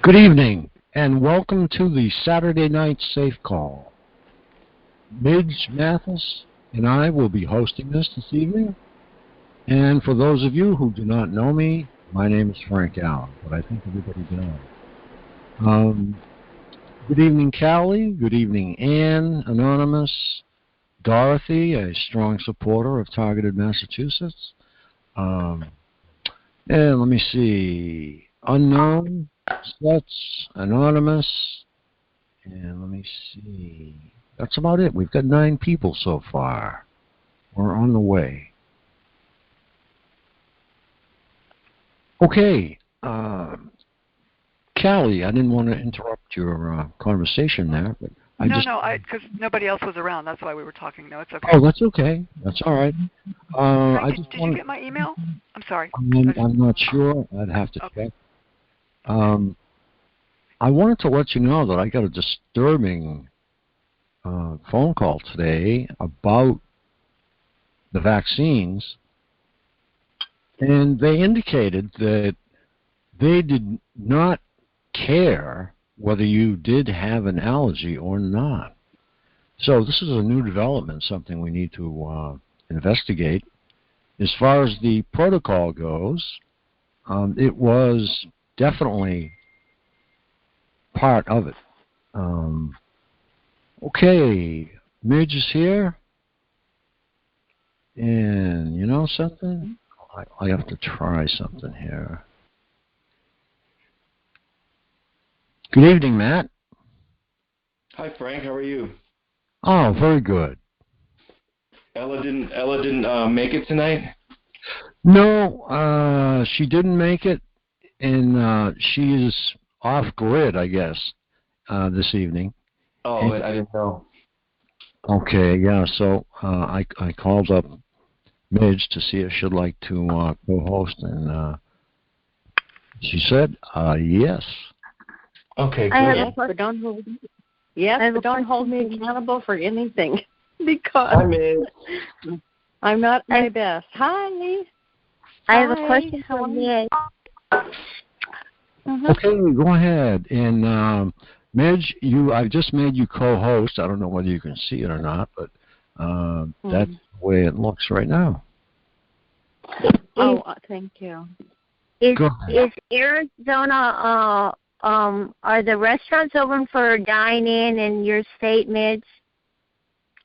Good evening, and welcome to the Saturday Night Safe Call. Midge Mathis and I will be hosting this evening. And for those of you who do not know me, my name is Frank Allen, but I think everybody does. Good evening, Callie. Good evening, Ann, Anonymous. Dorothy, a strong supporter of Targeted Massachusetts. And let me see. Unknown, Sluts, Anonymous, and let me see. That's about it. We've got 9 people so far. We're on the way. Okay. Callie, I didn't want to interrupt your conversation there, but because nobody else was around. That's why we were talking. No, it's okay. Oh, that's okay. That's all right. Frank, did you get my email? I'm sorry. I'm not sure. I'd have to check. I wanted to let you know that I got a disturbing phone call today about the vaccines, and they indicated that they did not care whether you did have an allergy or not. So this is a new development, something we need to investigate. As far as the protocol goes, it was definitely part of it. Okay, Midge is here. And you know something? I have to try something here. Good evening, Matt. Hi, Frank. How are you? Oh, very good. Ella didn't make it tonight? No, she didn't make it, and she is off grid, I guess, this evening. Oh, I didn't know. Okay, yeah. So I called up Midge to see if she'd like to co-host, and she said yes. Okay, good. But don't hold me accountable for anything because I'm not my best. Hi. I have a question for Midge. Okay, go ahead. And Midge, I just made you co-host. I don't know whether you can see it or not, but that's the way it looks right now. Oh, thank you. Is Arizona, are the restaurants open for dine-in in your state, Midge?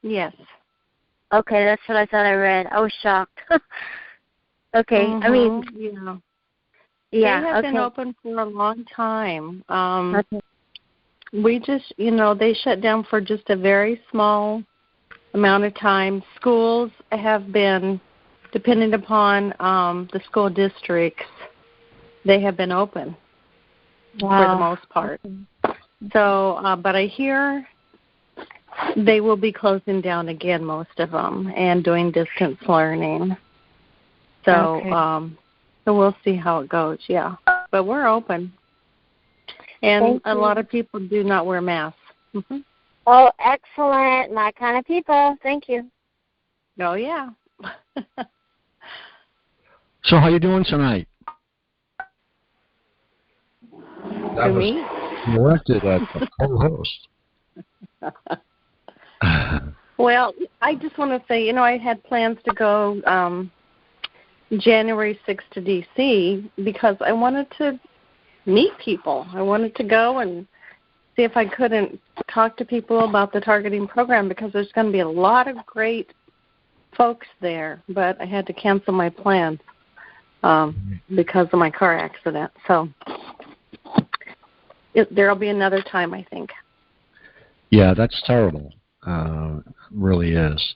Yes. Okay, that's what I thought I read. I was shocked. Okay, I mean, they have been open for a long time. We just, they shut down for just a very small amount of time. Schools have been, depending upon the school districts, they have been open for the most part. So, but I hear they will be closing down again, most of them, and doing distance learning. So, so we'll see how it goes, But we're open. And a lot of people do not wear masks. Mm-hmm. Oh, excellent. My kind of people. Thank you. Oh, yeah. So how you doing tonight? To me? Elected as the co-host. Well, I just want to say, I had plans to go January 6th to D.C. because I wanted to meet people. I wanted to go and see if I couldn't talk to people about the targeting program because there's going to be a lot of great folks there, but I had to cancel my plans because of my car accident. So there'll be another time, I think. Yeah, that's terrible. Really is.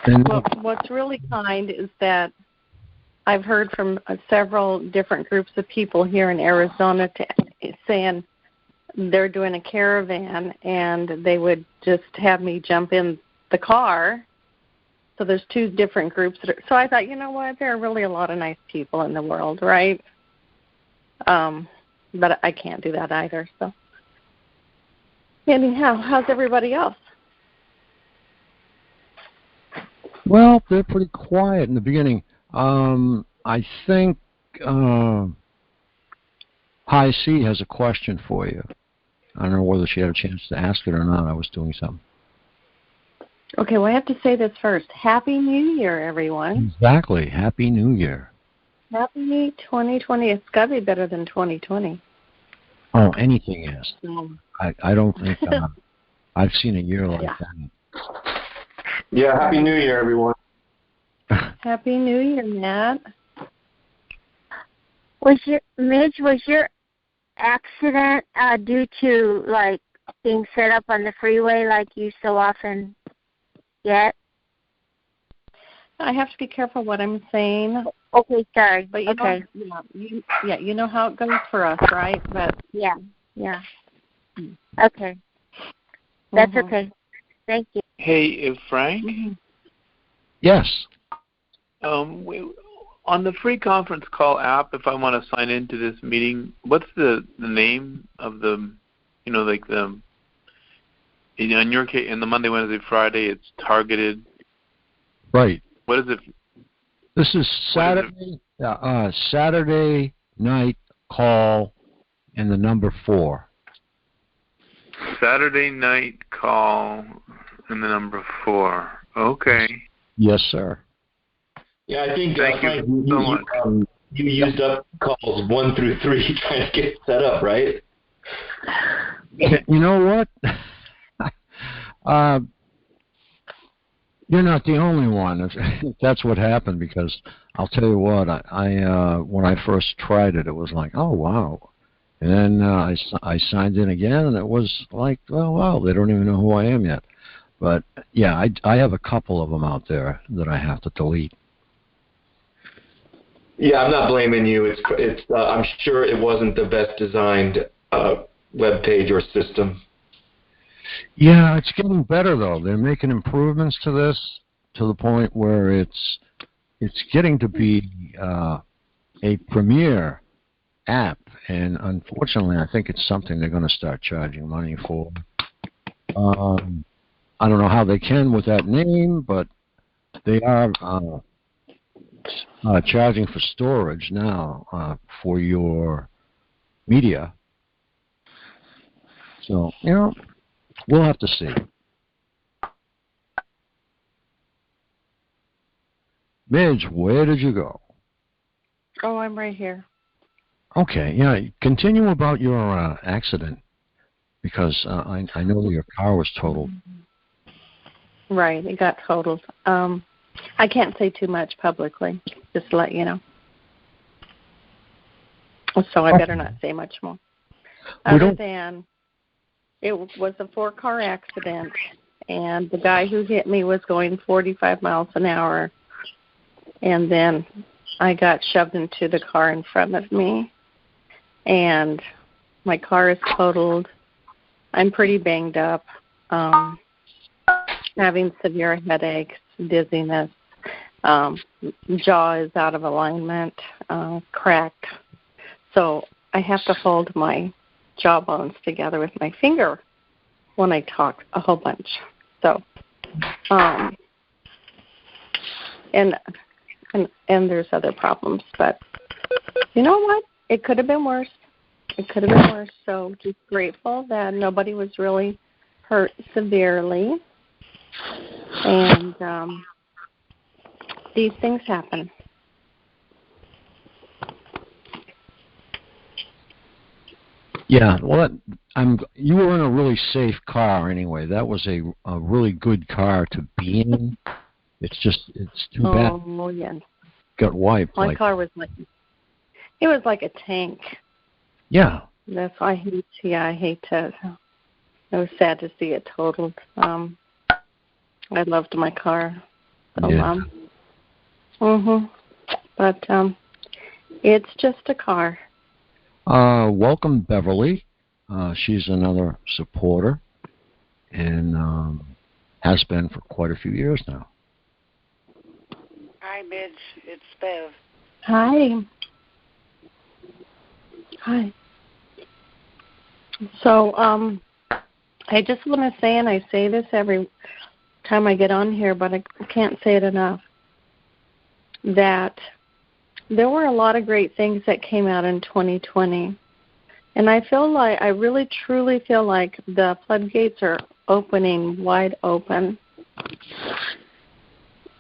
Well, what's really kind is that I've heard from several different groups of people here in Arizona saying they're doing a caravan and they would just have me jump in the car. So there's 2 different groups. So I thought, you know what, there are really a lot of nice people in the world, right? But I can't do that either. So anyhow, how's everybody else? Well, they're pretty quiet in the beginning. I think Hi C has a question for you. I don't know whether she had a chance to ask it or not. I was doing something. Okay, well, I have to say this first. Happy New Year, everyone. Exactly. Happy New Year. Happy 2020. It's got to be better than 2020. Oh, anything is. I don't think I've seen a year like that. Yeah, Happy New Year, everyone. Happy New Year, Matt. Midge, was your accident due to, like, being set up on the freeway like you so often get? I have to be careful what I'm saying. Okay, sorry. But you know how it goes for us, right? But yeah. Okay. That's okay. Thank you. Hey, Frank? Mm-hmm. Yes. On the free conference call app, if I want to sign into this meeting, what's the name of the, in your case, in the Monday, Wednesday, Friday, it's targeted. Right. What is it? This is Saturday, Saturday night call and the number 4. Saturday night call and the number 4. Okay. Yes, sir. Yeah, I think Thank Frank, you so much. You used up calls 1 through 3 trying to get set up, right? You know what? You're not the only one. If that's what happened, because I'll tell you what, I when I first tried it, it was like, oh wow, and then I signed in again, and it was like, oh wow, they don't even know who I am yet. But yeah, I have a couple of them out there that I have to delete. Yeah, I'm not blaming you. It's I'm sure it wasn't the best designed web page or system. Yeah, it's getting better though. They're making improvements to this to the point where it's getting to be a premier app, and unfortunately, I think it's something they're going to start charging money for. I don't know how they can with that name, but they are charging for storage now for your media. So, we'll have to see. Midge, where did you go? Oh, I'm right here. Okay, yeah. Continue about your accident, because I know your car was totaled. Right, it got totaled. I can't say too much publicly, just to let you know. So I better not say much more. Other than it was a 4-car accident, and the guy who hit me was going 45 miles an hour, and then I got shoved into the car in front of me, and my car is totaled. I'm pretty banged up, having severe headaches, dizziness, jaw is out of alignment, cracked. So I have to hold my jaw bones together with my finger when I talk a whole bunch. So, and there's other problems, but you know what? It could have been worse. So just grateful that nobody was really hurt severely. And these things happen. Yeah, well, you were in a really safe car anyway. That was a really good car to be in. It's too bad. Oh, yeah. Got wiped. My car was it was like a tank. Yeah. That's why I hate to. It was sad to see it totaled. I loved my car. So, yeah. But it's just a car. Welcome, Beverly. She's another supporter and has been for quite a few years now. Hi, Midge. It's Bev. Hi. So, I just want to say, and I say this every time I get on here, but I can't say it enough, that there were a lot of great things that came out in 2020. And I really truly feel like the floodgates are opening wide open.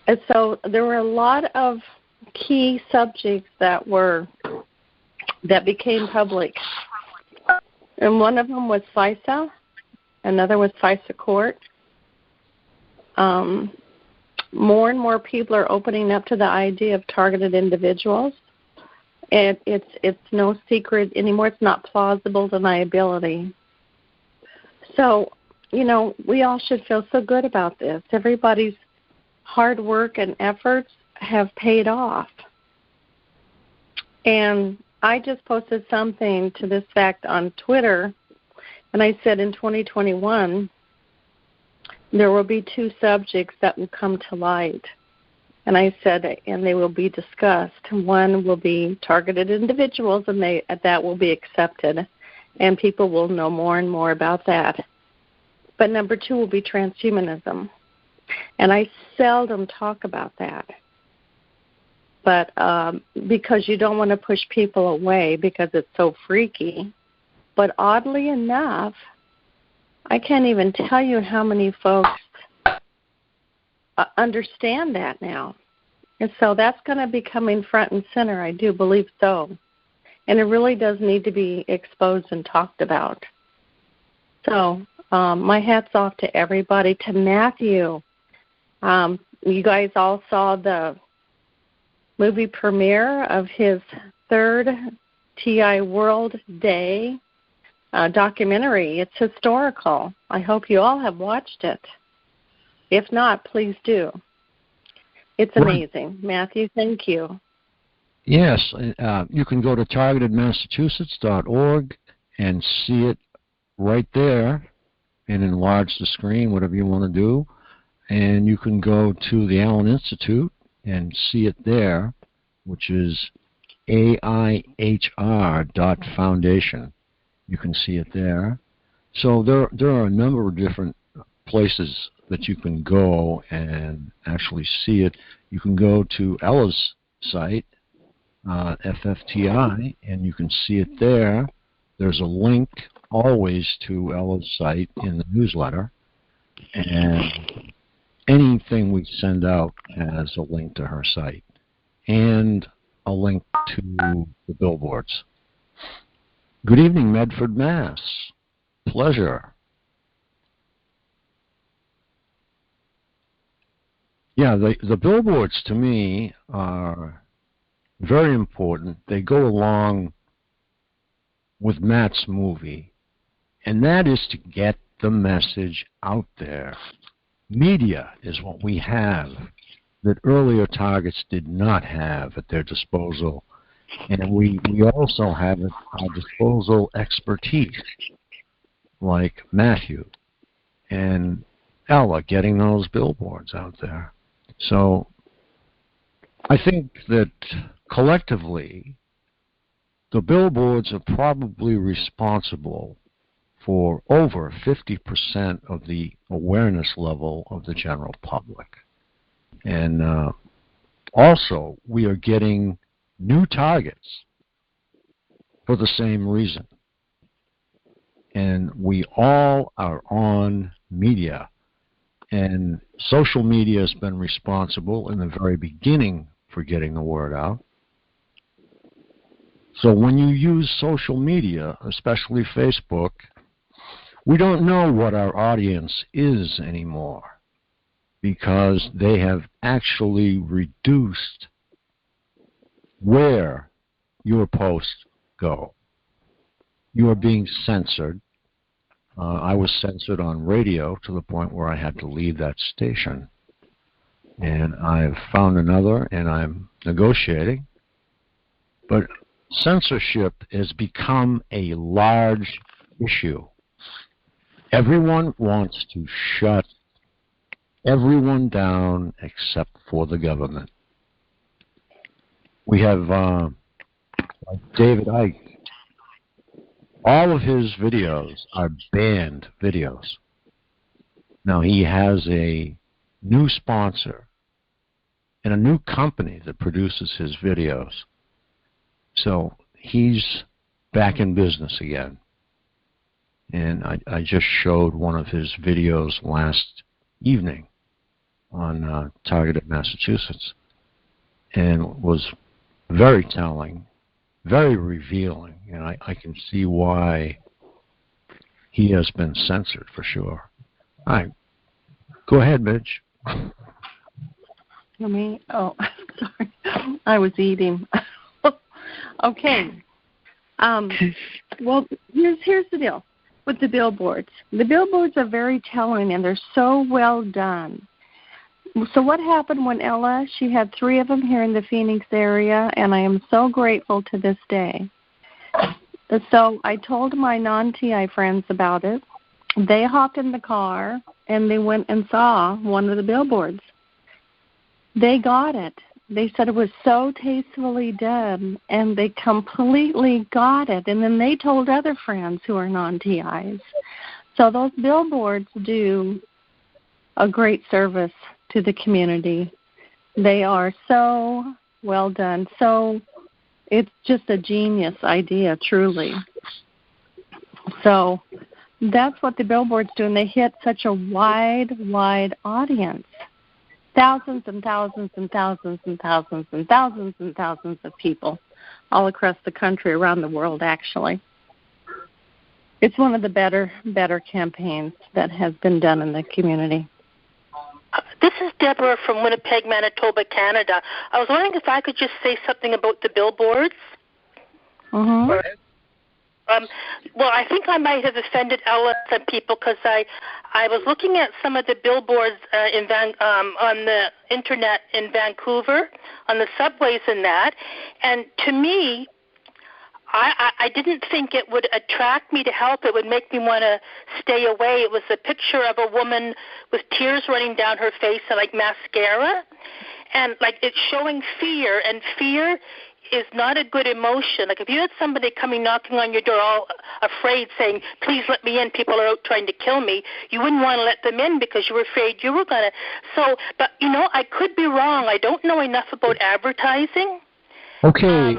And so there were a lot of key subjects that became public. And one of them was FISA, another was FISA court. More and more people are opening up to the idea of targeted individuals. And it's no secret anymore. It's not plausible deniability. So, we all should feel so good about this. Everybody's hard work and efforts have paid off. And I just posted something to this fact on Twitter, and I said in 2021, there will be 2 subjects that will come to light. And I said, and they will be discussed. One will be targeted individuals, and that will be accepted, and people will know more and more about that. But number 2 will be transhumanism. And I seldom talk about that. But because you don't want to push people away because it's so freaky. But oddly enough, I can't even tell you how many folks understand that now. And so that's going to be coming front and center, I do believe so. And it really does need to be exposed and talked about. So my hat's off to everybody, to Matthew. You guys all saw the movie premiere of his 3rd TI World Day documentary. It's historical. I hope you all have watched it. If not, please do. It's amazing. Matthew, thank you. Yes, you can go to targetedmassachusetts.org and see it right there and enlarge the screen, whatever you want to do. And you can go to the Allen Institute and see it there, which is aihr.foundation. You can see it there. So there are a number of different places that you can go and actually see it. You can go to Ella's site, FFTI, and you can see it there. There's a link always to Ella's site in the newsletter, and anything we send out has a link to her site and a link to the billboards. Good evening, Medford, Mass. Pleasure. Yeah, the billboards to me are very important. They go along with Matt's movie, and that is to get the message out there. Media is what we have that earlier targets did not have at their disposal, and we also have at our disposal expertise, like Matthew and Ella getting those billboards out there. So I think that collectively, the billboards are probably responsible for over 50% of the awareness level of the general public. And also, we are getting new targets for the same reason. And we all are on media. And social media has been responsible in the very beginning for getting the word out. So when you use social media, especially Facebook, we don't know what our audience is anymore because they have actually reduced where your posts go. You are being censored. I was censored on radio to the point where I had to leave that station. And I've found another, and I'm negotiating. But censorship has become a large issue. Everyone wants to shut everyone down except for the government. We have like David Icke. All of his videos are banned videos. Now he has a new sponsor and a new company that produces his videos. So he's back in business again. And I just showed one of his videos last evening on Targeted Massachusetts, and was very telling, very revealing, and I can see why he has been censored for sure. All right, go ahead, Midge. Me? Oh, sorry, I was eating. Okay. Well, here's the deal with the billboards. The billboards are very telling, and they're so well done. So what happened when Ella, she had 3 of them here in the Phoenix area, and I am so grateful to this day. So I told my non-TI friends about it. They hopped in the car, and they went and saw one of the billboards. They got it. They said it was so tastefully done, and they completely got it. And then they told other friends who are non-TIs. So those billboards do a great service to the community. They are so well done. So it's just a genius idea, truly. So that's what the billboards do, and they hit such a wide audience. Thousands and thousands and thousands and thousands and thousands and thousands of people all across the country, around the world, actually. It's one of the better campaigns that has been done in the community. This is Deborah from Winnipeg, Manitoba, Canada. I was wondering if I could just say something about the billboards. Mm-hmm. Well, I think I might have offended Ella and people because I was looking at some of the billboards on the internet in Vancouver, on the subways and that, and to me, I didn't think it would attract me to help. It would make me want to stay away. It was a picture of a woman with tears running down her face and like mascara, and like it's showing fear, and fear is not a good emotion. Like if you had somebody coming knocking on your door all afraid saying, please let me in, people are out trying to kill me, you wouldn't want to let them in because you were afraid you were going to. So, but I could be wrong. I don't know enough about advertising. Okay.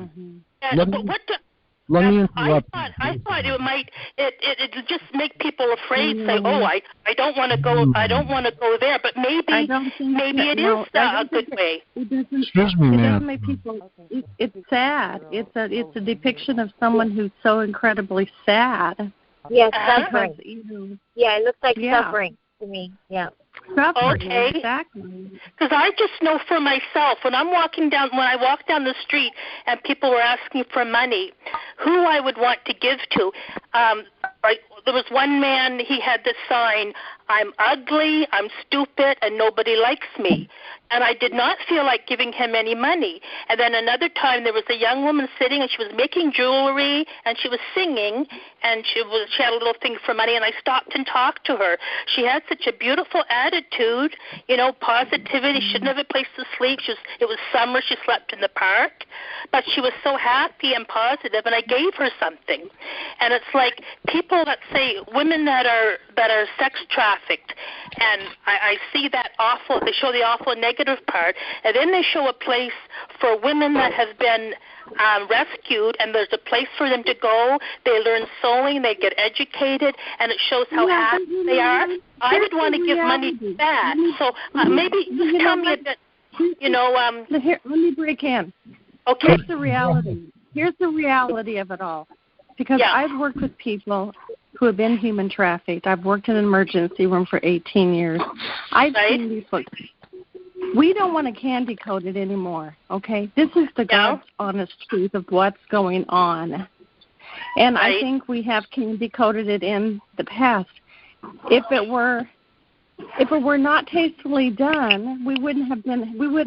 Let me interrupt. I thought it might it just make people afraid. Say, oh, I don't want to go. I don't want to go there. But maybe it is a good way. Excuse me, ma'am. It doesn't make people. It's sad. It's a depiction of someone who's so incredibly sad. Yes, suffering. Yeah, it looks like suffering to me. Yeah. Suffering, okay. Exactly. Because I just know for myself, when I walk down the street and people were asking for money, who I would want to give to. There was one man, he had this sign, I'm ugly, I'm stupid, and nobody likes me. And I did not feel like giving him any money. And then another time there was a young woman sitting, and she was making jewelry, and she was singing, and she had a little thing for money, and I stopped and talked to her. She had such a beautiful attitude, positivity. She didn't have a place to sleep. It was summer. She slept in the park. But she was so happy and positive, and I gave her something. And it's like people that say women that are sex trafficked, and I see that awful, they show the awful negative part, and then they show a place for women that have been rescued, and there's a place for them to go. They learn sewing, they get educated, and it shows how happy they are. I would want to give money to that. So maybe just tell me a bit, Here, let me break in. Okay. Here's the reality. Here's the reality of it all. Because I've worked with people who have been human trafficked. I've worked in an emergency room for 18 years. I've seen these books. We don't want to candy coat it anymore, okay? This is the God's honest truth of what's going on. And I think we have candy coated it in the past. If it were not tastefully done, we wouldn't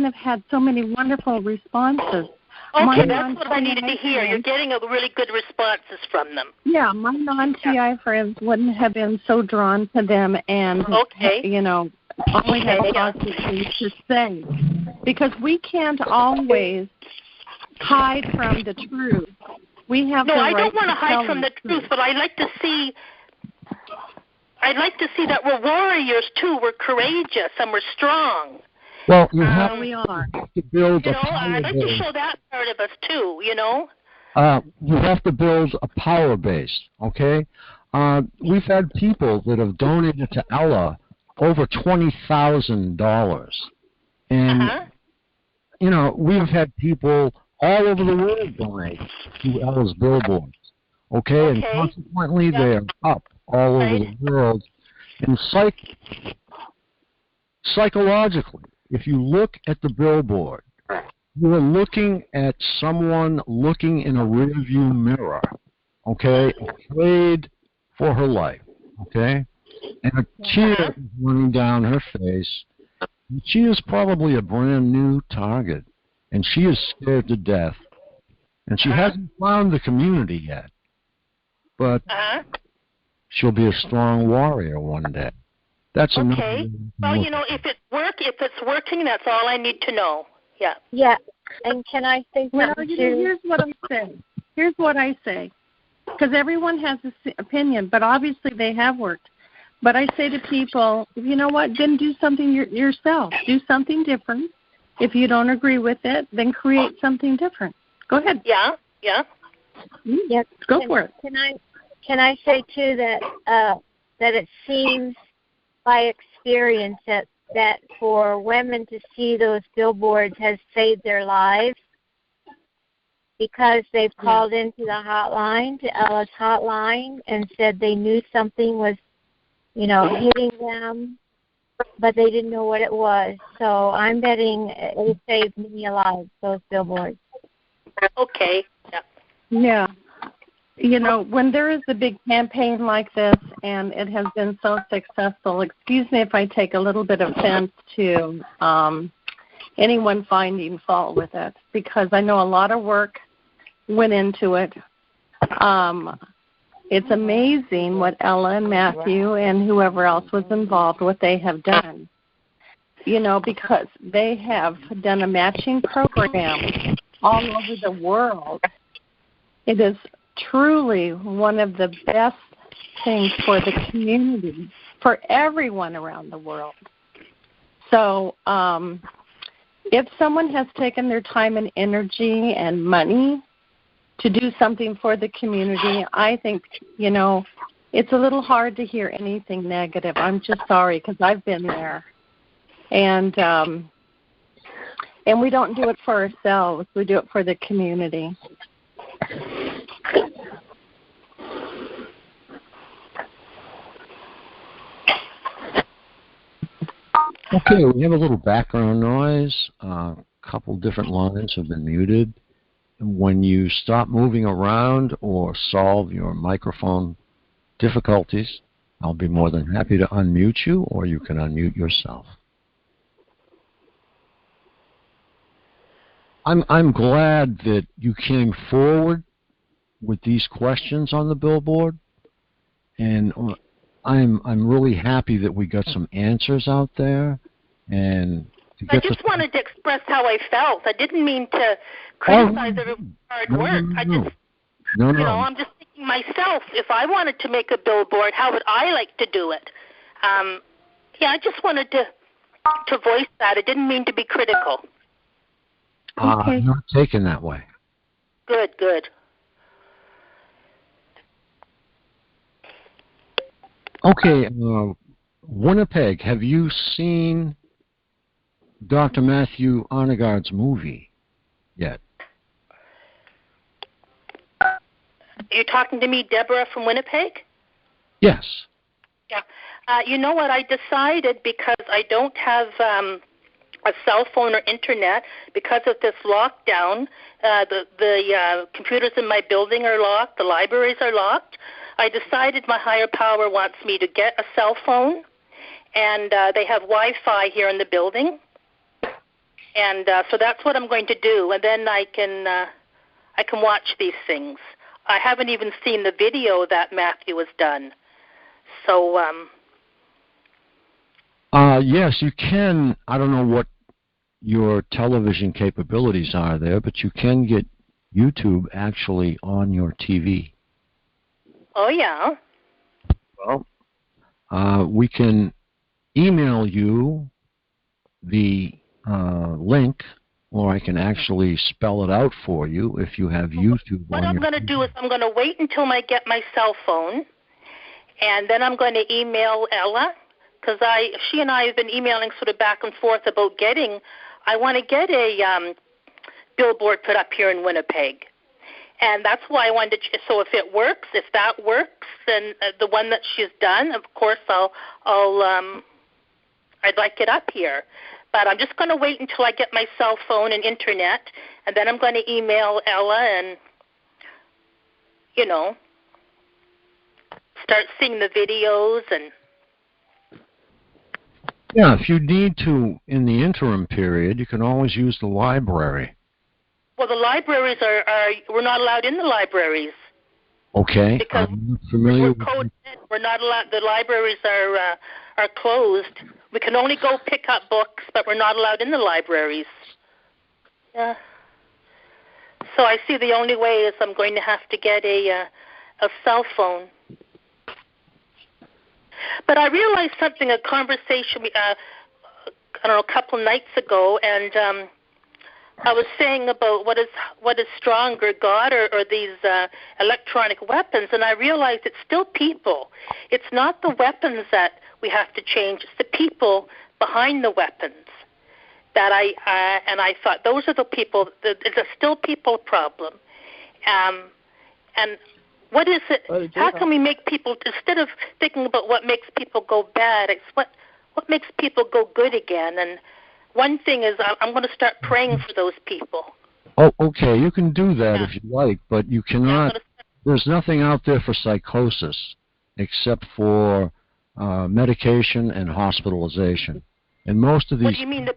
have had so many wonderful responses. Okay, that's what I needed to hear. You're getting a really good responses from them. Yeah, my non-TI friends wouldn't have been so drawn to them and, only had positive things to say. Because we can't always hide from the truth. We have the right I don't want to hide from the truth, but I'd like to see that we're warriors, too. We're courageous and we're strong. Well, we are. We are. To build I'd like to show that part of us, too, You have to build a power base, okay? We've had people that have donated to Ella over $20,000. And, you know, we've had people all over the world donate to Ella's billboards, okay? And consequently, they're up all over the world. And psychologically, if you look at the billboard, you are looking at someone looking in a rearview mirror, okay, afraid for her life, okay? And a tear is running down her face. And she is probably a brand new target, and she is scared to death. And she hasn't found the community yet, but she'll be a strong warrior one day. That's enough. Well, you know, if it's working, that's all I need to know. Yeah. Yeah. And can I say something too? Here's what I say. Because everyone has an opinion, but obviously they have worked. But I say to people, you know what, then do something yourself. Do something different. If you don't agree with it, then create something different. Go ahead. Yeah. Yes. Go for it. Can I say too that it seems by experience that for women to see those billboards has saved their lives because they've called into the hotline, to Ella's hotline, and said they knew something was, you know, hitting them, but they didn't know what it was. So I'm betting it saved many lives, those billboards. Okay. Yeah. You know, when there is a big campaign like this and it has been so successful, excuse me if I take a little bit of offense to anyone finding fault with it, because I know a lot of work went into it. It's amazing what Ella and Matthew and whoever else was involved, what they have done. You know, because they have done a matching program all over the world. It is truly one of the best things for the community, for everyone around the world. So if someone has taken their time and energy and money to do something for the community, I think, you know, it's a little hard to hear anything negative. I'm just sorry, because I've been there. And we don't do it for ourselves. We do it for the community. Okay, we have a little background noise. A couple different lines have been muted. When you stop moving around or solve your microphone difficulties, I'll be more than happy to unmute you, or you can unmute yourself. I'm glad that you came forward with these questions on the billboard, and I'm really happy that we got some answers out there. And I just wanted to express how I felt. I didn't mean to criticize everyone's hard work. I'm just thinking myself, if I wanted to make a billboard, how would I like to do it? I just wanted to voice that. I didn't mean to be critical. Not taken that way. Good. Okay, Winnipeg, have you seen Dr. Matthew Onegard's movie yet? You're talking to me, Deborah from Winnipeg? Yes. Yeah. You know what? I decided, because I don't have a cell phone or internet, because of this lockdown, the computers in my building are locked, the libraries are locked. I decided my higher power wants me to get a cell phone, and they have Wi-Fi here in the building. And so that's what I'm going to do, and then I can watch these things. I haven't even seen the video that Matthew has done. So yes, you can. I don't know what your television capabilities are there, but you can get YouTube actually on your TV. Oh, yeah. Well, we can email you the link or I can actually spell it out for you if you have YouTube. What I'm going to do is I'm going to wait until I get my cell phone, and then I'm going to email Ella, because she and I have been emailing sort of back and forth about I want to get a billboard put up here in Winnipeg. And that's why I wanted to, so if that works, then the one that she's done, of course, I'd like it up here. But I'm just going to wait until I get my cell phone and internet, and then I'm going to email Ella and, start seeing the videos and. Yeah, if you need to, in the interim period, you can always use the library. Well, the libraries we're not allowed in the libraries. Okay, because I'm familiar we're not allowed. The libraries are closed. We can only go pick up books, but we're not allowed in the libraries. Yeah. So I see the only way is I'm going to have to get a cell phone. But I realized something, a conversation, a couple of nights ago, and I was saying about what is stronger, God or these electronic weapons, and I realized it's still people. It's not the weapons that we have to change; it's the people behind the weapons. That I thought those are the people. It's a still people problem, and what is it? How can we make people, instead of thinking about what makes people go bad, it's what makes people go good again? And one thing is I'm going to start praying for those people. Oh, okay. You can do that if you like, but you cannot. There's nothing out there for psychosis except for medication and hospitalization. And most of these what do you mean,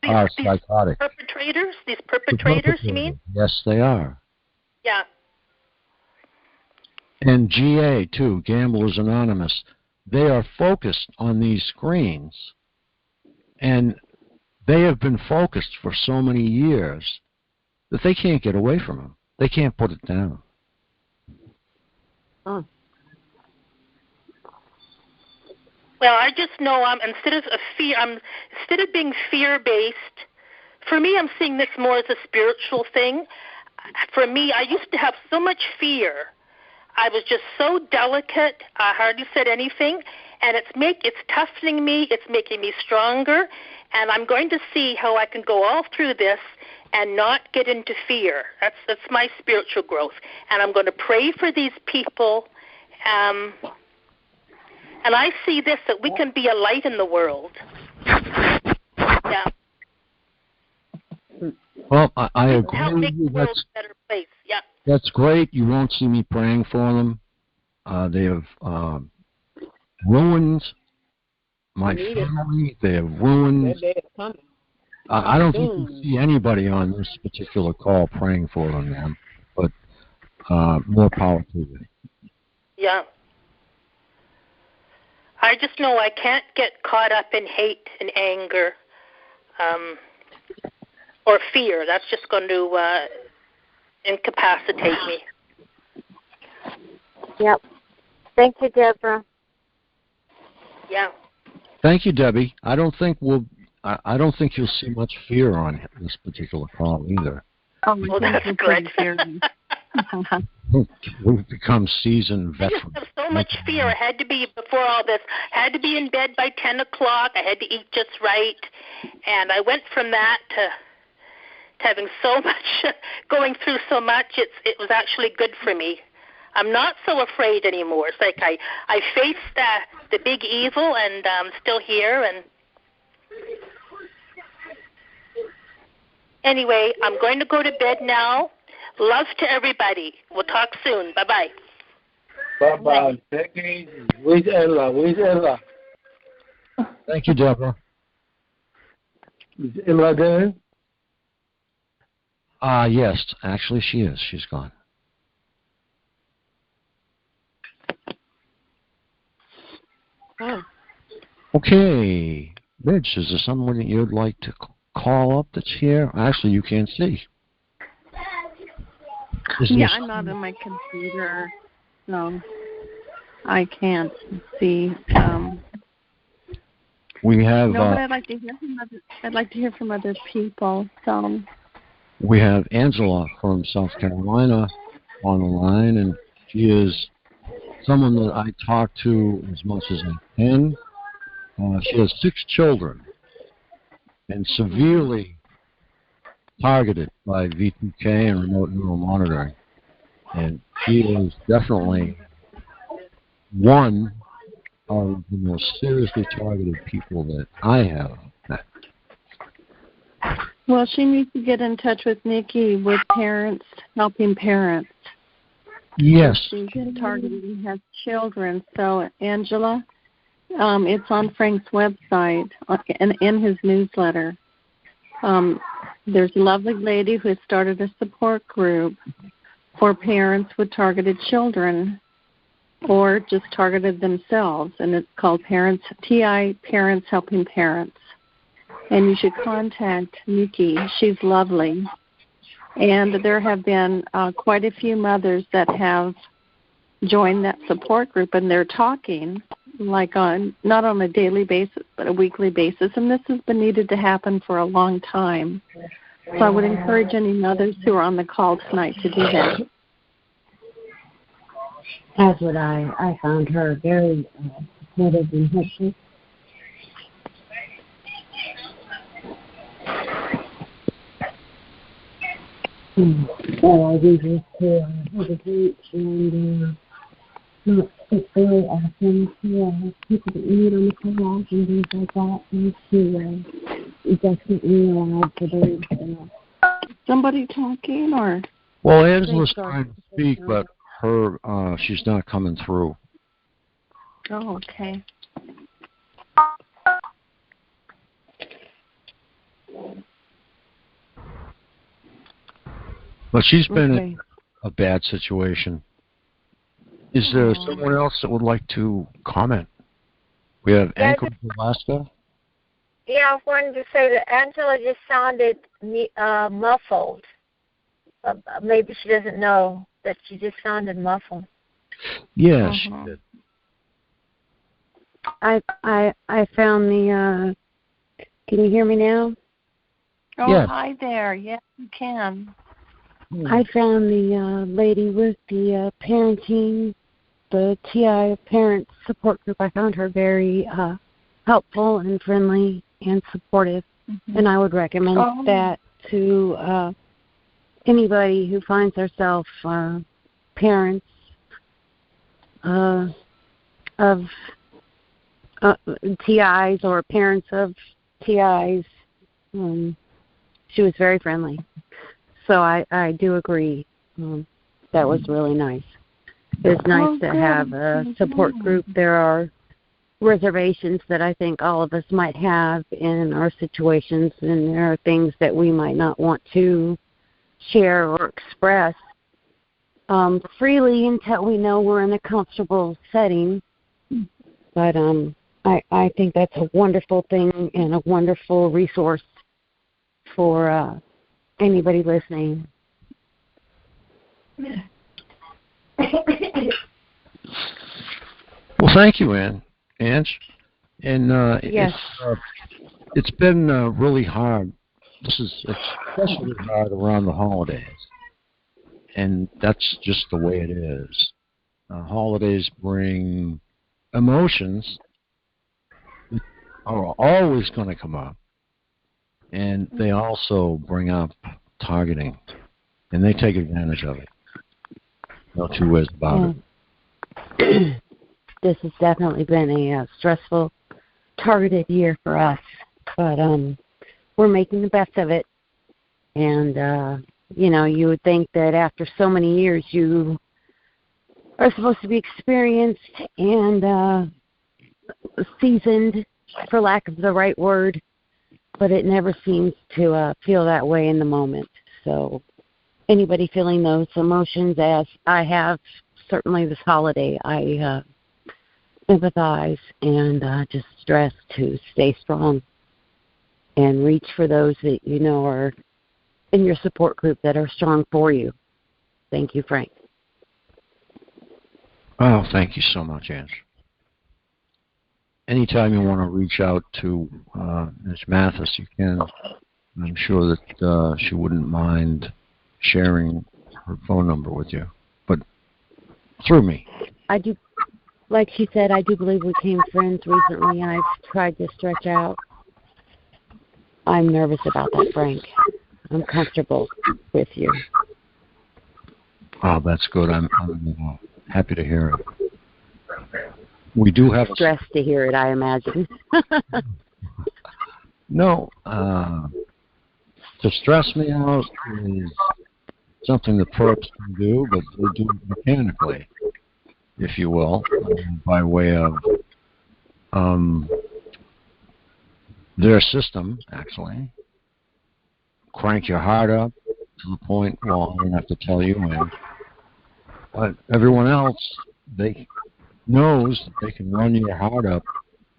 are psychotic. Perpetrators? These perpetrators, you mean? Yes, they are. Yeah. And GA, too, Gamblers Anonymous, they are focused on these screens, and they have been focused for so many years that they can't get away from them. They can't put it down. Oh. Well, I just know instead of being fear-based, for me, I'm seeing this more as a spiritual thing. For me, I used to have so much fear. I was just so delicate. I hardly said anything, and it's toughening me. It's making me stronger, and I'm going to see how I can go all through this and not get into fear. That's my spiritual growth, and I'm going to pray for these people. And I see this, that we can be a light in the world. Yeah. Well, I agree help with make you. the world a better place. Yeah. That's great. You won't see me praying for them. They have ruined my family. They have ruined. I don't think you see anybody on this particular call praying for them, but more power to you. Yeah. I just know I can't get caught up in hate and anger or fear. That's just going to incapacitate me. Yep. Thank you, Deborah. Yeah. Thank you, Debbie. I don't think you'll see much fear on this particular call either. Oh, well, that's good. We've become seasoned veterans. I just have so much fear. I had to be, before all this, I had to be in bed by 10 o'clock. I had to eat just right. And I went from that to having so much, going through so much. It was actually good for me. I'm not so afraid anymore. It's like I faced the big evil, and I'm still here. And anyway, I'm going to go to bed now. Love to everybody. We'll talk soon. Bye-bye. Bye-bye. Take it easy. Where's Ella? Thank you, Deborah. Is Ella there? Yes. Actually, she is. She's gone. Oh. Okay. Midge, is there someone that you'd like to call up that's here? Actually, you can't see. Yeah, I'm not on my computer. No, I can't see. We have. No, but I'd like to hear from other. I'd like to hear from other people. So. We have Angela from South Carolina on the line, and she is someone that I talk to as much as I can. She has 6 children and severely targeted by V2K and remote neural monitoring. And she is definitely one of the most seriously targeted people that I have met. Well, she needs to get in touch with Nikki with Parents Helping Parents. Yes. She's targeted and has children. So, Angela, it's on Frank's website and in his newsletter. There's a lovely lady who has started a support group for parents with targeted children or just targeted themselves, and it's called TI Parents Helping Parents. And you should contact Nikki. She's lovely. And there have been quite a few mothers that have joined that support group, and they're talking like on not on a daily basis but a weekly basis, and this has been needed to happen for a long time. So I would encourage any mothers who are on the call tonight to do that. As would I. I found her very supportive and helpful. Well, we just hesitate and not particularly asking to people that we meet on the call and things like that, and to definitely allow for those. Somebody talking or? Well, Angela's trying to speak, but she's not coming through. Oh, okay. But she's been in a bad situation. Is there someone else that would like to comment? We have Anchorage, Alaska. Yeah, I wanted to say that Angela just sounded muffled. Maybe she doesn't know that she just sounded muffled. Yes, she did. I found the. Can you hear me now? Oh, yes. Hi there. Yes, you can. I found the lady with the parenting, the TI parent support group. I found her very helpful and friendly and supportive, and I would recommend that to anybody who finds herself parents of TIs or parents of TIs. She was very friendly. So I do agree. That was really nice. It's nice to have a support group. There are reservations that I think all of us might have in our situations, and there are things that we might not want to share or express freely until we know we're in a comfortable setting. But I think that's a wonderful thing and a wonderful resource for anybody listening. Well, thank you, Ange. And yes. it's been really hard. This is especially hard around the holidays. And that's just the way it is. Holidays bring emotions that are always going to come up. And they also bring up targeting. And they take advantage of it. No two ways about it. This has definitely been a stressful, targeted year for us. But we're making the best of it. And, you would think that after so many years you are supposed to be experienced and seasoned, for lack of the right word, but it never seems to feel that way in the moment. So anybody feeling those emotions, as I have certainly this holiday, I empathize and just stress to stay strong and reach for those that you know are in your support group that are strong for you. Thank you, Frank. Oh, thank you so much, Ange. anytime you want to reach out to Ms. Mathis, you can. I'm sure that she wouldn't mind sharing her phone number with you, but through me. I do, like she said, I do believe we became friends recently. I've tried to stretch out. I'm nervous about that, Frank. I'm comfortable with you. Oh, that's good. I'm happy to hear it. We do have stressed to hear it, I imagine. No, to stress me out is something the perps can do, but they do mechanically, if you will, by way of their system, actually. Crank your heart up to the point, well, I don't have to tell you when, but everyone else, they knows that they can run your heart up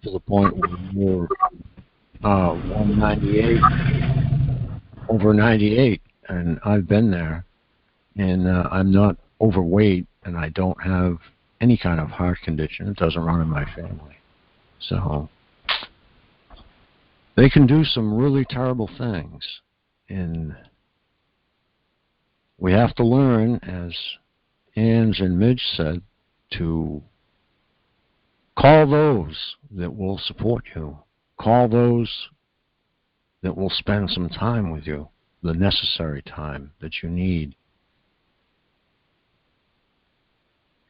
to the point where you're 198 over 98, and I've been there, and I'm not overweight, and I don't have any kind of heart condition. It doesn't run in my family. So they can do some really terrible things, and we have to learn, as Ange and Midge said, to call those that will support you. Call those that will spend some time with you, the necessary time that you need.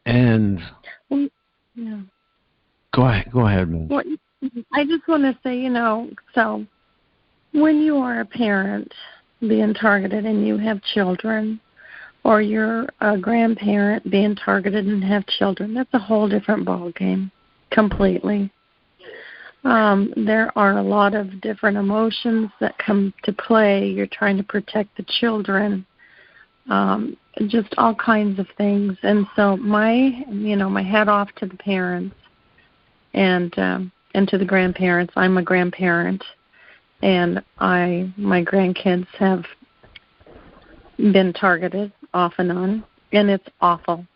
And yeah. Go ahead, Midge. Well, I just want to say, so when you are a parent being targeted and you have children, or you're a grandparent being targeted and have children, that's a whole different ballgame, completely. There are a lot of different emotions that come to play. You're trying to protect the children, just all kinds of things. And so my hat off to the parents and to the grandparents. I'm a grandparent, and my grandkids have been targeted off and on, and it's awful.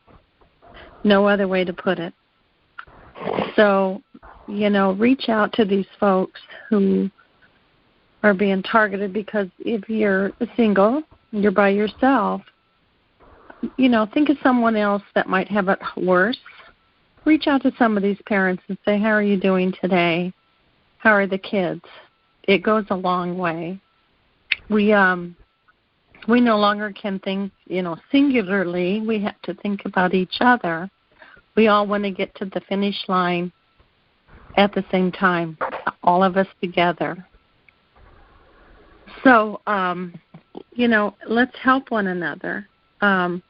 No other way to put it. So, reach out to these folks who are being targeted, because if you're single, you're by yourself, think of someone else that might have it worse. Reach out to some of these parents and say, how are you doing today? How are the kids? It goes a long way. We no longer can think, singularly. We have to think about each other. We all want to get to the finish line at the same time, all of us together. So, let's help one another. And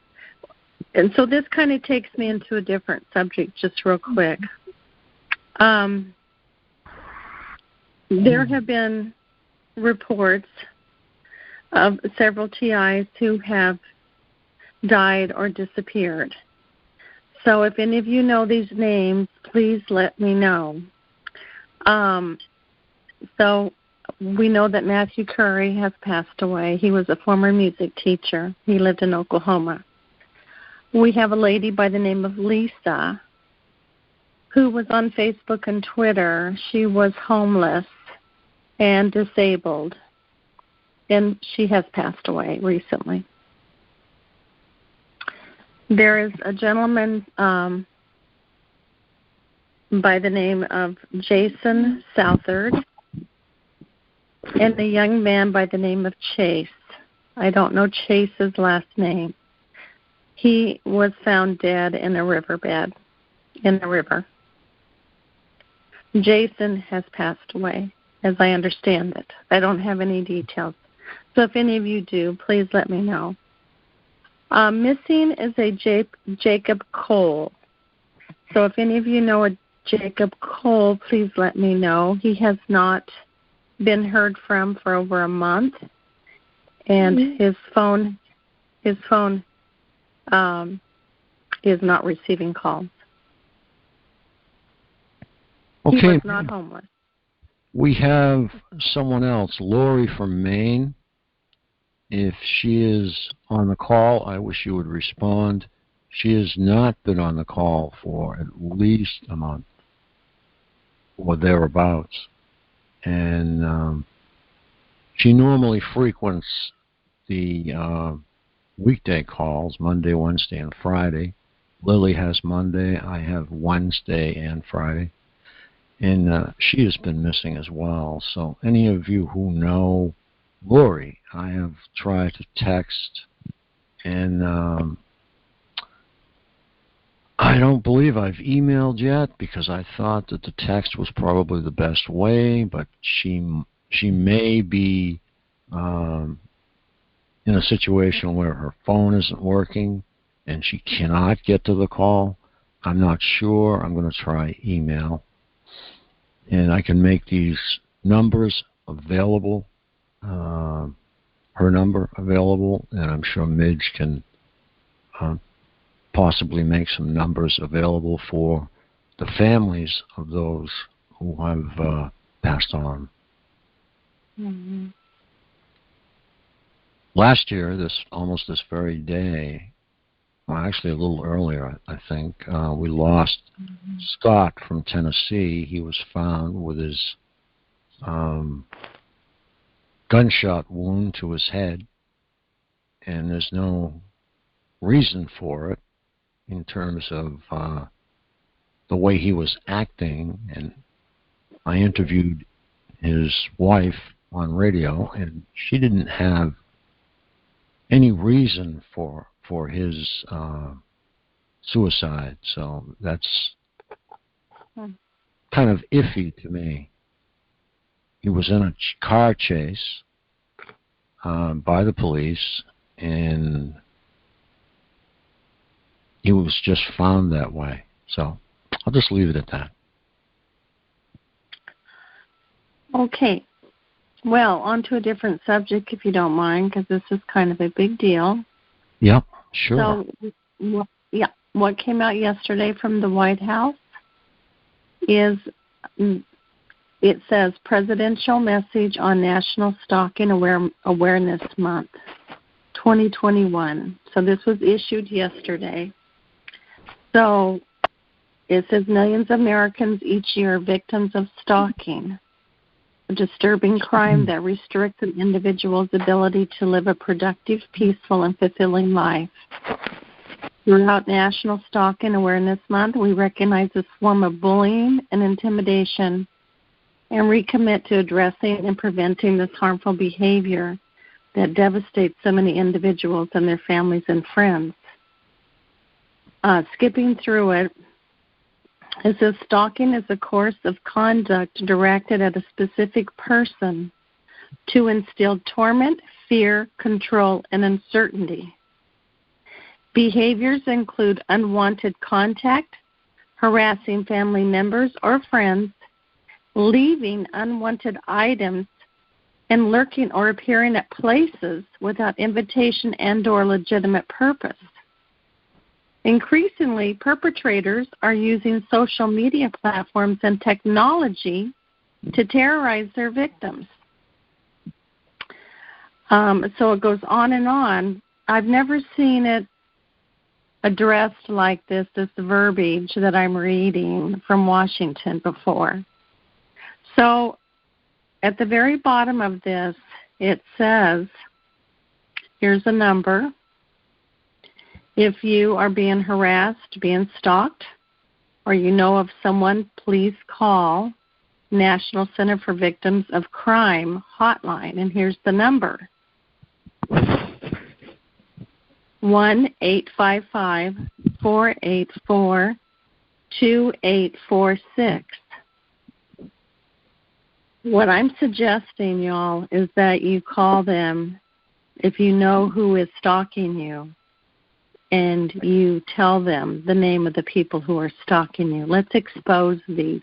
so this kind of takes me into a different subject just real quick. There have been reports of several TIs who have died or disappeared. So if any of you know these names, please let me know. So we know that Matthew Curry has passed away. He was a former music teacher. He lived in Oklahoma. We have a lady by the name of Lisa who was on Facebook and Twitter. She was homeless and disabled, and she has passed away recently. There is a gentleman by the name of Jason Southard and a young man by the name of Chase. I don't know Chase's last name. He was found dead in a riverbed, in the river. Jason has passed away, as I understand it. I don't have any details. So if any of you do, please let me know. Missing is a Jacob Cole. So if any of you know a Jacob Cole, please let me know. He has not been heard from for over a month, and his phone is not receiving calls. Okay. He was not homeless. We have someone else, Lori from Maine. If she is on the call, I wish you would respond. She has not been on the call for at least a month. or thereabouts. And she normally frequents the weekday calls, Monday, Wednesday, and Friday. Lily has Monday. I have Wednesday and Friday. And she has been missing as well. So any of you who know Lori, I have tried to text, and I don't believe I've emailed yet because I thought that the text was probably the best way, but she may be in a situation where her phone isn't working and she cannot get to the call. I'm not sure. I'm going to try email. And I can make these numbers available, her number available, and I'm sure Midge can possibly make some numbers available for the families of those who have passed on. Mm-hmm. Last year, almost this very day, well, actually a little earlier, I think, we lost Scott from Tennessee. He was found with his gunshot wound to his head, and there's no reason for it in terms of the way he was acting. And I interviewed his wife on radio, and she didn't have any reason for his suicide. So that's kind of iffy to me. He was in a car chase by the police, and he was just found that way. So I'll just leave it at that. Okay. Well, on to a different subject, if you don't mind, because this is kind of a big deal. Yep, sure. So, what came out yesterday from the White House is, it says, Presidential Message on National Stalking Awareness Month, 2021. So this was issued yesterday. So it says millions of Americans each year are victims of stalking, a disturbing crime that restricts an individual's ability to live a productive, peaceful, and fulfilling life. Throughout National Stalking Awareness Month, we recognize this form of bullying and intimidation and recommit to addressing and preventing this harmful behavior that devastates so many individuals and their families and friends. Skipping through it, it says stalking is a course of conduct directed at a specific person to instill torment, fear, control, and uncertainty. Behaviors include unwanted contact, harassing family members or friends, leaving unwanted items, and lurking or appearing at places without invitation and/or legitimate purpose. Increasingly, perpetrators are using social media platforms and technology to terrorize their victims. So it goes on and on. I've never seen it addressed like this verbiage that I'm reading from Washington before. So at the very bottom of this, it says, here's a number. If you are being harassed, being stalked, or you know of someone, please call National Center for Victims of Crime hotline. And here's the number. 1-855-484-2846. What I'm suggesting, y'all, is that you call them if you know who is stalking you, and you tell them the name of the people who are stalking you. Let's expose these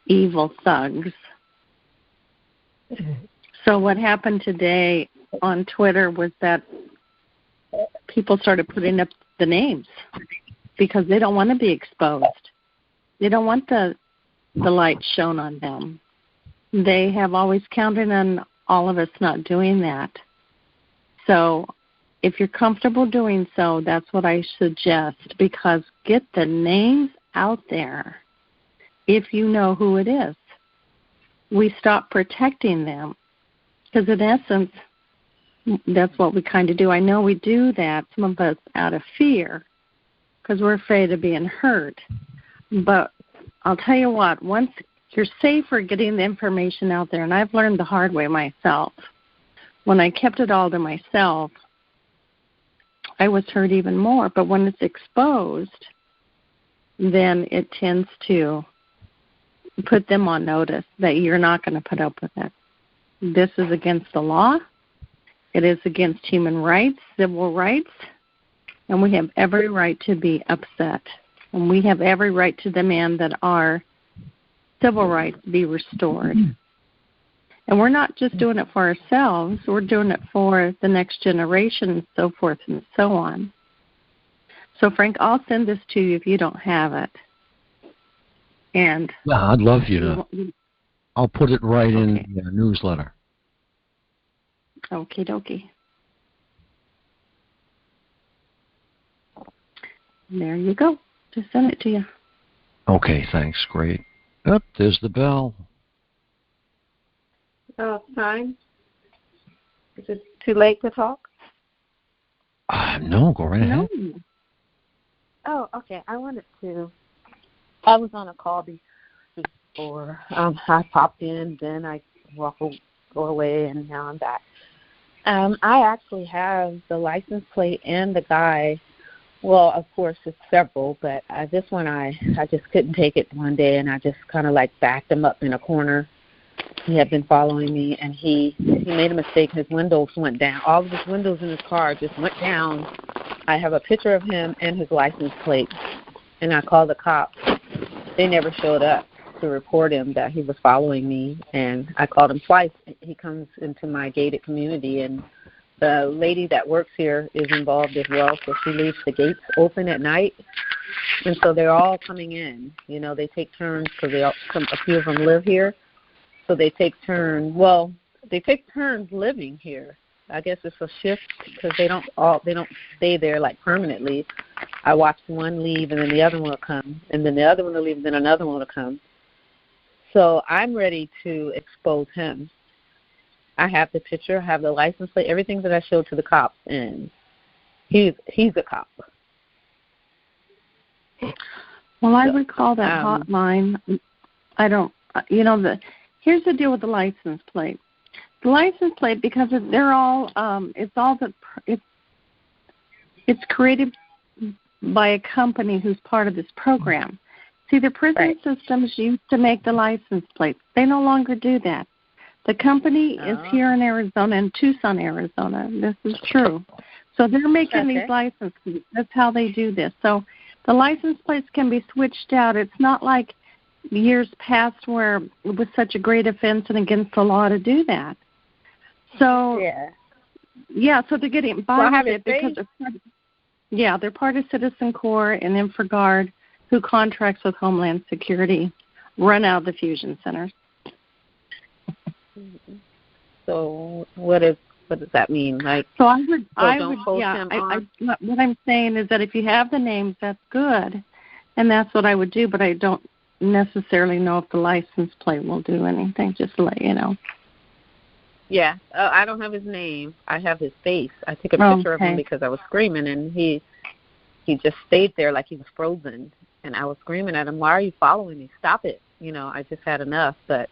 evil thugs. So what happened today on Twitter was that people started putting up the names because they don't want to be exposed. They don't want the light shown on them. They have always counted on all of us not doing that. So if you're comfortable doing so, that's what I suggest, because get the names out there. if you know who it is. We stop protecting them because, in essence, that's what we kind of do. I know we do that, some of us, out of fear because we're afraid of being hurt. But I'll tell you what, once you're safer getting the information out there, and I've learned the hard way myself. When I kept it all to myself, I was hurt even more. But when it's exposed, then it tends to put them on notice that you're not going to put up with it. This is against the law. It is against human rights, civil rights, and we have every right to be upset. And we have every right to demand that our civil rights be restored. And we're not just doing it for ourselves. We're doing it for the next generation and so forth and so on. So, Frank, I'll send this to you if you don't have it. And yeah, I'd love you to. I'll put it right in the newsletter. Okie dokie. There you go. Just send it to you. Okay, thanks. Great. Yep, there's the bell. Time? Is it too late to talk? No, go right ahead. No. Oh, okay. I was on a call before. I popped in, then I go away, and now I'm back. I actually have the license plate and the guy. Well, of course, it's several, but this one I just couldn't take it one day, and I just kind of like backed him up in a corner. He had been following me, and he made a mistake. His windows went down. All of his windows in his car just went down. I have a picture of him and his license plate, and I called the cops. They never showed up to report him that he was following me, and I called him twice. He comes into my gated community, and the lady that works here is involved as well, so she leaves the gates open at night, and so they're all coming in. You know, they take turns because a few of them live here, so they take turns. Well, they take turns living here. I guess it's a shift because they don't stay there like permanently. I watch one leave, and then the other one will come, and then the other one will leave, and then another one will come. So I'm ready to expose him. I have the picture, I have the license plate, everything that I showed to the cops, and he's a cop. Well, I recall that hotline. I don't, here's the deal with the license plate. The license plate, because they're all, it's created by a company who's part of this program. See, the prison systems used to make the license plates. They no longer do that. The company is here in Arizona, in Tucson, Arizona. This is true. So they're making these license plates. That's how they do this. So the license plates can be switched out. It's not like years past where it was such a great offense and against the law to do that. So, so they're getting by with it because they're part of Citizen Corps and InfraGard, who contracts with Homeland Security, run out of the fusion centers. So what does that mean? Like, what I'm saying is that if you have the names, that's good, and that's what I would do. But I don't necessarily know if the license plate will do anything. Just to let you know. Yeah, I don't have his name. I have his face. I took a picture of him because I was screaming, and he just stayed there like he was frozen. And I was screaming at him, "Why are you following me? Stop it!" I just had enough. But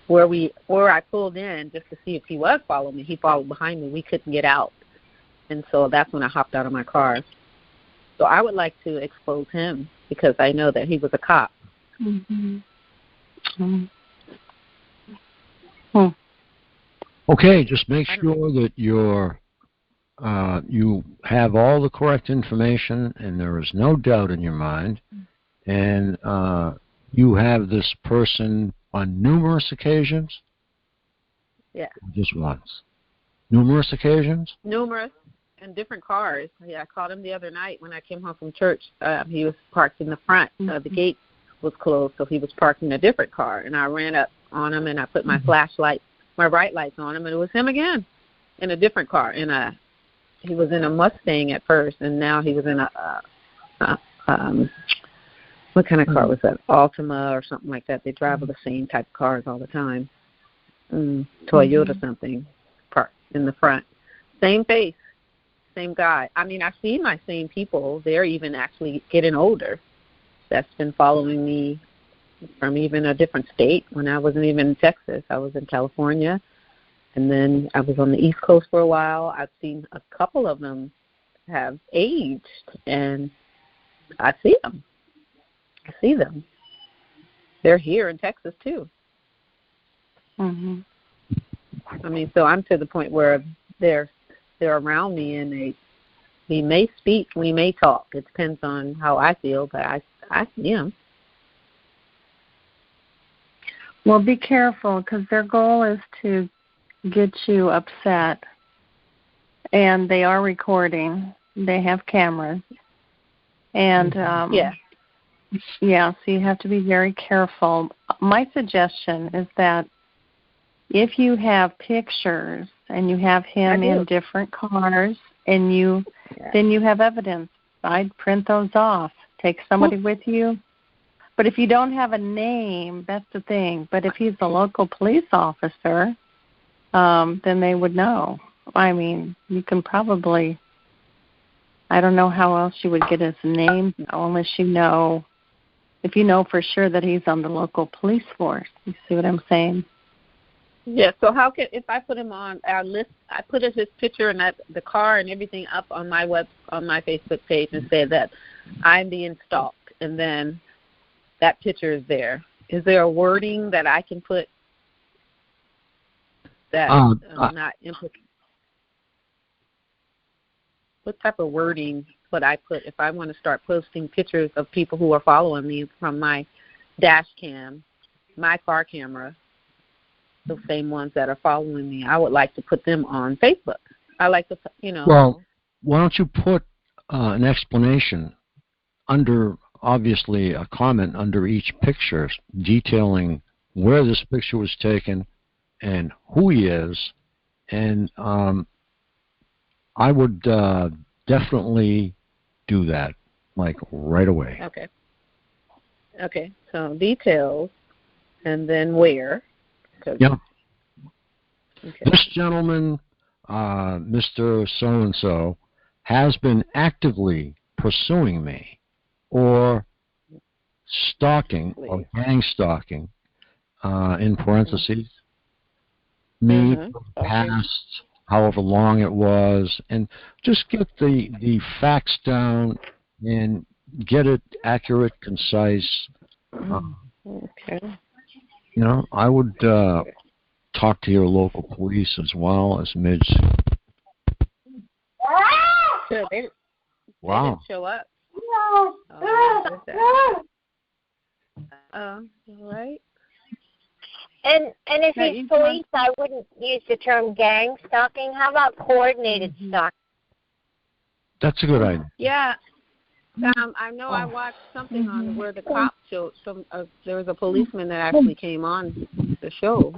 where I pulled in just to see if he was following me, he followed behind me. We couldn't get out, and so that's when I hopped out of my car. So I would like to expose him because I know that he was a cop. Mm-hmm. Okay, just make sure that you have all the correct information and there is no doubt in your mind, and you have this person on numerous occasions? Yeah. Just once? Numerous occasions? Numerous, and different cars. Yeah, I called him the other night when I came home from church. He was parked in the front. The gate was closed, so he was parked in a different car, and I ran up on him, and I put my flashlight, my bright lights on him, and it was him again in a different car. He was in a Mustang at first, and now he was in what kind of car was that? Altima or something like that. They drive the same type of cars all the time. Toyota something, parked in the front. Same face, same guy. I mean, I've seen my same people. They're even actually getting older. That's been following me from even a different state when I wasn't even in Texas. I was in California, and then I was on the East Coast for a while. I've seen a couple of them have aged, and I see them. They're here in Texas, too. Mm-hmm. I mean, so I'm to the point where they're around me, and we may speak, we may talk. It depends on how I feel, but I see them. Well, be careful, because their goal is to get you upset. And they are recording. They have cameras. And, so you have to be very careful. My suggestion is that if you have pictures and you have him in different cars and then you have evidence, I'd print those off. Take somebody with you. But if you don't have a name, that's the thing. But if he's a local police officer, then they would know. I mean, you can probably, I don't know how else you would get his name, unless you know, if you know for sure that he's on the local police force. You see what I'm saying? Yeah, so how can, if I put him on our list, I put his picture and the car and everything up on my Facebook page and say that I'm being stalked, and then that picture is there. Is there a wording that I can put that not implicate? What type of wording would I put if I want to start posting pictures of people who are following me from my dash cam, my car camera, the same ones that are following me? I would like to put them on Facebook. I like to, Well, why don't you put an explanation under, obviously, a comment under each picture detailing where this picture was taken and who he is, and I would definitely do that, like, right away. Okay, so details, and then where. Yeah. Okay. This gentleman, Mr. So-and-so, has been actively pursuing me or stalking or gang stalking, in parentheses, me for the past however long it was, and just get the facts down and get it accurate, concise. I would talk to your local police as well as Midge. Sure, they Wow. didn't show up. Right. And if he's police, I wouldn't use the term gang stalking. How about coordinated stalking? That's a good idea. Yeah. I know I watched something on where the cop showed there was a policeman that actually came on the show.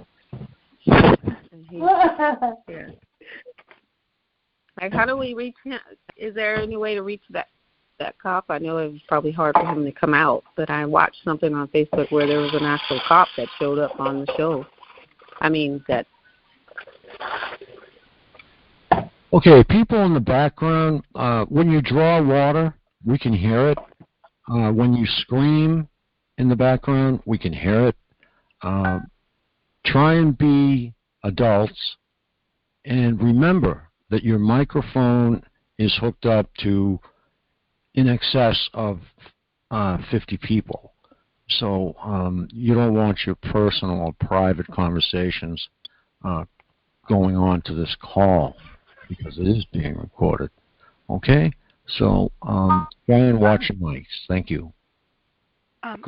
Like, how do we reach him? Is there any way to reach that cop? I know it was probably hard for him to come out, but I watched something on Facebook where there was an actual cop that showed up on the show. I mean, that. Okay, people in the background, when you draw water, we can hear it. When you scream in the background, we can hear it. Try and be adults, and remember that your microphone is hooked up to in excess of 50 people. So you don't want your personal or private conversations going on to this call because it is being recorded. Okay? So try and watch your mics. Thank you.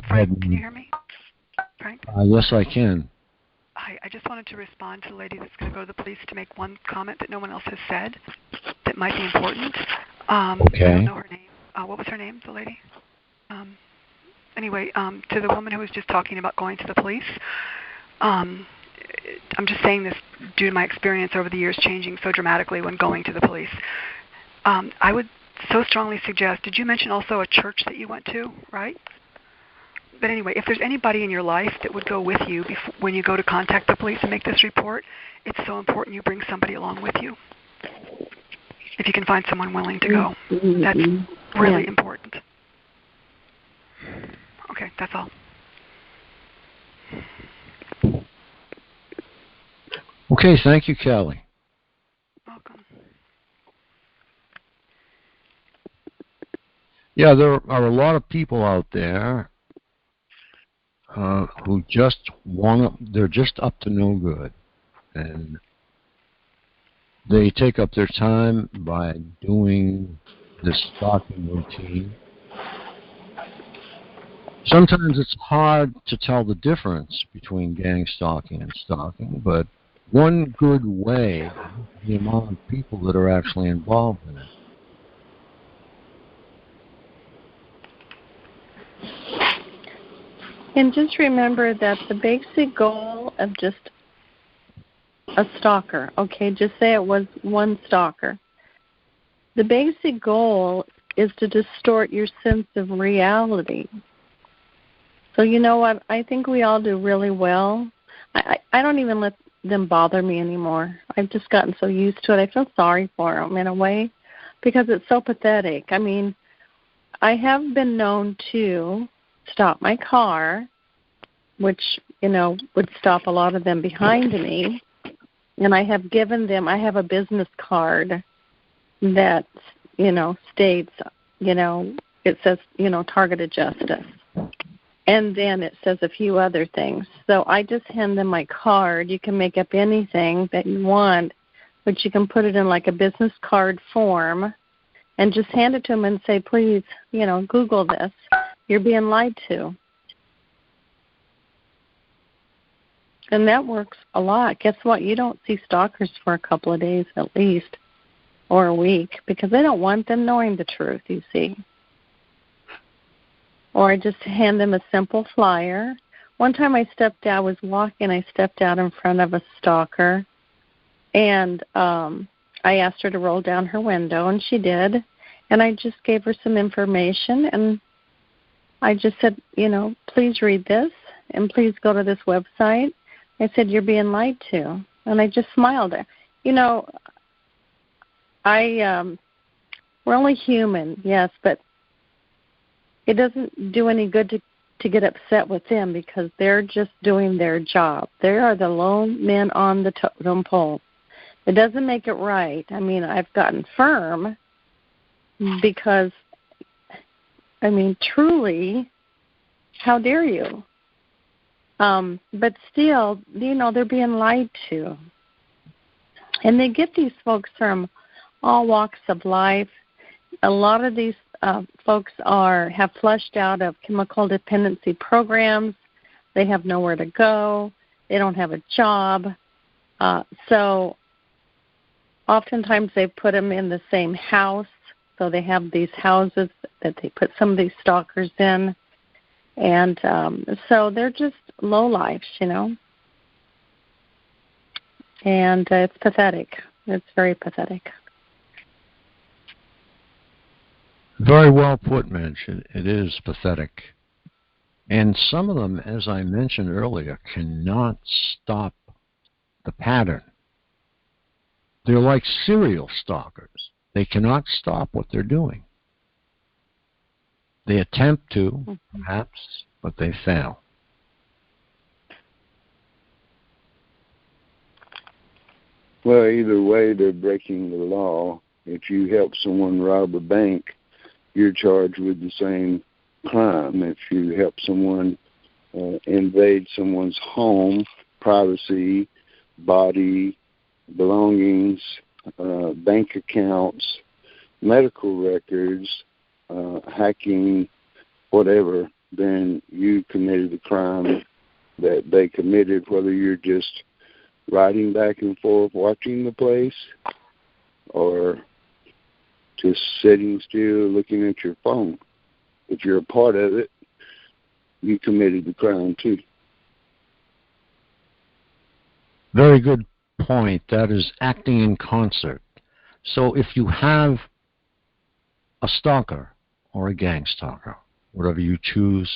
Frank, can you hear me? Frank? Yes, I can. Hi, I just wanted to respond to the lady that's going to go to the police to make one comment that no one else has said that might be important. Okay. I don't know her name. What was her name, the lady? Anyway, to the woman who was just talking about going to the police, I'm just saying this due to my experience over the years changing so dramatically when going to the police. I would so strongly suggest, did you mention also a church that you went to, right? But anyway, if there's anybody in your life that would go with you when you go to contact the police and make this report, it's so important you bring somebody along with you. If you can find someone willing to go, that's really important. Okay, that's all. Okay, thank you, Kelly. Welcome. Yeah, there are a lot of people out there who just they're just up to no good. And they take up their time by doing this stalking routine. Sometimes it's hard to tell the difference between gang stalking and stalking, but one good way is the amount of people that are actually involved in it. And just remember that the basic goal of just a stalker, okay, just say it was one stalker. The basic goal is to distort your sense of reality. So you know what? I think we all do really well. I don't even let them bother me anymore. I've just gotten so used to it. I feel sorry for them in a way because it's so pathetic. I mean, I have been known to stop my car, which, you know, would stop a lot of them behind me. And I have given them, I have a business card that, you know, states, you know, it says, you know, targeted justice. And then it says a few other things. So I just hand them my card. You can make up anything that you want, but you can put it in like a business card form and just hand it to them and say, please, you know, Google this. You're being lied to. And that works a lot. Guess what? You don't see stalkers for a couple of days at least, or a week, because they don't want them knowing the truth, you see. Or I just hand them a simple flyer. One time I was walking, I stepped out in front of a stalker, and I asked her to roll down her window, and she did. And I just gave her some information, and I just said, you know, please read this, and please go to this website. I said, you're being lied to. And I just smiled. You know, we're only human, yes, but it doesn't do any good to get upset with them because they're just doing their job. They are the lone men on the totem pole. It doesn't make it right. I mean, I've gotten firm because, I mean, truly, how dare you? But still, you know, they're being lied to. And they get these folks from all walks of life. A lot of these folks have flushed out of chemical dependency programs. They have nowhere to go. They don't have a job. So oftentimes they put them in the same house. So they have these houses that they put some of these stalkers in. And so they're just low lives, you know. And it's pathetic. It's very pathetic. Very well put, Midge. It is pathetic. And some of them, as I mentioned earlier, cannot stop the pattern. They're like serial stalkers. They cannot stop what they're doing. They attempt to, perhaps, but they fail. Well, either way, they're breaking the law. If you help someone rob a bank, you're charged with the same crime. If you help someone invade someone's home, privacy, body, belongings, bank accounts, medical records, hacking, whatever, then you committed the crime that they committed, whether you're just riding back and forth watching the place or just sitting still looking at your phone. If you're a part of it, you committed the crime too. Very good point. That is acting in concert. So if you have a stalker or a gang stalker, whatever you choose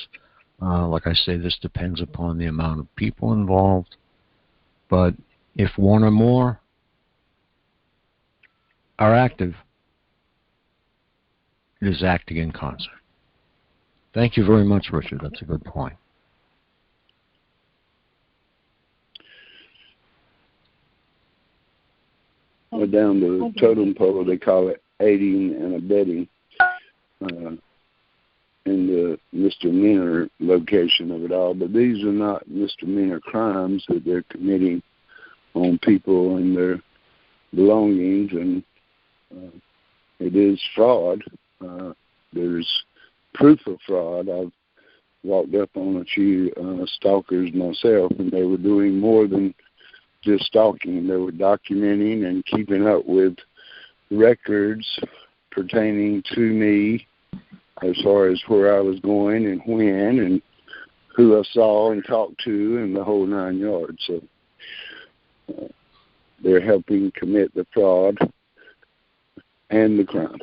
Like I say, this depends upon the amount of people involved. But if one or more are active, it is acting in concert. Thank you very much, Richard. That's a good point. Well, down the totem pole, they call it aiding and abetting in the misdemeanor location of it all. But these are not misdemeanor crimes that they're committing on people and their belongings, and it is fraud. There's proof of fraud. I've walked up on a few stalkers myself, and they were doing more than just stalking. They were documenting and keeping up with records pertaining to me as far as where I was going and when and who I saw and talked to and the whole 9 yards. So they're helping commit the fraud and the crime.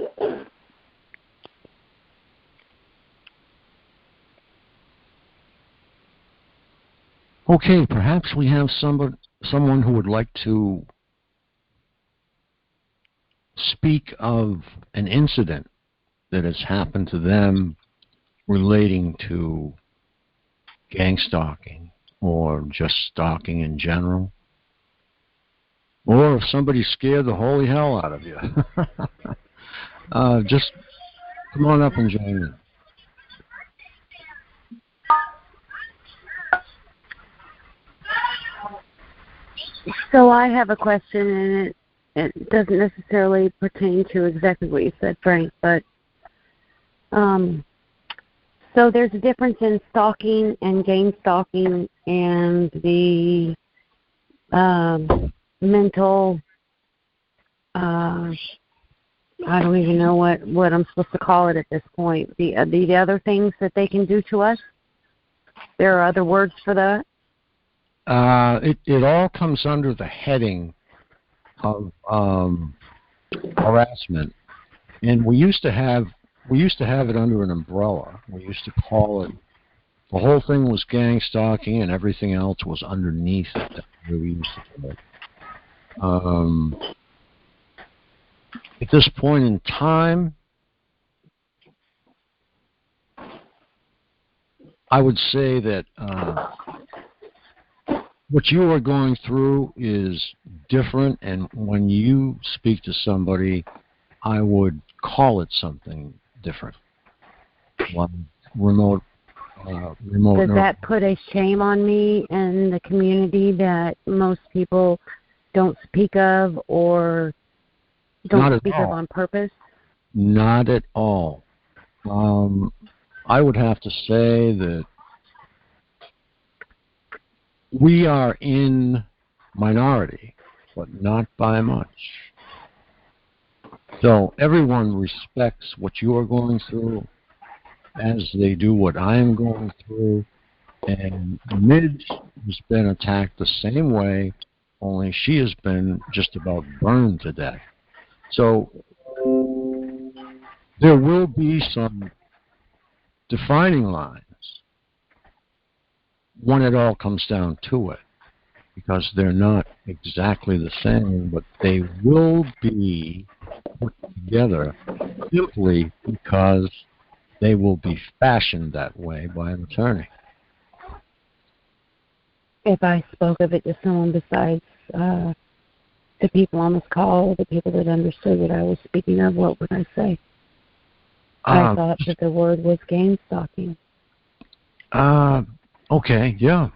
Okay, perhaps we have someone who would like to speak of an incident that has happened to them relating to gang stalking or just stalking in general. Or if somebody scared the holy hell out of you. Just come on up and join me. So I have a question, and it doesn't necessarily pertain to exactly what you said, Frank, but so there's a difference in stalking and gang stalking and the mental, I don't even know what I'm supposed to call it at this point. The other things that they can do to us. There are other words for that. It all comes under the heading of harassment, and we used to have it under an umbrella. We used to call it, the whole thing was gang stalking and everything else was underneath it. That's what we used to call it. At this point in time, I would say that what you are going through is different, and when you speak to somebody, I would call it something different. Remote. Does that put a shame on me and the community that most people don't speak of or don't speak of on purpose? Not at all. I would have to say that we are in minority, but not by much. So everyone respects what you are going through as they do what I am going through. And Midge has been attacked the same way, only she has been just about burned to death. So there will be some defining lines when it all comes down to it, because they're not exactly the same, but they will be put together simply because they will be fashioned that way by an attorney. If I spoke of it to someone besides the people on this call, or the people that understood what I was speaking of, what would I say? I thought that the word was gang stalking. Okay, yeah.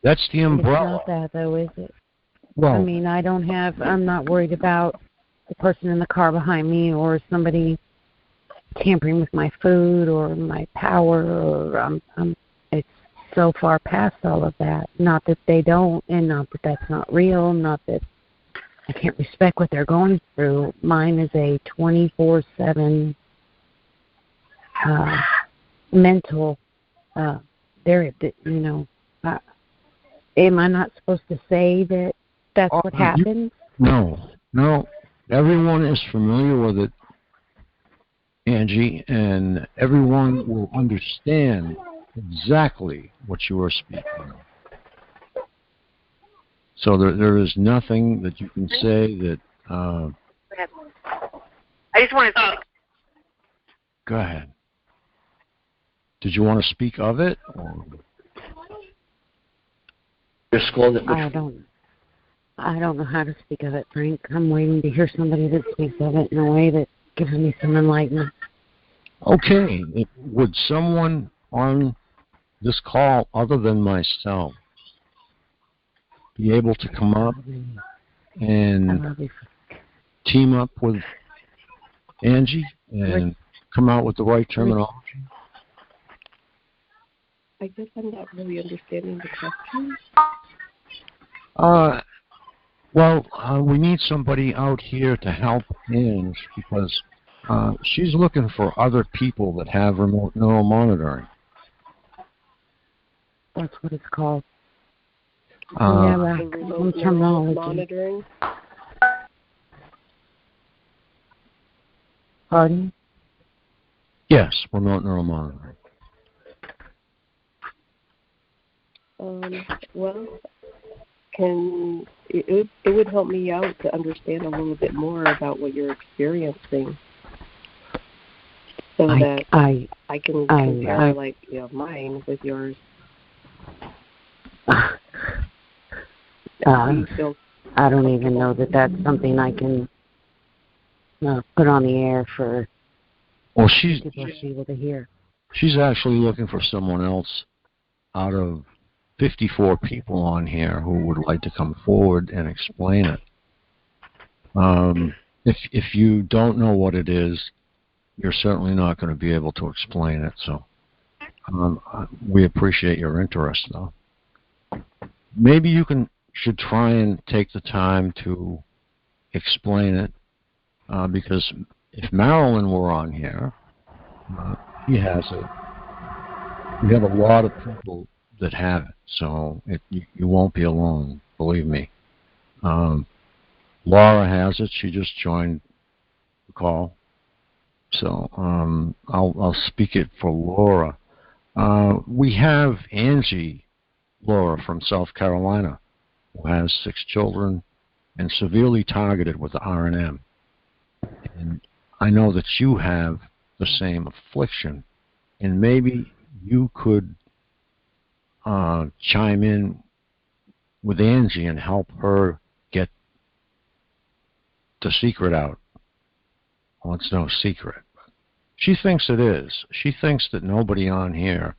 That's the umbrella. It's not that, though, is it? Well, I mean, I'm not worried about the person in the car behind me or somebody tampering with my food or my power, or it's so far past all of that. Not that they don't, and not that that's not real, not that I can't respect what they're going through. Mine is a 24/7 mental. Am I not supposed to say that that's what happens? No. Everyone is familiar with it. Angie, and everyone will understand exactly what you are speaking of. So there is nothing that you can say that... I just want to... Go ahead. Did you want to speak of it? Or? Disclose it. I don't know how to speak of it, Frank. I'm waiting to hear somebody that speaks of it in a way that gives me some enlightenment. Okay. Would someone on this call, other than myself, be able to come up and team up with Angie and come out with the right terminology? I guess I'm not really understanding the question. We need somebody out here to help Ange because she's looking for other people that have remote neural monitoring. That's what it's called. Remote neural monitoring. Pardon? Yes, remote neural monitoring. Well, it would help me out to understand a little bit more about what you're experiencing, so that I can compare mine with yours. I don't even know that that's something I can put on the air for people to be able to hear. She's actually looking for someone else out of 54 people on here who would like to come forward and explain it. If you don't know what it is, you're certainly not going to be able to explain it. So we appreciate your interest, though. Maybe you should try and take the time to explain it, because if Marilyn were on here, we have a lot of people that have it, so you won't be alone, believe me. Laura has it. She just joined the call, so I'll speak it for Laura. We have Angie, Laura, from South Carolina, who has 6 children and severely targeted with the R&M. And I know that you have the same affliction, and maybe you could chime in with Angie and help her get the secret out. Well, it's no secret. She thinks it is. She thinks that nobody on here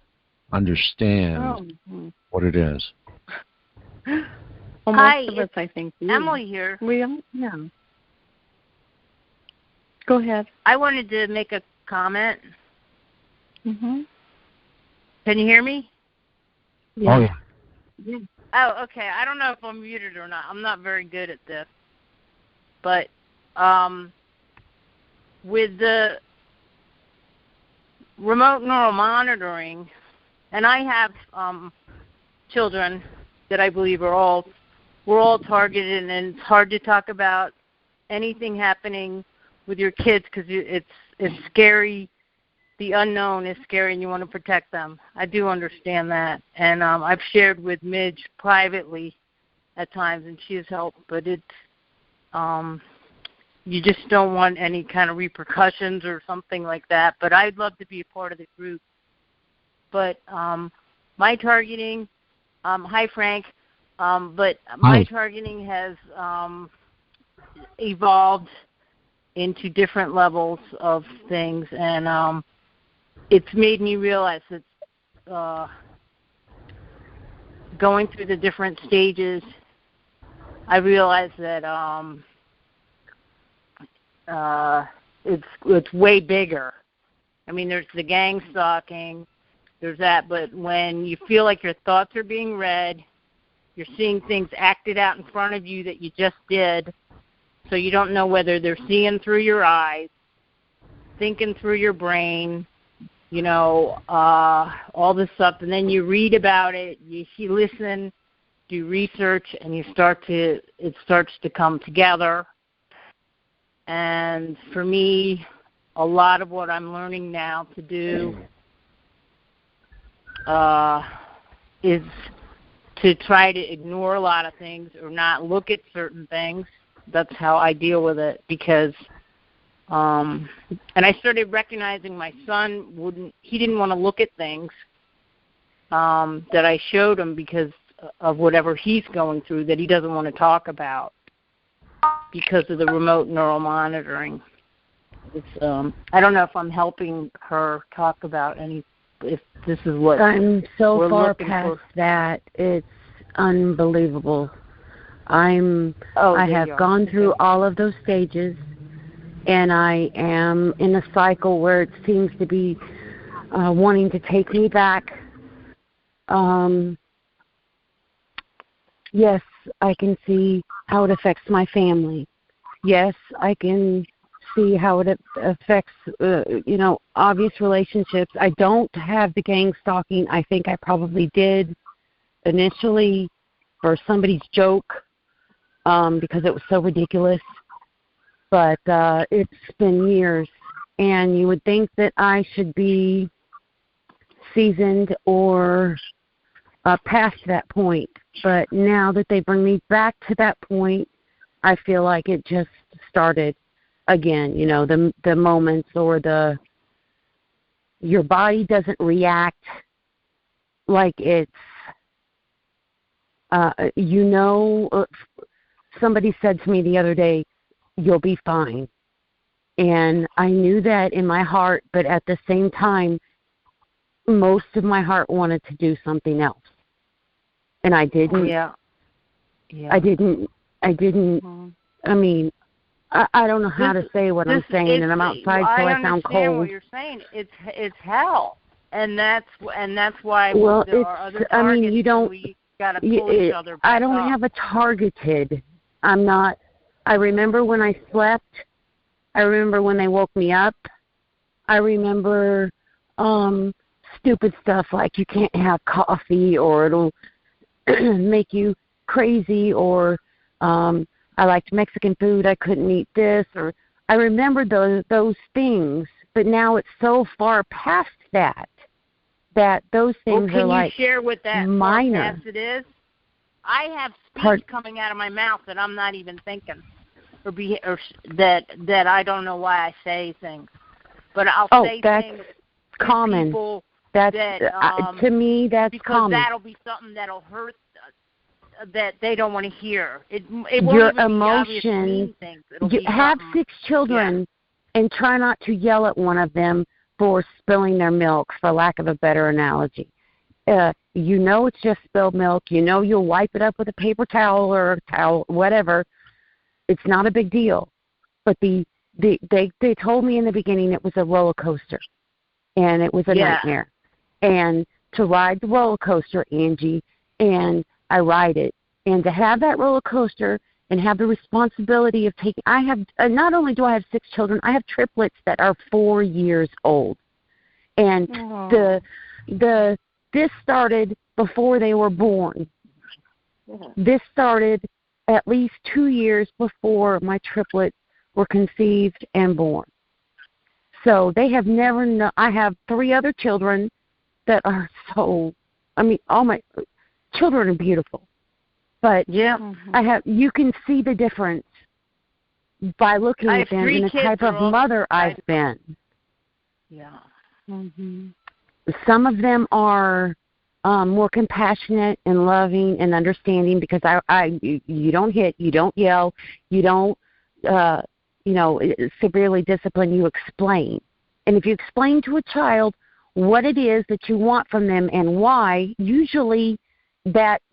understands what it is. Well, most of us, I think. Emily here. Yeah. Go ahead. I wanted to make a comment. Mm-hmm. Can you hear me? Yeah. Oh, yeah. Oh, okay. I don't know if I'm muted or not. I'm not very good at this. But with the remote neural monitoring, and I have children that I believe we're all targeted, and it's hard to talk about anything happening with your kids because it's scary. The unknown is scary, and you want to protect them. I do understand that, and I've shared with Midge privately at times, and she has helped. But it's you just don't want any kind of repercussions or something like that. But I'd love to be a part of the group. But my targeting, hi Frank, but my targeting has evolved into different levels of things, and it's made me realize that going through the different stages, I realized that it's way bigger. I mean, there's the gang stalking, there's that, but when you feel like your thoughts are being read, you're seeing things acted out in front of you that you just did, so you don't know whether they're seeing through your eyes, thinking through your brain, all this stuff, and then you read about it, you listen, do research, and it starts to come together. And for me, a lot of what I'm learning now to do is to try to ignore a lot of things or not look at certain things. That's how I deal with it because, and I started recognizing my son he didn't want to look at things that I showed him because of whatever he's going through that he doesn't want to talk about because of the remote neural monitoring. It's, I don't know if I'm helping her talk about if this is what I'm so we're far looking past for. that. It's unbelievable. I have gone through all of those stages, and I am in a cycle where it seems to be wanting to take me back. Yes, I can see how it affects my family. Yes, I can see how it affects, obvious relationships. I don't have the gang stalking. I think I probably did initially for somebody's joke because it was so ridiculous. But it's been years, and you would think that I should be seasoned or past that point. But now that they bring me back to that point, I feel like it just started again. The moments or your body doesn't react like it's, somebody said to me the other day, "You'll be fine." And I knew that in my heart, but at the same time, most of my heart wanted to do something else. And I didn't. Yeah. I didn't. Mm-hmm. I mean, I don't know how to say what I'm saying, and I'm outside, so I sound cold. I understand what you're saying. It's hell, and that's why well, there are other targets. you don't. We got to pull each other back I don't up. have a targeted. I'm not. I remember when I slept. I remember when they woke me up. I remember stupid stuff like you can't have coffee or it'll make you crazy, or I liked Mexican food, I couldn't eat this, or I remember those things, but now it's so far past that those things are like Can you share what that minor. Far past it is? I have speech coming out of my mouth that I'm not even thinking, or that I don't know why I say things, but I'll say things common. To people that's to me that's because common. That'll be something that'll hurt that they don't want to hear. It won't Your even emotions. Be obvious mean things. It'll You be have 6 children, and try not to yell at one of them for spilling their milk, for lack of a better analogy. It's just spilled milk. You'll wipe it up with a paper towel or a towel, whatever. It's not a big deal. But they told me in the beginning it was a roller coaster, and it was a nightmare. And to ride the roller coaster, Angie, and I ride it. And to have that roller coaster and have the responsibility of taking, I have, not only do I have 6 children, I have triplets that are 4 years old. And this started before they were born. This started at least 2 years before my triplets were conceived and born. So they have never known. I have 3 other children that are all my children are beautiful. But you can see the difference by looking at them and the type of mother I've been. Yeah. Mm-hmm. Some of them are more compassionate and loving and understanding because you don't hit, you don't yell, you don't severely discipline. You explain, and if you explain to a child what it is that you want from them and why, usually that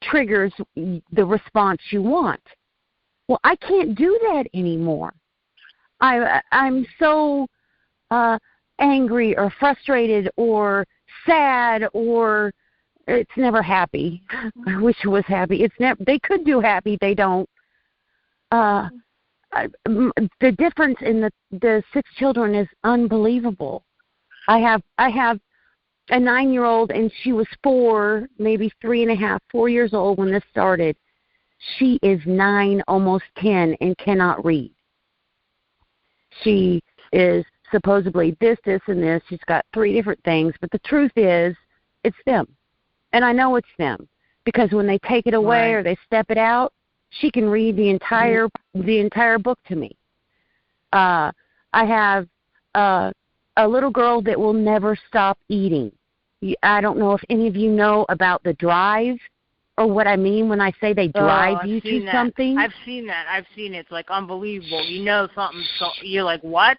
triggers the response you want. Well, I can't do that anymore. I'm so angry or frustrated or sad, or it's never happy. I wish it was happy. It's never. They could do happy. They don't. The difference in the 6 children is unbelievable. I have a 9-year-old, and she was 4, maybe 3.5, 4 years old when this started. She is 9, almost 10, and cannot read. She is supposedly this, and this. She's got 3 different things, but the truth is, it's them. And I know it's them because when they take it away or they step it out, she can read the entire book to me. I have a little girl that will never stop eating. I don't know if any of you know about the drive or what I mean when I say they drive you to something. I've seen that. I've seen it. It's like unbelievable. You know something, so you're like, what?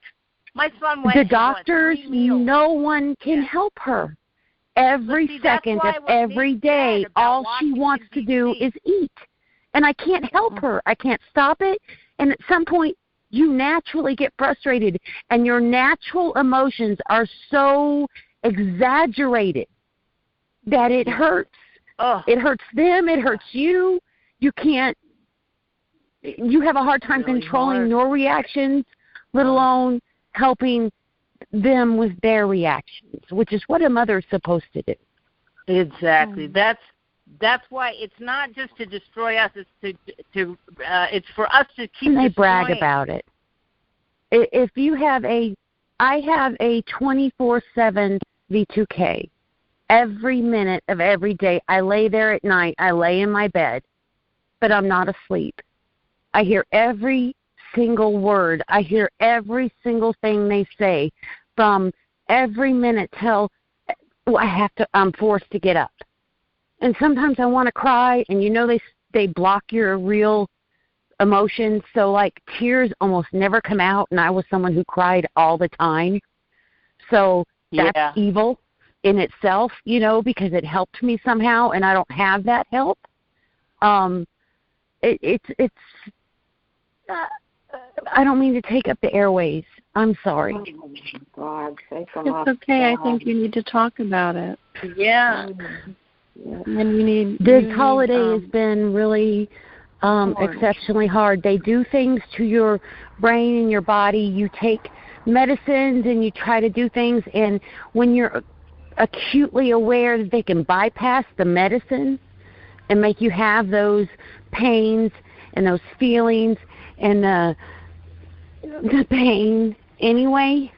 My son went. The doctors, no one can help her. Every second of every day, all she wants to do is eat. And I can't help her. I can't stop it. And at some point, you naturally get frustrated. And your natural emotions are so exaggerated that it hurts. It hurts them. It hurts you. You have a hard time controlling your reactions, let alone helping them with their reactions, which is what a mother is supposed to do. Exactly. That's why it's not just to destroy us. It's it's for us to keep. And they brag about it. If you have I have a 24/7 V2K. Every minute of every day, I lay there at night. I lay in my bed, but I'm not asleep. I hear every single word. I hear every single thing they say from every minute till I'm forced to get up. And sometimes I want to cry, and they block your real emotions, so like tears almost never come out, and I was someone who cried all the time. So that's evil in itself, because it helped me somehow, and I don't have that help. I don't mean to take up the airways. I'm sorry. It's okay. I think you need to talk about it. Yeah. And this holiday has been really exceptionally hard. They do things to your brain and your body. You take medicines and you try to do things, and when you're acutely aware that they can bypass the medicine and make you have those pains and those feelings and the pain anyway,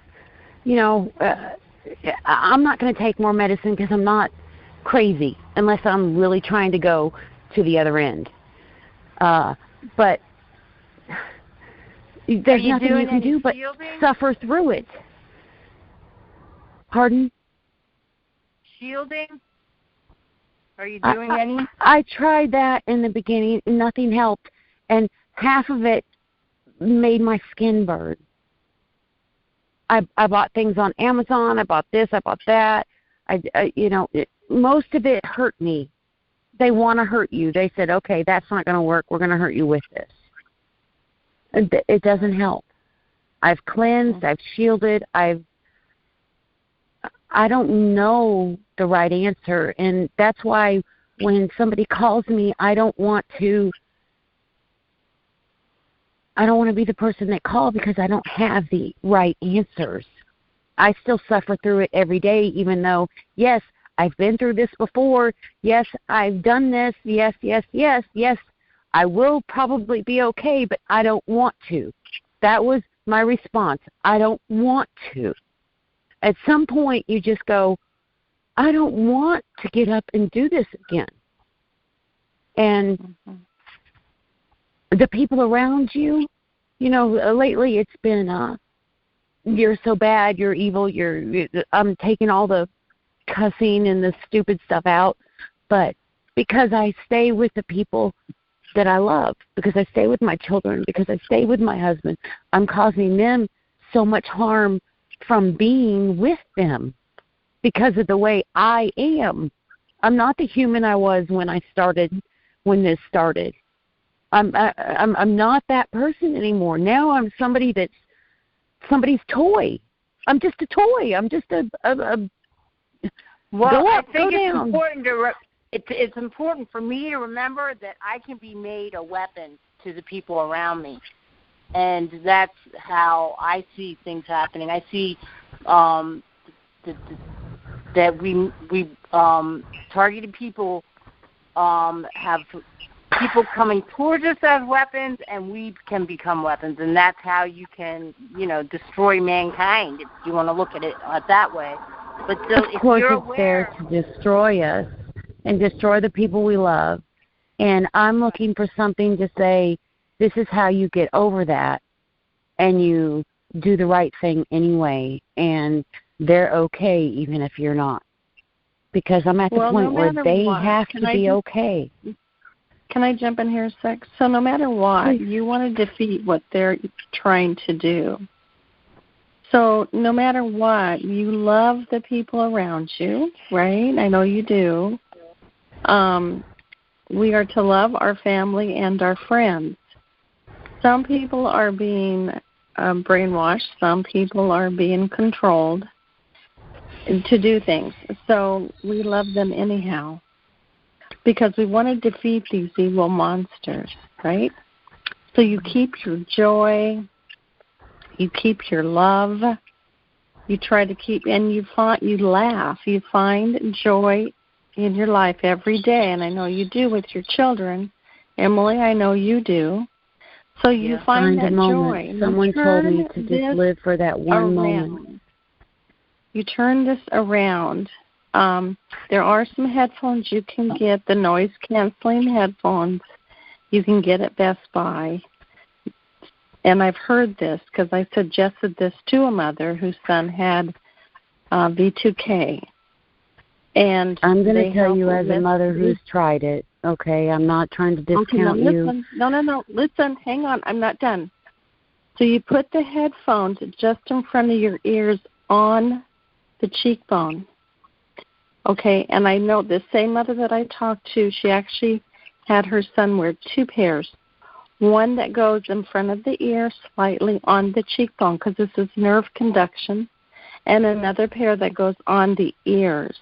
I'm not going to take more medicine because I'm not crazy unless I'm really trying to go to the other end. But there's nothing you can do but suffer through it. Pardon? Shielding? Are you doing any? I tried that in the beginning. Nothing helped. And half of it made my skin burn. I bought things on Amazon. I bought this. I bought that. Most of it hurt me. They want to hurt you. They said, okay, that's not going to work. We're going to hurt you with this. It doesn't help. I've cleansed. I've shielded. I don't know the right answer. And that's why when somebody calls me, I don't want to be the person that called because I don't have the right answers. I still suffer through it every day, even though, yes, I've been through this before. Yes, I've done this. Yes, yes, yes, yes. I will probably be okay, but I don't want to. That was my response. I don't want to. At some point, you just go, I don't want to get up and do this again. And the people around you, lately it's been, you're so bad, you're evil, I'm taking all the cussing and the stupid stuff out. But because I stay with the people that I love, because I stay with my children, because I stay with my husband, I'm causing them so much harm from being with them because of the way I am. I'm not the human I was when this started. I'm not that person anymore. Now I'm somebody that's somebody's toy. I'm just a toy. I'm just a well, go up, I think go it's down. important it's important for me to remember that I can be made a weapon to the people around me. And that's how I see things happening. I see that we targeted people have people coming towards us as weapons, and we can become weapons, and that's how you can, destroy mankind, if you want to look at it that way. But so of course it's there to destroy us and destroy the people we love. And I'm looking for something to say, this is how you get over that, and you do the right thing anyway, and they're okay even if you're not. Because I'm at the point where they have to be okay. Can I jump in here a sec? So no matter what, you want to defeat what they're trying to do. So no matter what, you love the people around you, right? I know you do. We are to love our family and our friends. Some people are being brainwashed. Some people are being controlled to do things. So we love them anyhow because we want to defeat these evil monsters, right? So you keep your joy, you keep your love, you try to keep, and you laugh, you find joy in your life every day, and I know you do with your children. Emily, I know you do. So you find that joy. Someone told me to just live for that one moment. You turn this around. There are some headphones you can get, the noise-canceling headphones. You can get at Best Buy. And I've heard this because I suggested this to a mother whose son had V2K. And I'm going to tell you as a mother who's tried it, okay? I'm not trying to discount you. No. Listen, hang on. I'm not done. So you put the headphones just in front of your ears on the cheekbone. Okay, and I know the same mother that I talked to, she actually had her son wear two pairs. One that goes in front of the ear slightly on the cheekbone because this is nerve conduction, and another pair that goes on the ears.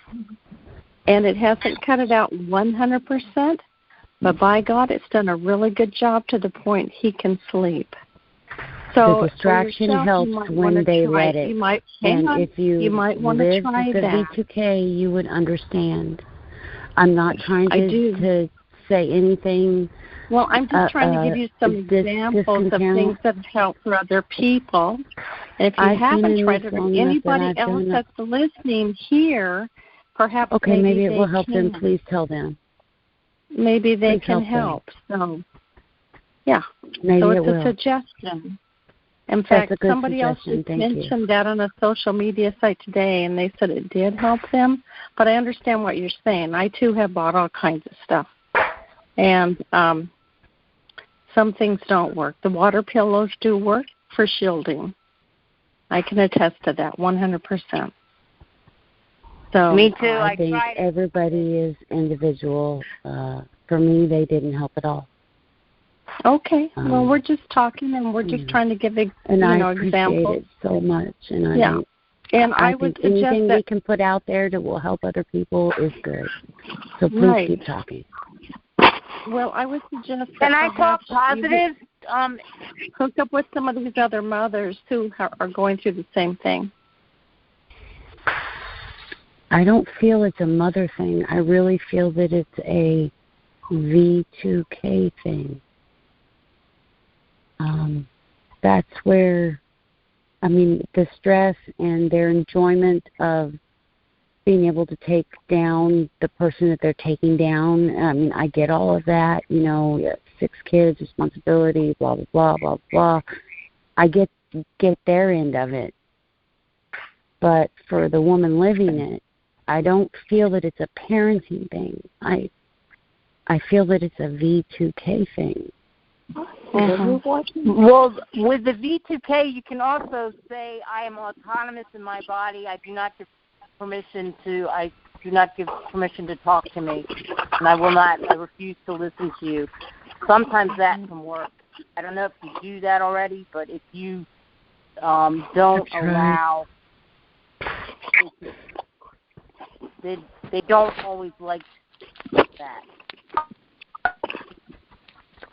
And it hasn't cut it out 100%, but by God, it's done a really good job to the point he can sleep. So the distraction helps when they let it. If you might want to try the that. V2K, you would understand. I'm not trying to say anything. Well, I'm just trying to give you some examples of things that help for other people. And if you haven't tried it, or anybody else that's listening here, perhaps maybe it will help them. Please tell them. Maybe they can help. So, yeah. Maybe so it's a suggestion. In fact, somebody else just mentioned that on a social media site today, and they said it did help them. But I understand what you're saying. I, too, have bought all kinds of stuff. And some things don't work. The water pillows do work for shielding. I can attest to that 100%. So me too. I think everybody is individual. For me, they didn't help at all. Okay. Well, we're just talking, and we're just trying to give I examples. It so much, and I think anything we can put out there that will help other people is good. So please keep talking. Well, I would suggest. Can I talk positive? Hook up with some of these other mothers who are going through the same thing. I don't feel it's a mother thing. I really feel that it's a V2K thing. That's where, the stress and their enjoyment of being able to take down the person that they're taking down. I get all of that, 6 kids, responsibility, blah, blah, blah, blah, blah. I get their end of it. But for the woman living it, I don't feel that it's a parenting thing. I feel that it's a V2K thing. Well, with the V2K, you can also say, I am autonomous in my body. I do not give permission to talk to me, and I refuse to listen to you. Sometimes that can work. I don't know if you do that already, but if you don't allow, they don't always like that.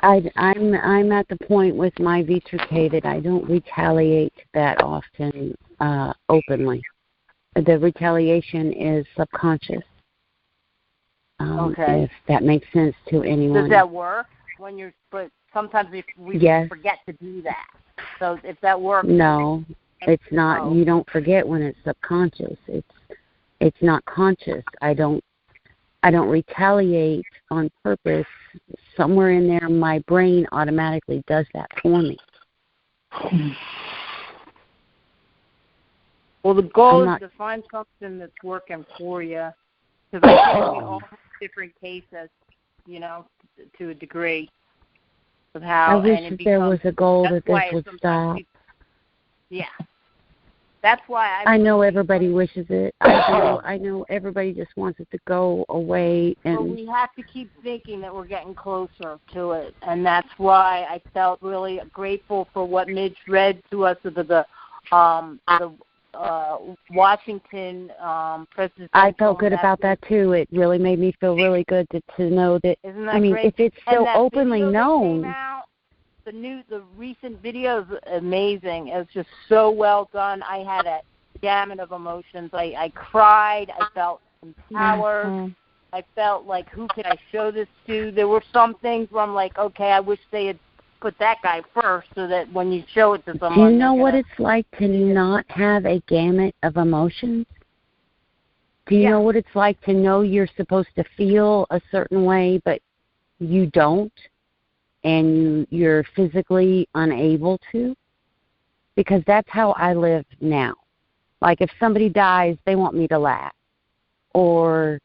I'm at the point with my V2K that I don't retaliate that often openly. The retaliation is subconscious. If that makes sense to anyone. Does that work? but sometimes we Yes. forget to do that. So if that works. No, it's not. Oh. You don't forget when it's subconscious. It's not conscious. I don't retaliate on purpose. Somewhere in there, my brain automatically does that for me. Well, the goal is to find something that's working for you. Because I think we all have different cases, to a degree. Of how, I wish that there was a goal that this would stop. Yeah. That's why I know everybody wishes it. I know everybody just wants it to go away. But we have to keep thinking that we're getting closer to it, and that's why I felt really grateful for what Midge read to us of the Washington president. I felt good about that too. It really made me feel really good to know that. Isn't that great? If it's so openly known. The recent video is amazing. It's just so well done. I had a gamut of emotions. I cried. I felt empowered. Mm-hmm. I felt like, who could I show this to? There were some things where I'm like, okay, I wish they had put that guy first so that when you show it to someone. Do you know what it's like to not have a gamut of emotions? Do you know what it's like to know you're supposed to feel a certain way, but you don't? And you're physically unable to? Because that's how I live now. Like if somebody dies, they want me to laugh. Or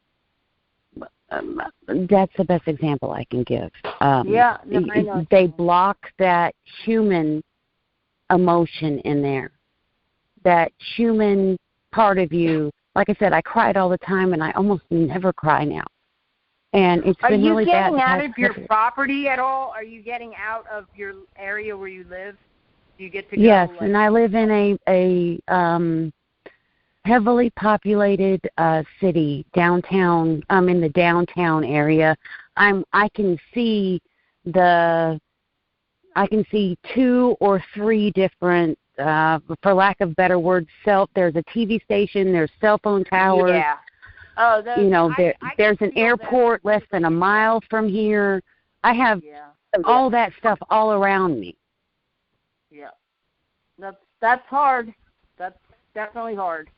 that's the best example I can give. I know. They block that human emotion in there. That human part of you. Like I said, I cried all the time, and I almost never cry now. And it's been really bad. Are you getting out of your property at all? Are you getting out of your area where you live? Do you get to go? Yes, and I live in a heavily populated city, downtown. I'm in the downtown area. I can see 2 or 3 different, for lack of better words, there's a TV station, there's cell phone towers. Yeah. Oh, there's an airport less than a mile from here. I have all that stuff all around me. Yeah, that's hard. That's definitely hard.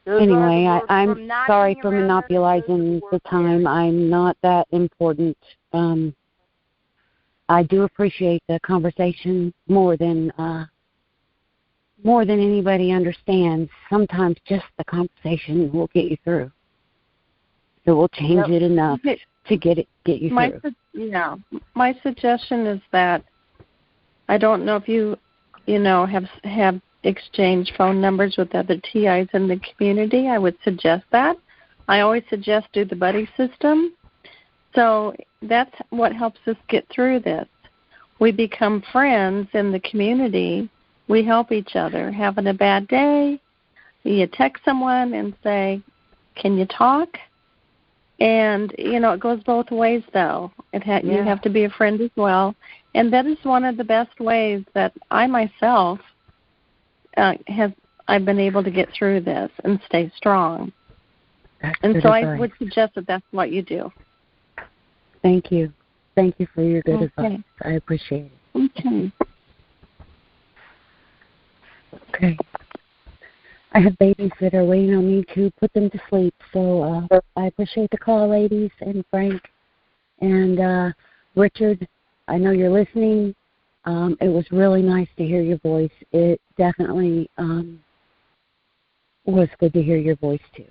Anyway, I'm sorry for monopolizing the time. I'm not that important. I do appreciate the conversation more than anybody understands. Sometimes just the conversation will get you through. So we'll change it enough to get you through. My suggestion is that I don't know if you have exchanged phone numbers with other TIs in the community. I would suggest that. I always suggest do the buddy system. So that's what helps us get through this. We become friends in the community. We help each other. Having a bad day, you text someone and say, can you talk? And, it goes both ways, though. You have to be a friend as well. And that is one of the best ways that I myself I've been able to get through this and stay strong. And so I would suggest that that's what you do. Thank you. Thank you for your good advice. I appreciate it. Okay. I have babies that are waiting on me to put them to sleep, so I appreciate the call, ladies, and Frank. And Richard, I know you're listening. It was really nice to hear your voice. It definitely was good to hear your voice, too.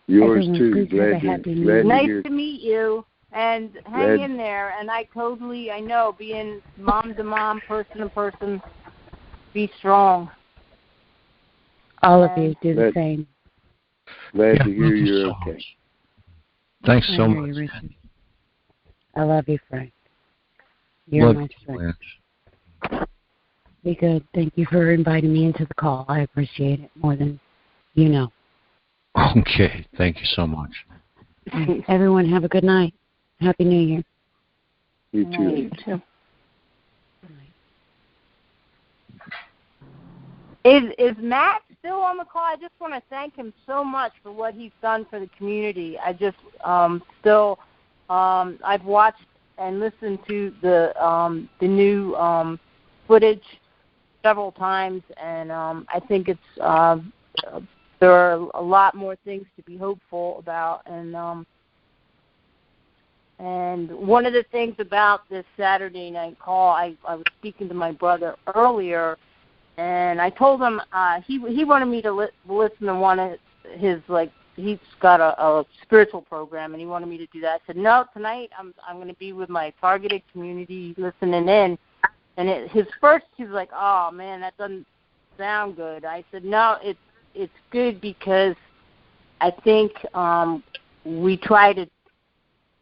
Yours, too. Glad nice to meet you. And hang in there. And I know, being mom to mom, person to person, be strong. All of you do the same. Glad to hear you're okay. Thanks so much. I love you, Frank. You're my friend. Be good. Thank you for inviting me into the call. I appreciate it more than you know. Okay. Thank you so much. Everyone have a good night. Happy New Year. You too. You too. Is Matt still on the call? I just want to thank him so much for what he's done for the community. I just I've watched and listened to the new footage several times, and I think it's there are a lot more things to be hopeful about. And one of the things about this Saturday night call, I was speaking to my brother earlier, and I told him he wanted me to listen to one of his, like, he's got a spiritual program, and he wanted me to do that. I said, no, tonight I'm going to be with my targeted community listening in. And his first, he was like, oh, man, that doesn't sound good. I said, no, it's good because I think we try to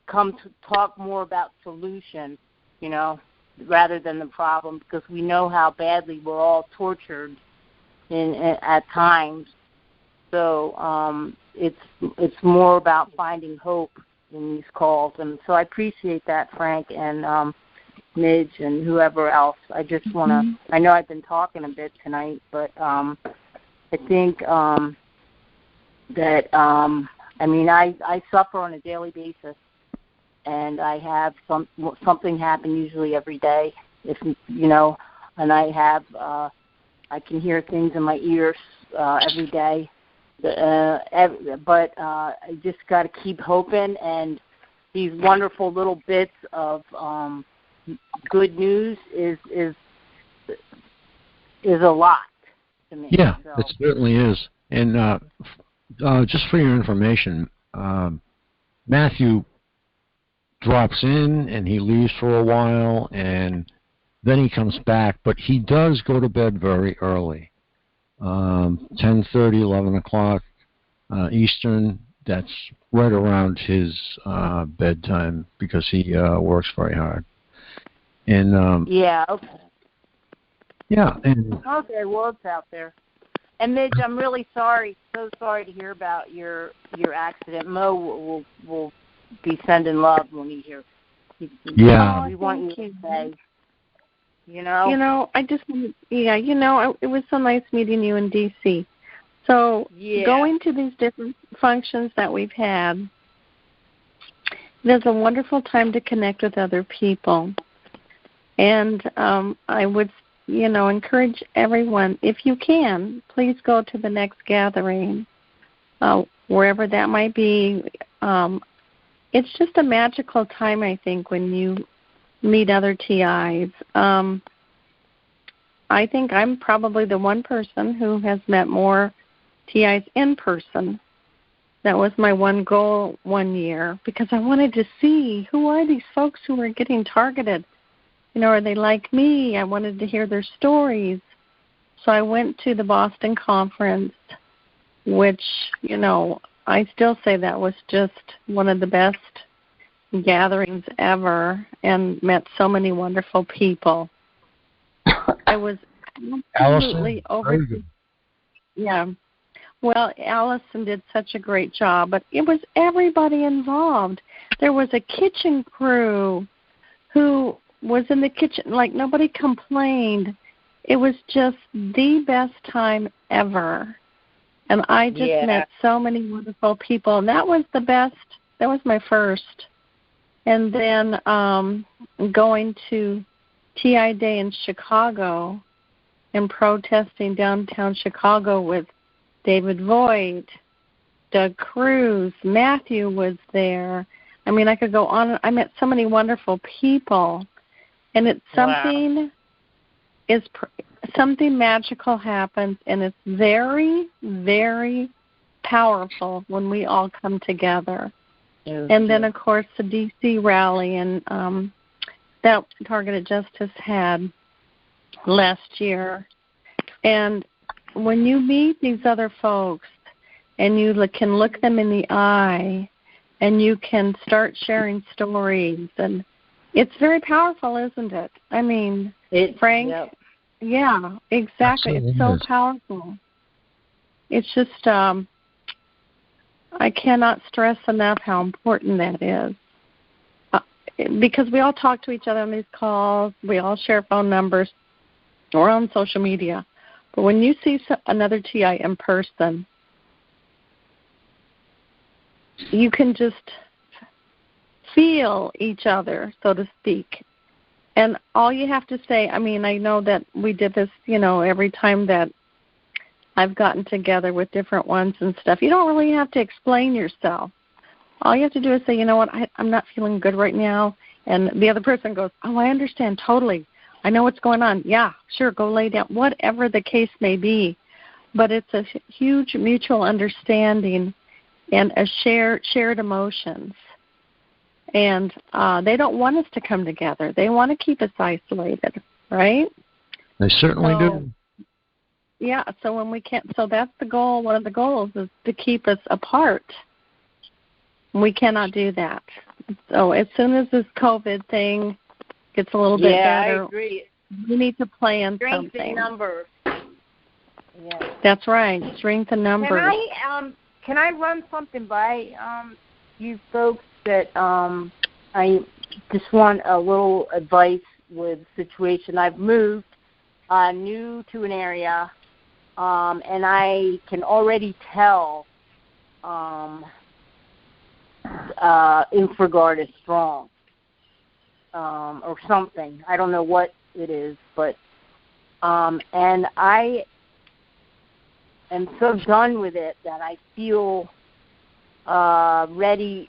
come to talk more about solution, rather than the problem, because we know how badly we're all tortured at times. So it's more about finding hope in these calls. And so I appreciate that, Frank and Midge and whoever else. I just want to, I know I've been talking a bit tonight, but I think that, I suffer on a daily basis, and I have something happen usually every day, and I have, I can hear things in my ears every day, but I just got to keep hoping, and these wonderful little bits of good news is a lot to me. Yeah, so. It certainly is. And just for your information, Matthew drops in and he leaves for a while, and then he comes back, but he does go to bed very early, 10:30, 11 o'clock Eastern. That's right around his bedtime because he works very hard. And yeah, okay. Yeah. And, okay, well, it's out there. And Midge, I'm really sorry, so sorry to hear about your accident. Mo will be sending love when he hears. Yeah. We want you to say. I just, it was so nice meeting you in D.C. So going to these different functions that we've had, there's a wonderful time to connect with other people. And I would, encourage everyone, if you can, please go to the next gathering, wherever that might be. It's just a magical time, I think, when you meet other TIs. I think I'm probably the one person who has met more TIs in person. That was my one goal one year, because I wanted to see who are these folks who are getting targeted. Are they like me? I wanted to hear their stories. So I went to the Boston conference, which, I still say that was just one of the best gatherings ever, and met so many wonderful people. I was absolutely overjoyed. Yeah. Well, Allison did such a great job, but it was everybody involved. There was a kitchen crew who was in the kitchen, like nobody complained. It was just the best time ever. And I just met so many wonderful people, and that was the best. That was my first. And then going to TI Day in Chicago and protesting downtown Chicago with David Voigt, Doug Cruz, Matthew was there. I mean, I could go on. I met so many wonderful people. And it's something something magical happens, and it's very, very powerful when we all come together. And then, of course, the D.C. rally and that Targeted Justice had last year. And when you meet these other folks and you can look them in the eye and you can start sharing stories, and it's very powerful, isn't it? I mean, Frank? Yep. Yeah, exactly. It's so powerful. It's just, I cannot stress enough how important that is. Because we all talk to each other on these calls. We all share phone numbers. We're on social media. But when you see another TI in person, you can just feel each other, so to speak. And all you have to say, I mean, I know that we did this, every time that I've gotten together with different ones and stuff. You don't really have to explain yourself. All you have to do is say, you know what, I'm not feeling good right now. And the other person goes, oh, I understand totally. I know what's going on. Yeah, sure, go lay down, whatever the case may be. But it's a huge mutual understanding and a shared emotions. And they don't want us to come together. They want to keep us isolated, right? They certainly do. Yeah, so when we can't, so that's the goal. One of the goals is to keep us apart. We cannot do that. So as soon as this COVID thing gets a little bit better, I agree. We need to plan Strength something. in numbers. Yeah. That's right. Strength in numbers. Can I run something by you folks that I just want a little advice with the situation. I've moved new to an area, and I can already tell Infragard is strong or something. I don't know what it is, but and I am so done with it that I feel ready.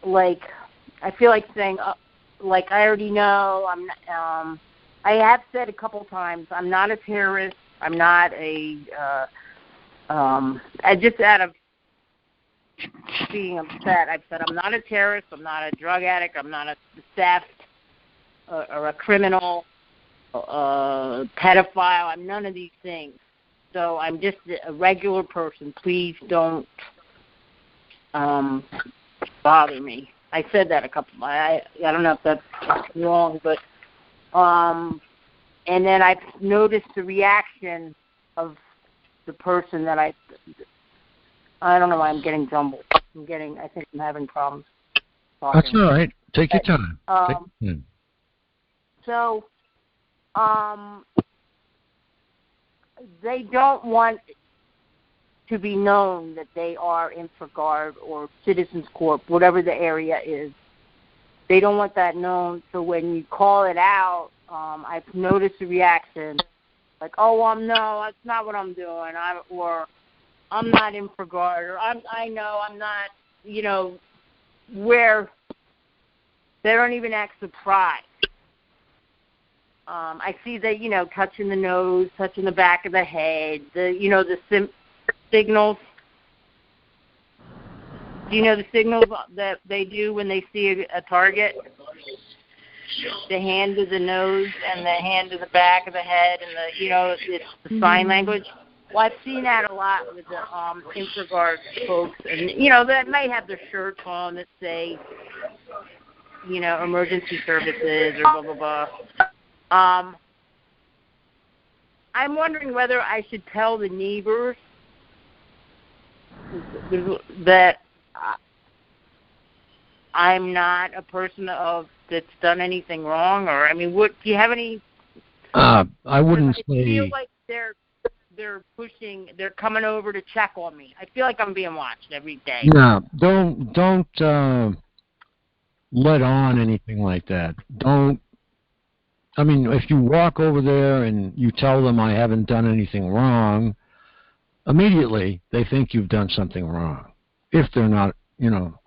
Like I feel like saying, like I already know. I have said a couple times, I'm not a terrorist. I'm not a. I just out of being upset, I've said I'm not a terrorist. I'm not a drug addict. I'm not a theft or a criminal, pedophile. I'm none of these things. So I'm just a regular person. Please don't bother me. I said that a couple. I don't know if that's wrong, but and then I've noticed the reaction of the person that I don't know why I'm getting jumbled. I think I'm having problems talking. That's all right. Take your time. So, they don't want to be known that they are Infragard or Citizens Corp, whatever the area is. They don't want that known. So when you call it out, I've noticed the reaction, like, "Oh, that's not what I'm doing," I'm not Infragard, or I know I'm not, where they don't even act surprised. I see the, touching the nose, touching the back of the head, the signals. Do you know the signals that they do when they see a target? The hand to the nose and the hand to the back of the head and it's the sign language. Well, I've seen that a lot with the Infragard folks, and that may have their shirts on that say, emergency services or blah blah blah. I'm wondering whether I should tell the neighbors that I'm not a person that's done anything wrong, or do you have any? I wouldn't say. I feel like they're coming over to check on me. I feel like I'm being watched every day. No, don't let on anything like that. If you walk over there and you tell them I haven't done anything wrong, immediately they think you've done something wrong, if they're not,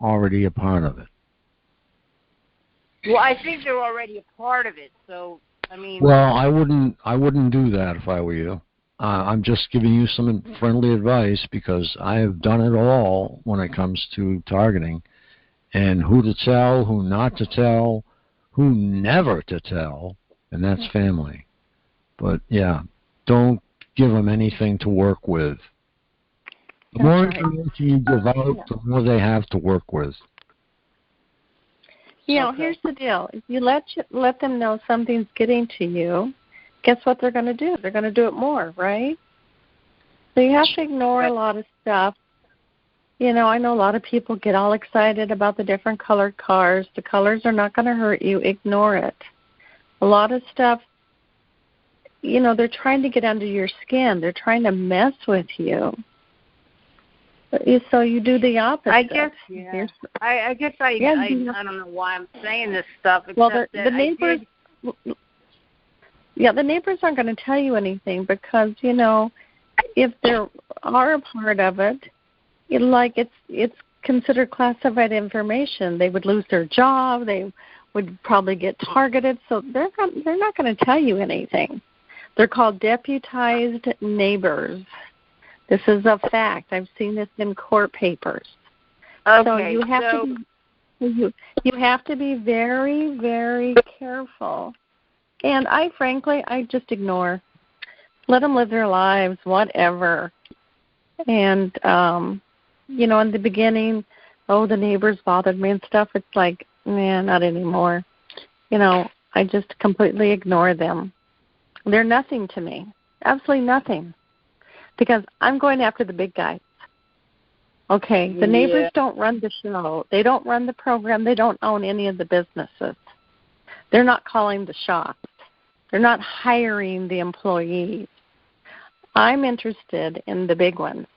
already a part of it. Well, I think they're already a part of it, so, Well, I wouldn't do that if I were you. I'm just giving you some friendly advice because I have done it all when it comes to targeting, and who to tell, who not to tell, who never to tell, and that's family. But, yeah, don't give them anything to work with. The more information you give out, the more they have to work with. Here's the deal. If you let them know something's getting to you, guess what they're going to do? They're going to do it more, right? So you have to ignore a lot of stuff. I know a lot of people get all excited about the different colored cars. The colors are not going to hurt you. Ignore it. A lot of stuff, they're trying to get under your skin. They're trying to mess with you. So you do the opposite. I guess, yeah. I don't know why I'm saying this stuff. Well, the neighbors, the neighbors aren't going to tell you anything because, if they are a part of it, it's considered classified information. They would lose their job. They would probably get targeted. So they're not going to tell you anything. They're called deputized neighbors. This is a fact. I've seen this in court papers. Okay, so you have to be very, very careful. And I just ignore. Let them live their lives, whatever. And in the beginning, the neighbors bothered me and stuff. It's like, not anymore. I just completely ignore them. They're nothing to me. Absolutely nothing. Because I'm going after the big guys. Okay, the neighbors don't run the show. They don't run the program. They don't own any of the businesses. They're not calling the shots. They're not hiring the employees. I'm interested in the big ones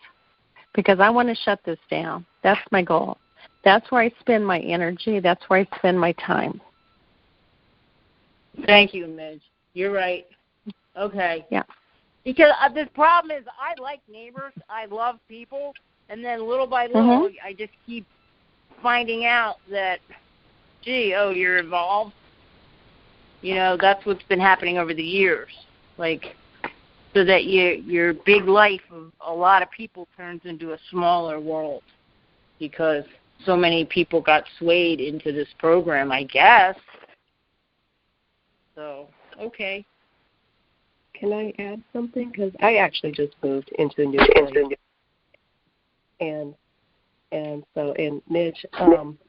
because I want to shut this down. That's my goal. That's where I spend my energy. That's where I spend my time. Thank you, Midge. You're right. Okay. Yeah. Because the problem is I like neighbors. I love people. And then little by little, I just keep finding out that, you're involved. That's what's been happening over the years. So that your big life of a lot of people turns into a smaller world because so many people got swayed into this program, I guess. So, okay. Can I add something? Because I actually just moved into a new place. And Midge,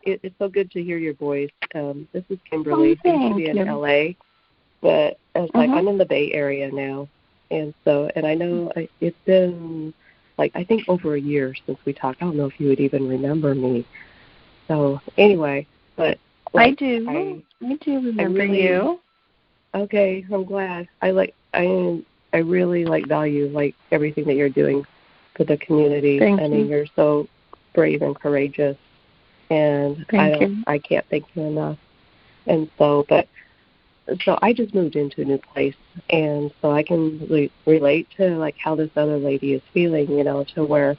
it's so good to hear your voice. This is Kimberly. I used to be in LA, but I'm in the Bay Area now. And I know it's been I think over a year since we talked. I don't know if you would even remember me. So anyway, but I do. I do remember you. Okay, I'm glad. I really value everything that you're doing for the community. Thank you. You're so brave and courageous, and I can't thank you enough. And so I just moved into a new place, and so I can relate to how this other lady is feeling. To where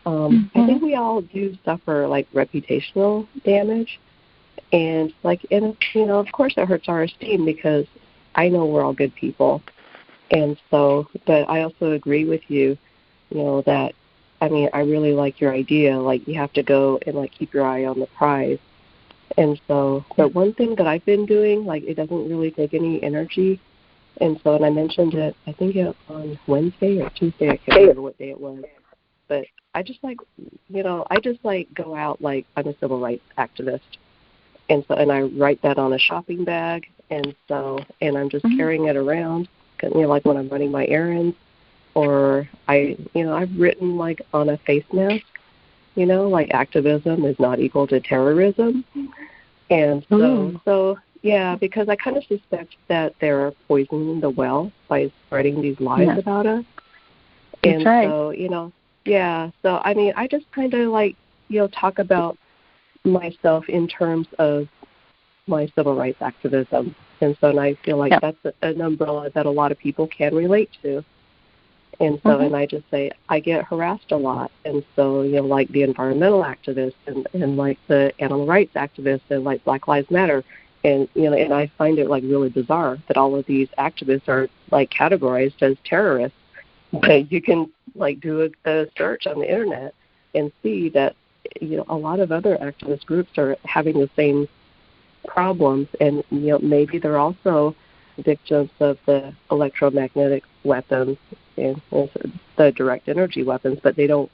I think we all do suffer reputational damage, and of course it hurts our esteem because I know we're all good people. And so, but I also agree with you, that, I really like your idea, you have to go and, keep your eye on the prize. And so, but one thing that I've been doing, it doesn't really take any energy. And so, and I mentioned it, I think on Wednesday or Tuesday, I can't remember what day it was. But I just go out I'm a civil rights activist. And so, and I write that on a shopping bag. And so, and I'm just carrying it around. When I'm running my errands, or I've written on a face mask, activism is not equal to terrorism. And so because I kind of suspect that they're poisoning the well by spreading these lies about us. And so, so I just kind of talk about myself in terms of my civil rights activism. And so, and I feel that's an umbrella that a lot of people can relate to. And so, and I just say, I get harassed a lot. And so, the environmental activists and the animal rights activists and Black Lives Matter. And, and I find it really bizarre that all of these activists are categorized as terrorists. But you can do a search on the internet and see that, a lot of other activist groups are having the same problems, and maybe they're also victims of the electromagnetic weapons and the direct energy weapons, but they don't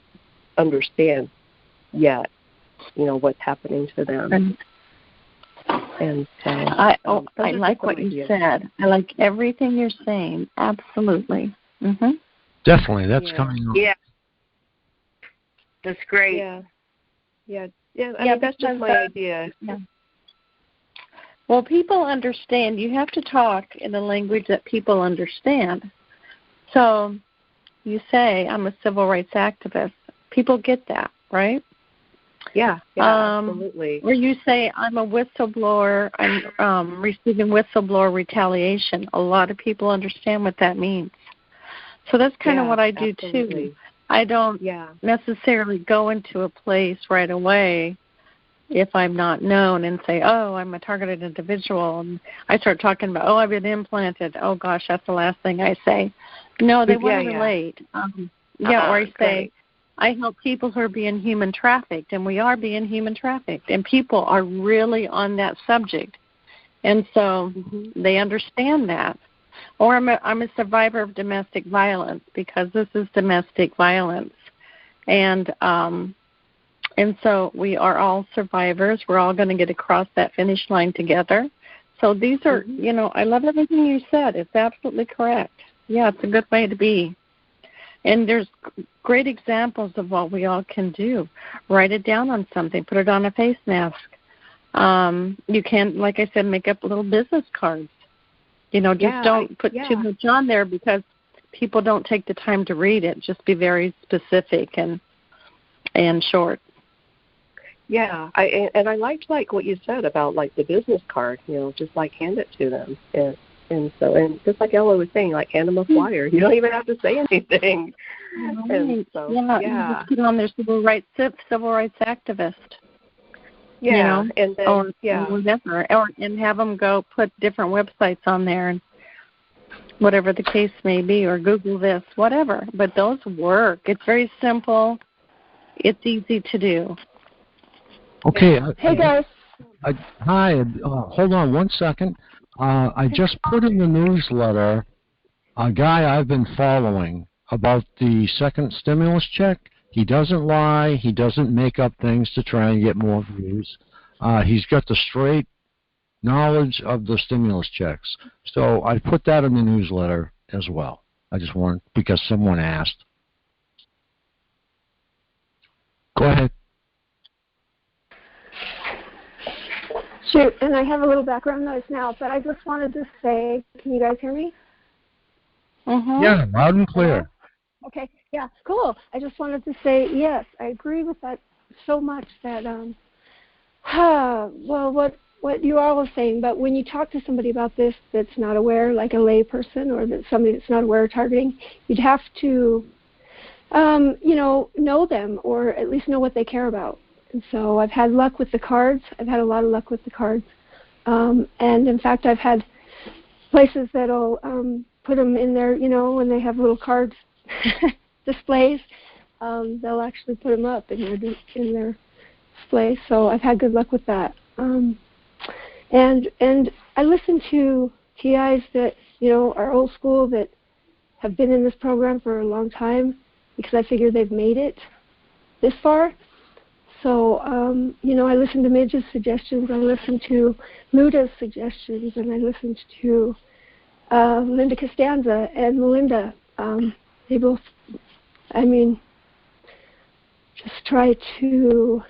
understand yet, what's happening to them. And so, I like what you said. I like everything you're saying. Absolutely. Definitely, that's coming. Yeah, that's great. Yeah. That's just my idea. Yeah. Well, people understand. You have to talk in a language that people understand. So you say, I'm a civil rights activist. People get that, right? Yeah, absolutely. Or you say, I'm a whistleblower. I'm receiving whistleblower retaliation. A lot of people understand what that means. So that's kind of what I do, too. I don't necessarily go into a place right away if I'm not known and say, oh, I'm a targeted individual. And I start talking about, oh, I've been implanted. Oh, gosh, that's the last thing I say. No, they want to relate. Or I say, I help people who are being human trafficked, and we are being human trafficked, and people are really on that subject. And so they understand that. Or I'm a survivor of domestic violence, because this is domestic violence. And so we are all survivors. We're all going to get across that finish line together. So these are, I love everything you said. It's absolutely correct. Yeah, it's a good way to be. And there's great examples of what we all can do. Write it down on something. Put it on a face mask. You can, like I said, make up little business cards. Just don't put too much on there, because people don't take the time to read it. Just be very specific and short. Yeah, I liked what you said about the business card. Just hand it to them, and just like Ella was saying, hand them a flyer. You don't even have to say anything. And so, just put on their civil rights activist. Yeah, and then, or whatever, and have them go put different websites on there, and whatever the case may be, or Google this, whatever. But those work. It's very simple. It's easy to do. Okay. Hey guys. Hi. Hold on 1 second. I just put in the newsletter a guy I've been following about the second stimulus check. He doesn't lie. He doesn't make up things to try and get more views. He's got the straight knowledge of the stimulus checks. So I put that in the newsletter as well. I just wanted, because someone asked. Go ahead. Shoot, and I have a little background noise now, but I just wanted to say, can you guys hear me? Yeah, loud and clear. Okay, yeah, cool. I just wanted to say, yes, I agree with that so much that, what you all were saying, but when you talk to somebody about this that's not aware, like a lay person, or that somebody that's not aware of targeting, you'd have to, know them, or at least know what they care about. And so I've had luck with the cards. I've had a lot of luck with the cards. And in fact, I've had places that'll put them in there, when they have little cards displays, they'll actually put them up in their display. So I've had good luck with that. And I listen to TIs that are old school, that have been in this program for a long time, because I figure they've made it this far. So I listened to Midge's suggestions. I listened to Luda's suggestions, and I listened to Linda Costanza and Melinda. They both, just try to,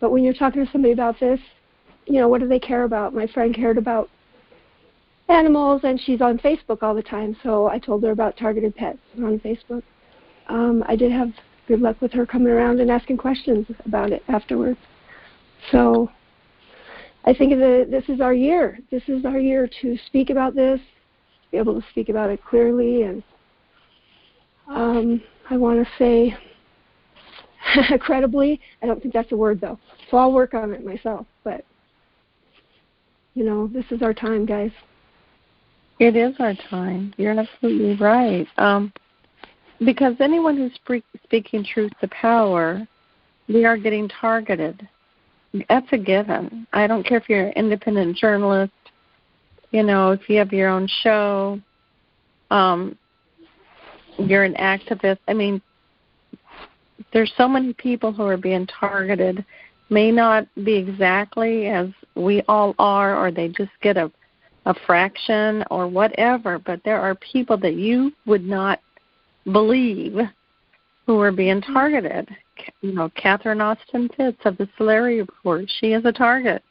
but when you're talking to somebody about this, what do they care about? My friend cared about animals, and she's on Facebook all the time, so I told her about targeted pets on Facebook. I did have good luck with her coming around and asking questions about it afterwards. So I think this is our year. This is our year to speak about this, be able to speak about it clearly, and I want to say credibly. I don't think that's a word, though. So I'll work on it myself. But, this is our time, guys. It is our time. You're absolutely right. Because anyone who's speaking truth to power, they are getting targeted. That's a given. I don't care if you're an independent journalist, if you have your own show, you're an activist. There's so many people who are being targeted, may not be exactly as we all are, or they just get a fraction or whatever, but there are people that you would not believe who are being targeted. Catherine Austin Fitts of the Solari Report, she is a target.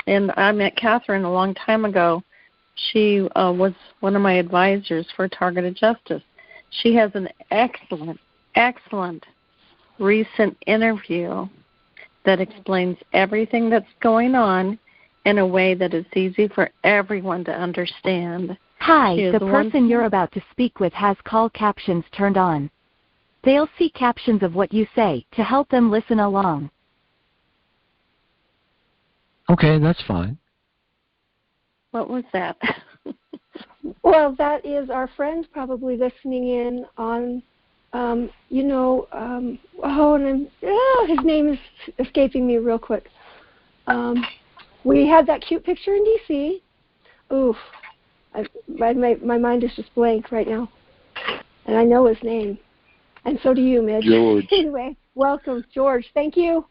and I met Catherine a long time ago. She was one of my advisors for Targeted Justice. She has an excellent recent interview that explains everything that's going on in a way that is easy for everyone to understand. Hi, the person you're about to speak with has call captions turned on. They'll see captions of what you say to help them listen along. Okay, that's fine. What was that? Well, that is our friends probably listening in on, and his name is escaping me real quick. We had that cute picture in D.C. Oof. My mind is just blank right now. And I know his name. And so do you, Midge. George. Anyway, welcome, George. Thank you.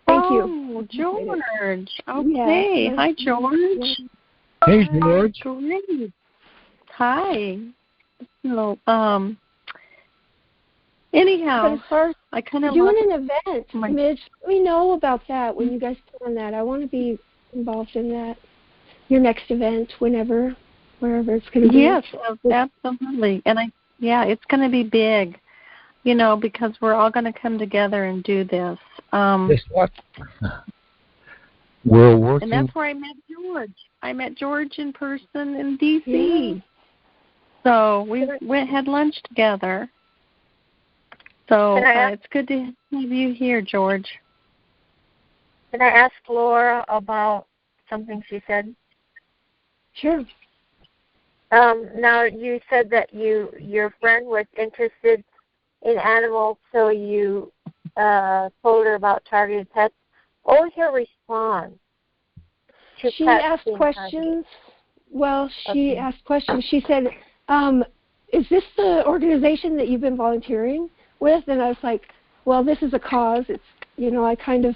Thank you. Oh, George. Okay. Yeah. Hi, George. Hey, George. Great. Hi. So, anyhow, I kind of doing an event, Midge. Let me know about that when you guys plan that. I want to be involved in that. Your next event, wherever it's going to be. Yes, absolutely. And it's going to be big, because we're all going to come together and do this. Guess what? We're working. And that's where I met George. I met George in person in D.C. So we had lunch together. So it's good to have you here, George. Can I ask Laura about something she said? Sure. Now, you said that your friend was interested in animals, so you told her about targeted pets. What was your response? She asked questions. Well, she asked questions. She said, is this the organization that you've been volunteering with? And I was like, well, this is a cause. It's, I kind of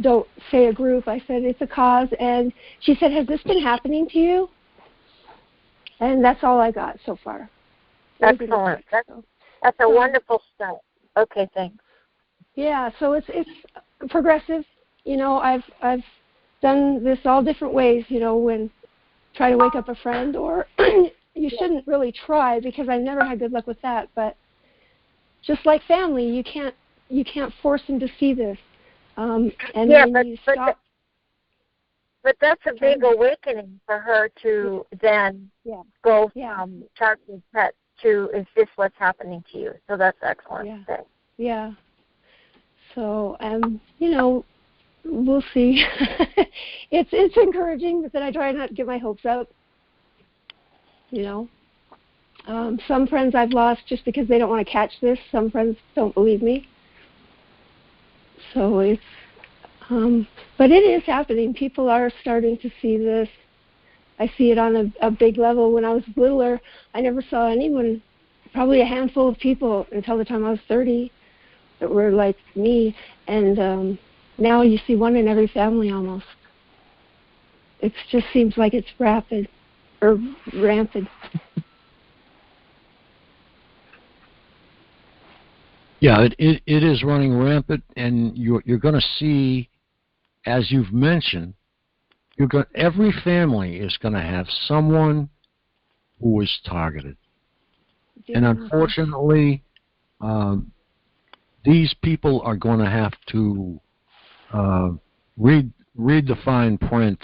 don't say a group. I said it's a cause. And she said, has this been happening to you? And that's all I got so far. Excellent. That's a wonderful start. Okay, thanks. Yeah, so it's progressive. I've done this all different ways, when try to wake up a friend, or you shouldn't really try because I never had good luck with that, but just like family, you can't force them to see this. But that's a big awakening for her to then go from targeted pets to, is this what's happening to you? So that's excellent. Yeah. So, we'll see. It's encouraging, but then I try not to get my hopes up. Some friends I've lost just because they don't want to catch this. Some friends don't believe me. So it's, but it is happening. People are starting to see this. I see it on a big level. When I was littler, I never saw anyone, probably a handful of people until the time I was 30 that were like me. And now you see one in every family almost. It just seems like it's rampant. Yeah, it is running rampant, and you're going to see, as you've mentioned, every family is going to have someone who is targeted, and unfortunately, these people are going to have to read the fine print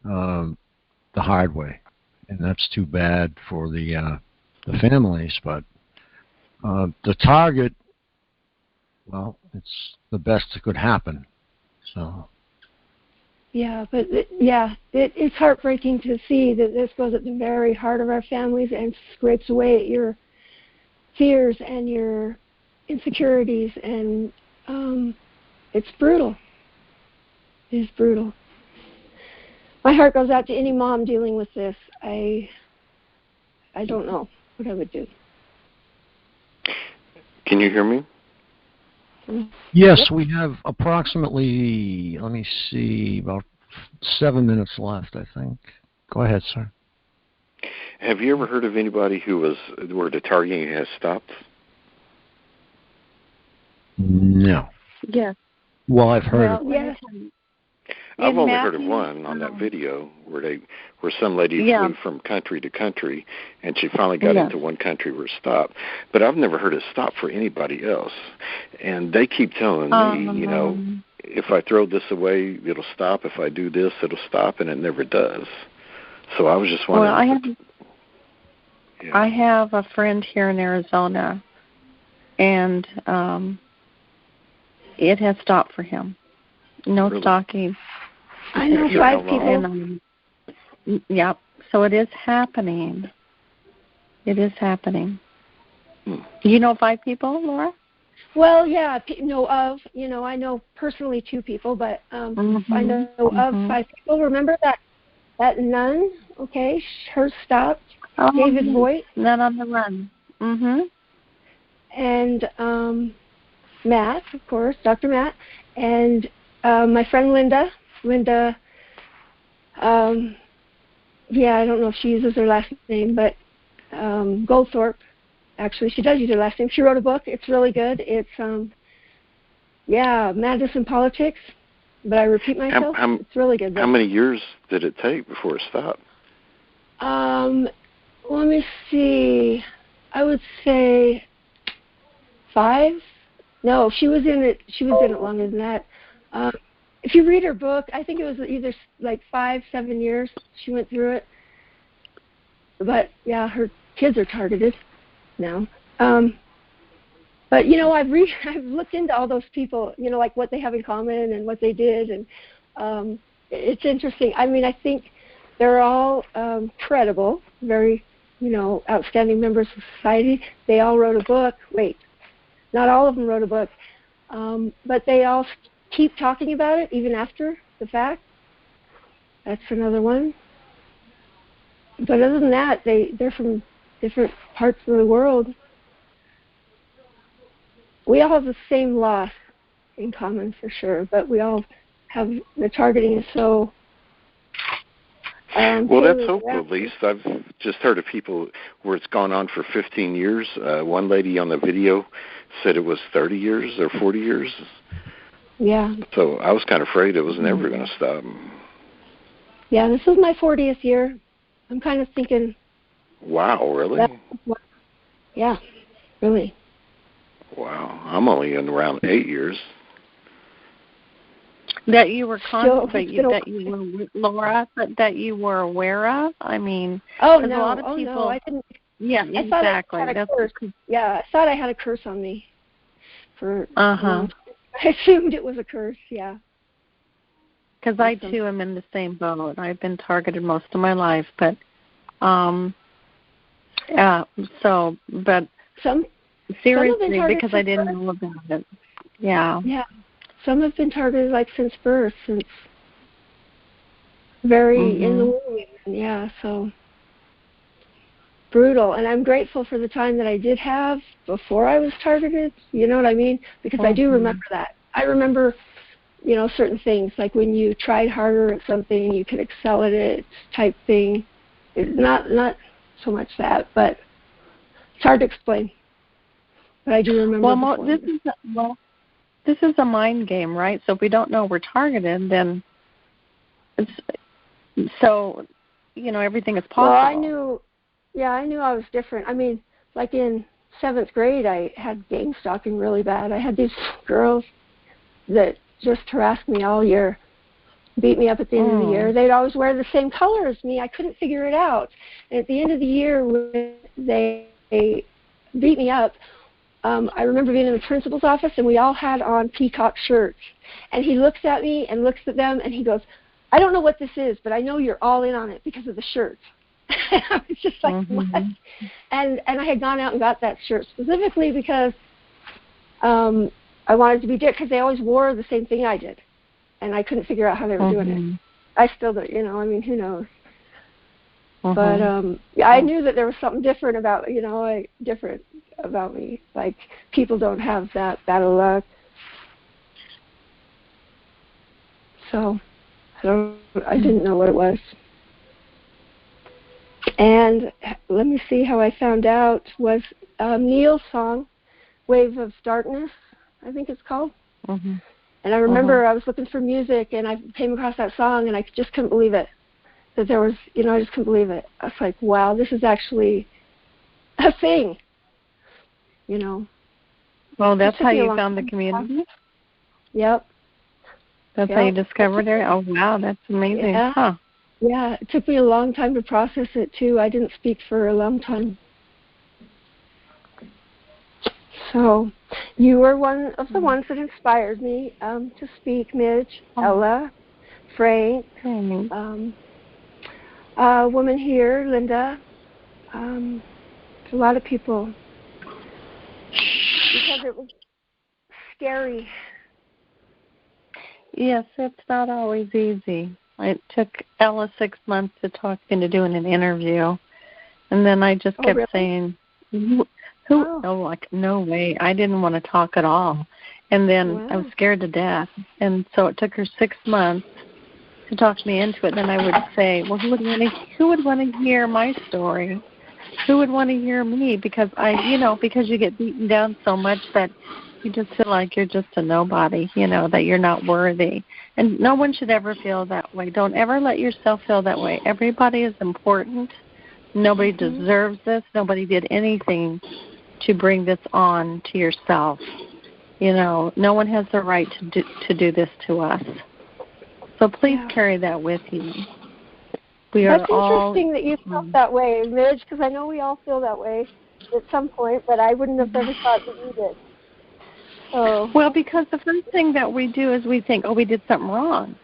the hard way, and that's too bad for the families. But the target, well, it's the best that could happen. So. Yeah, but it's heartbreaking to see that this goes at the very heart of our families and scrapes away at your fears and your insecurities, and it's brutal. It is brutal. My heart goes out to any mom dealing with this. I don't know what I would do. Can you hear me? Yes, we have approximately, let me see, about 7 minutes left, I think. Go ahead, sir. Have you ever heard of anybody where the targeting has stopped? No. Yeah. Well, I've heard of it. Yeah. I've only heard of one on that video where some lady flew from country to country, and she finally got into one country where it stopped. But I've never heard it stop for anybody else. And they keep telling me, if I throw this away, it'll stop. If I do this, it'll stop, and it never does. So I was just wondering. Well, I have a friend here in Arizona, and it has stopped for him. No stalking. I know 5 people. Yep. So it is happening. It is happening. You know 5 people, Laura? Well, yeah, I know personally 2 people, but I know of 5 people. Remember that nun? Okay, her stopped. David Voigt. Nun on the Run. And Matt, of course, Dr. Matt, and my friend Linda. I don't know if she uses her last name, but Goldthorpe. Actually, she does use her last name. She wrote a book. It's really good. It's Madness in Politics. But I repeat myself. It's really good. How many years did it take before it stopped? Let me see. I would say 5. No, she was in it. She was in it longer than that. If you read her book, I think it was either like 5-7 years she went through it. But yeah, her kids are targeted now. But I've looked into all those people. Like what they have in common and what they did, and it's interesting. I mean, I think they're all credible, very outstanding members of society. They all wrote a book. Wait, not all of them wrote a book, but they all keep talking about it even after the fact. That's another one. But other than that, they're from different parts of the world. We all have the same loss in common for sure, but we all have the targeting is so. Well, that's hopeful, at least. I've just heard of people where it's gone on for 15 years. One lady on the video said it was 30 years or 40 years. Yeah. So I was kind of afraid it was never going to stop. Yeah, this is my 40th year. I'm kind of thinking. Wow, really? Yeah, really. Wow, I'm only in around 8 years. That you were Laura, that you were aware of. I mean, a lot of people. No, I didn't. Yeah, exactly. I thought I had a curse on me. I assumed it was a curse. Yeah. Because I too am in the same boat. I've been targeted most of my life, but seriously, because I didn't know about it. Yeah. Yeah. Some have been targeted like since birth, since very in the womb. Yeah, so brutal. And I'm grateful for the time that I did have before I was targeted. You know what I mean? Because I do remember that. I remember, certain things, like when you tried harder at something, you could excel at it type thing. It's not so much that, but it's hard to explain. But I do remember this is a mind game, right? So if we don't know we're targeted, then everything is possible. Well, I knew I was different. I mean, like in 7th grade, I had gang stalking really bad. I had these girls that just harassed me all year, beat me up at the end of the year. They'd always wear the same color as me. I couldn't figure it out. And at the end of the year, when they beat me up, I remember being in the principal's office, and we all had on peacock shirts. And he looks at me and looks at them, and he goes, I don't know what this is, but I know you're all in on it because of the shirts. I was just like, what? And I had gone out and got that shirt specifically because I wanted to be different, because they always wore the same thing I did. And I couldn't figure out how they were doing it. I still don't, who knows. But I knew that there was something different about, different about me. Like, people don't have that bad of luck. So, I didn't know what it was. And let me see how I found out was Neil's song, Wave of Darkness, I think it's called. And I remember I was looking for music, and I came across that song, and I just couldn't believe it. That there was, I just couldn't believe it. I was like, wow, this is actually a thing, Well, that's how you found the community? Yep. That's how you discovered it? Oh, wow, that's amazing. Yeah. Huh. Yeah, it took me a long time to process it, too. I didn't speak for a long time. So you were one of the ones that inspired me to speak, Midge, Ella, Frank, a woman here, Linda, a lot of people, because it was scary. Yes, it's not always easy. It took Ella 6 months to talk into doing an interview, and then I just kept saying, no way. I didn't want to talk at all. And then I was scared to death. And so it took her 6 months to talk me into it. And then I would say, well, who would want to hear my story? Who would want to hear me? Because because you get beaten down so much that you just feel like you're just a nobody, that you're not worthy. And no one should ever feel that way. Don't ever let yourself feel that way. Everybody is important. Nobody deserves this. Nobody did anything to bring this on to yourself. No one has the right to do this to us. So please carry that with you. That's interesting that you felt that way, Midge, because I know we all feel that way at some point, but I wouldn't have ever thought that you did. So. Well, because the first thing that we do is we think, we did something wrong.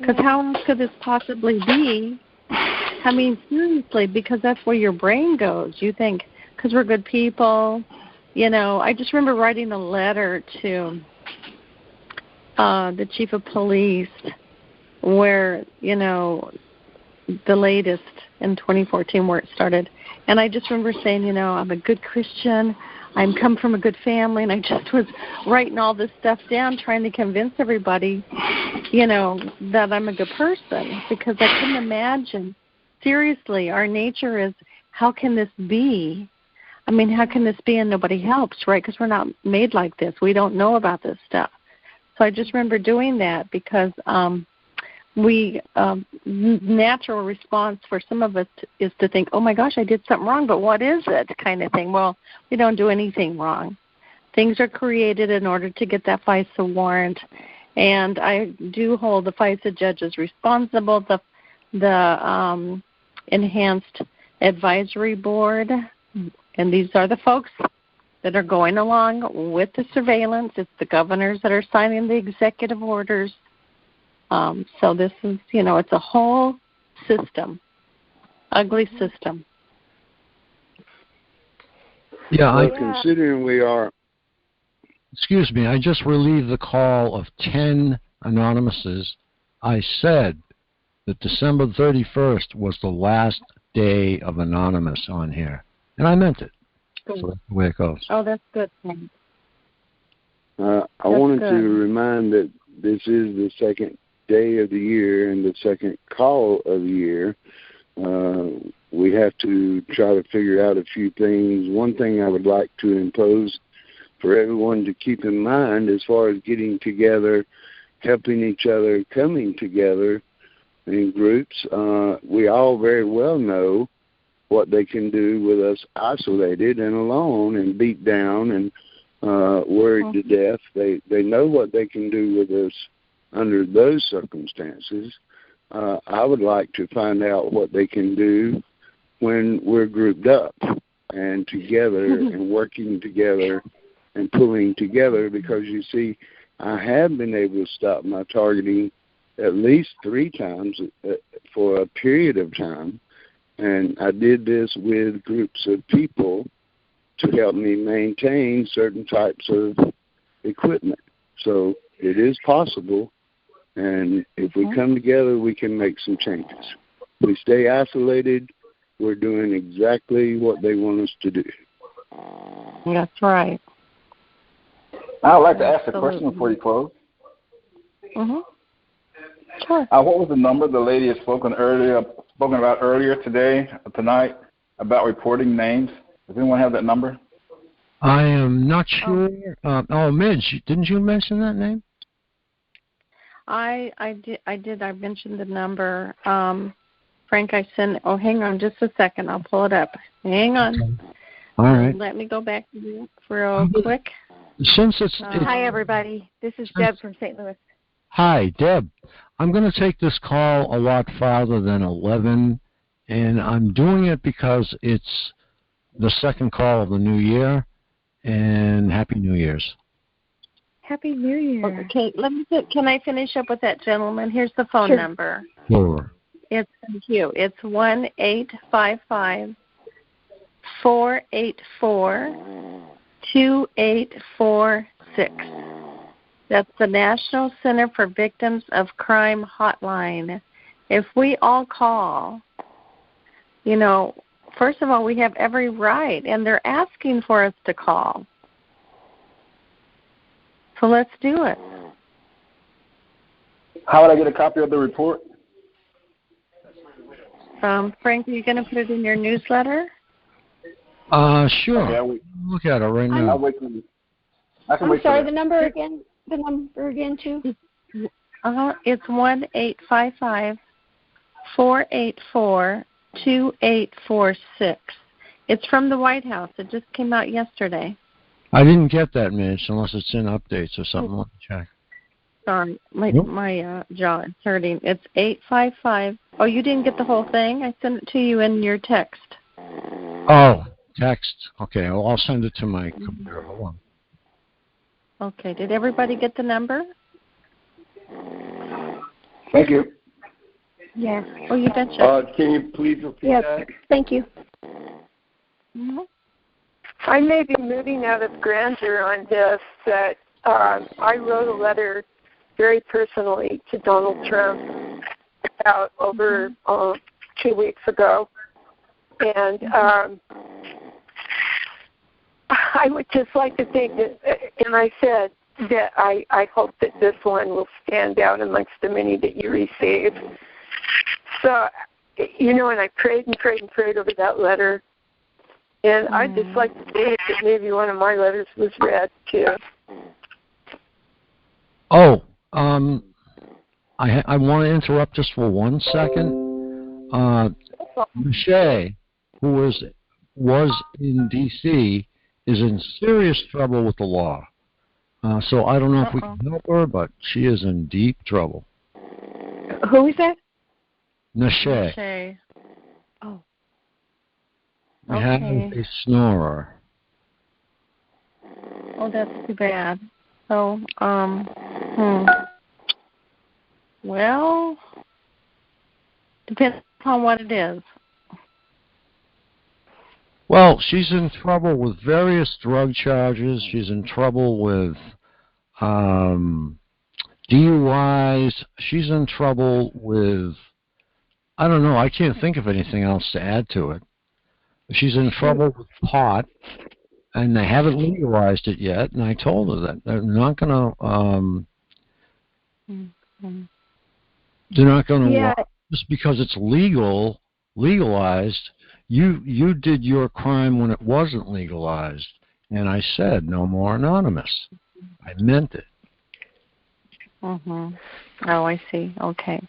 Because how else could this possibly be? I mean, seriously, because that's where your brain goes. You think, because we're good people. I just remember writing a letter to the chief of police where, the latest in 2014 where it started. And I just remember saying, I'm a good Christian. I come from a good family. And I just was writing all this stuff down, trying to convince everybody, that I'm a good person, because I couldn't imagine. Seriously, our nature is, how can this be? I mean, how can this be and nobody helps, right? Because we're not made like this. We don't know about this stuff. So I just remember doing that because natural response for some of us is to think, oh, my gosh, I did something wrong, but what is it kind of thing? Well, we don't do anything wrong. Things are created in order to get that FISA warrant, and I do hold the FISA judges responsible, the Enhanced Advisory Board, and these are the folks that are going along with the surveillance. It's the governors that are signing the executive orders. So this is, it's a whole system, ugly system. Yeah, considering we are... Excuse me, I just relieved the call of 10 anonymouses. I said that December 31st was the last day of Anonymous on here. And I meant it. Good. So that's the way it goes. Oh, that's good. I wanted to remind that this is the second day of the year and the second call of the year. We have to try to figure out a few things. One thing I would like to impose for everyone to keep in mind as far as getting together, helping each other, coming together in groups. We all very well know what they can do with us isolated and alone and beat down and worried to death. They know what they can do with us under those circumstances. I would like to find out what they can do when we're grouped up and together and working together and pulling together, because you see, I have been able to stop my targeting at least 3 times for a period of time, and I did this with groups of people to help me maintain certain types of equipment. So it is possible, and if we come together, we can make some changes. If we stay isolated, we're doing exactly what they want us to do. That's right. I would like to ask a question before you close. Sure. What was the number the lady had spoken about earlier tonight, about reporting names? Does anyone have that number? I am not sure. Midge, didn't you mention that name? I did. I mentioned the number. Frank, I sent. Oh, hang on just a second. I'll pull it up. Hang on. Okay. All right. Let me go back to you real quick. Since it's hi, everybody. This is Deb from St. Louis. Hi, Deb. I'm going to take this call a lot farther than 11, and I'm doing it because it's the second call of the new year, and Happy New Year's. Happy New Year. Okay, can I finish up with that gentleman? Here's the phone number. Sure. It's Hugh. It's 1-855-484-2846. That's the National Center for Victims of Crime hotline. If we all call, first of all, we have every right, and they're asking for us to call. So let's do it. How would I get a copy of the report? Frank, are you going to put it in your newsletter? Sure. Okay, look at it right now. I'm sorry, the number again, too? It's 1-855-484-2846. It's from the White House. It just came out yesterday. I didn't get that, Midge, unless it's in updates or something. Let me check. Sorry, my jaw is hurting. It's 855. Oh, you didn't get the whole thing? I sent it to you in your text. Oh, text. Okay, well, I'll send it to my computer. Hold on. Okay, did everybody get the number? Thank you. Yes. Oh, you betcha. Can you please repeat that? Thank you. Mm-hmm. I may be moving out of grandeur on this, but I wrote a letter very personally to Donald Trump about over 2 weeks ago. And I would just like to think that, and I said that I hope that this one will stand out amongst the many that you received. So, and I prayed and prayed and prayed over that letter. And I'd just like to think that maybe one of my letters was read, too. Oh, I want to interrupt just for 1 second. Michelle, who was in D.C., is in serious trouble with the law. So I don't know if we can help her, but she is in deep trouble. Who is that? Nashe. Oh. We have a snorer. Oh, that's too bad. So, well, depends on what it is. Well, she's in trouble with various drug charges. She's in trouble with DUIs. She's in trouble with, I don't know, I can't think of anything else to add to it. She's in trouble with pot, and they haven't legalized it yet, and I told her that they're not going to, just because it's legalized, you did your crime when it wasn't legalized. And I said, no more anonymous. I meant it. Mm-hmm. Oh, I see. Okay.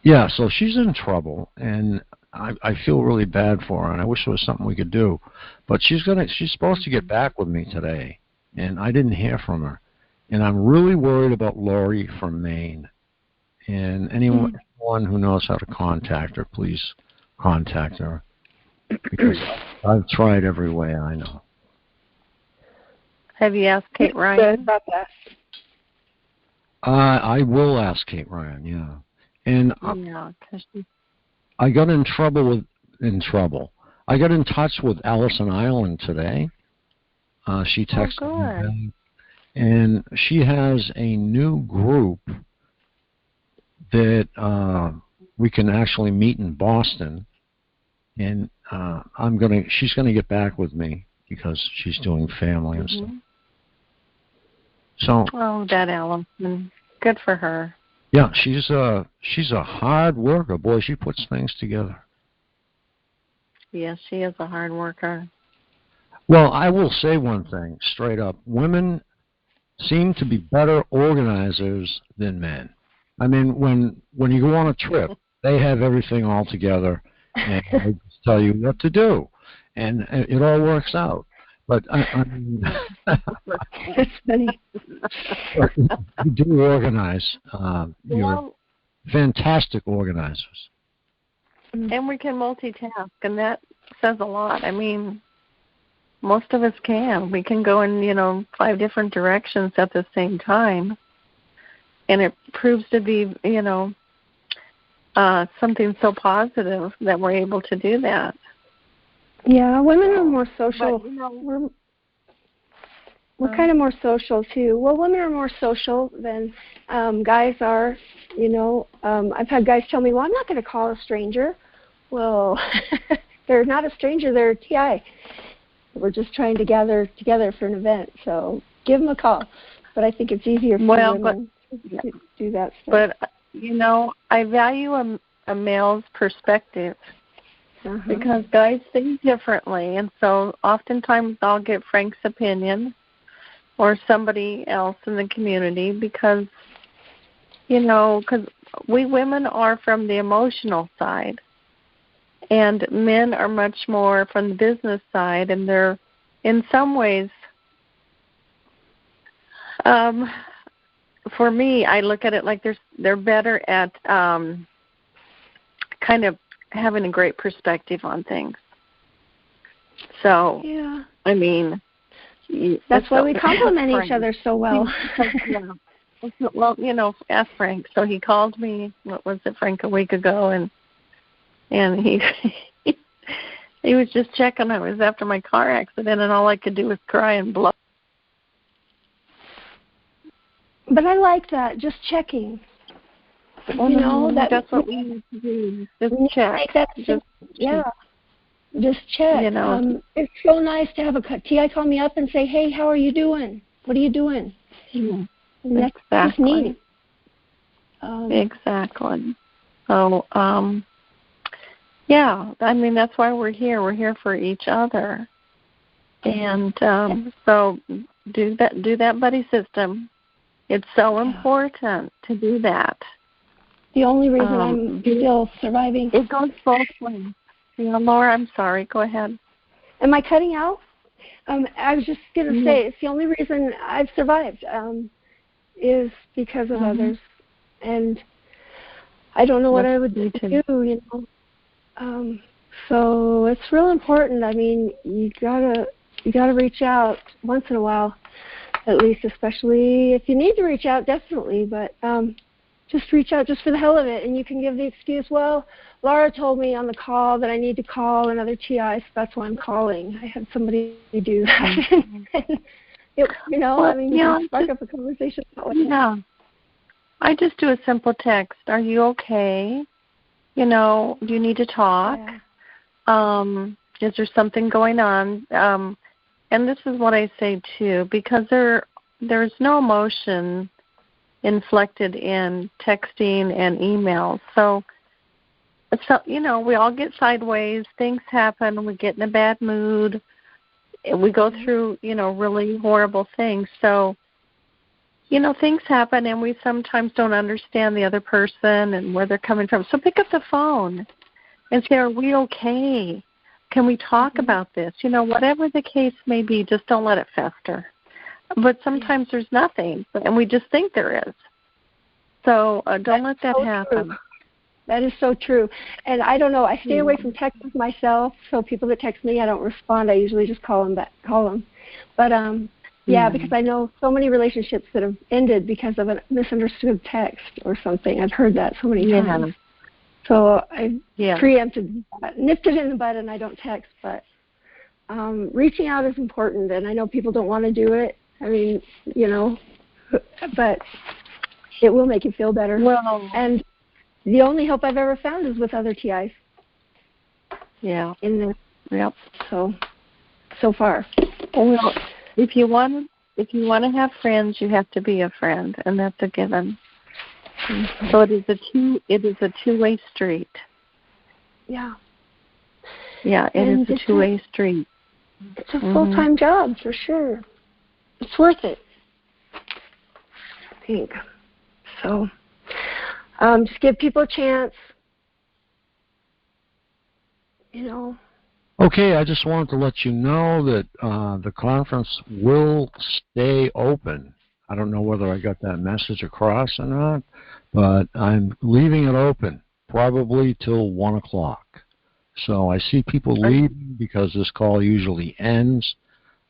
Yeah, so she's in trouble, and I feel really bad for her, and I wish there was something we could do. But she's supposed to get back with me today, and I didn't hear from her. And I'm really worried about Lori from Maine. And anyone who knows how to contact her, please contact her. Because I've tried every way I know. Have you asked Kate Ryan about that? I will ask Kate Ryan, yeah. And I got in trouble. I got in touch with Allison Island today. She texted me back, and she has a new group that we can actually meet in Boston. And she's gonna get back with me because she's doing family and stuff. So. Oh, that Allison, good for her. Yeah, she's a hard worker. Boy, she puts things together. Yes, she is a hard worker. Well, I will say one thing straight up: women seem to be better organizers than men. I mean, when you go on a trip, they have everything all together, and they just tell you what to do, and it all works out. But I mean, that's funny. You do organize. You're fantastic organizers. And we can multitask, and that says a lot. I mean, most of us can. We can go in, 5 different directions at the same time. And it proves to be, something so positive that we're able to do that. Yeah, women are more social. But, we're kind of more social, too. Well, women are more social than guys are, I've had guys tell me, well, I'm not going to call a stranger. Well, they're not a stranger. They're a TI. We're just trying to gather together for an event. So give them a call. But I think it's easier for women to do that stuff. But, I value a male's perspective because guys think differently. And so oftentimes I'll get Frank's opinion or somebody else in the community because, because we women are from the emotional side. And men are much more from the business side, and they're, in some ways, for me, I look at it like they're better at kind of having a great perspective on things. So, yeah. I mean, that's why we complement each other so well. Well, ask Frank. So he called me, what was it, Frank, a week ago, and he he was just checking. I was after my car accident, and all I could do was cry and blush. But I like that, just checking. That's what we need to do. Just check. Just check. It's so nice to have a TI call me up and say, "Hey, how are you doing? What are you doing?" That's just neat. Exactly. So, yeah, I mean, that's why we're here. We're here for each other. And so do that buddy system. It's so important to do that. The only reason I'm still surviving. It goes both ways. Yeah, Laura, I'm sorry. Go ahead. Am I cutting out? I was just going to say, it's the only reason I've survived is because of others. And I don't know what I would do, so it's real important. I mean, you gotta reach out once in a while, at least, especially if you need to reach out, definitely. But just reach out just for the hell of it, and you can give the excuse, well, Laura told me on the call that I need to call another TI, so that's why I'm calling. I had somebody do that. You can spark up a conversation. Yeah. I just do a simple text. Are you okay? Do you need to talk? Yeah. Is there something going on? And this is what I say, too, because there's no emotion inflected in texting and emails. So, we all get sideways. Things happen. We get in a bad mood. We go through, really horrible things. So, things happen, and we sometimes don't understand the other person and where they're coming from. So pick up the phone and say, are we okay? Can we talk about this? Whatever the case may be, just don't let it fester. But sometimes there's nothing, and we just think there is. So don't let that happen. True. That is so true. And I don't know, I stay away from texts myself, so people that text me, I don't respond. I usually just call them. But, because I know so many relationships that have ended because of a misunderstood text or something. I've heard that so many times. So I preempted that, nipped it in the bud, and I don't text. But reaching out is important, and I know people don't want to do it. I mean, but it will make you feel better. Well, and the only hope I've ever found is with other TIs. Yeah. In this. Yep. So far. Well, if you want to have friends, you have to be a friend, and that's a given. Mm-hmm. So it is a two-way street. Yeah. Yeah, it is a two-way street. It's a full-time job for sure. It's worth it, I think. So, Just give people a chance. You know. Okay, I just wanted to let you know that the conference will stay open. I don't know whether I got that message across or not, but I'm leaving it open, probably till 1 o'clock. So I see people leaving because this call usually ends.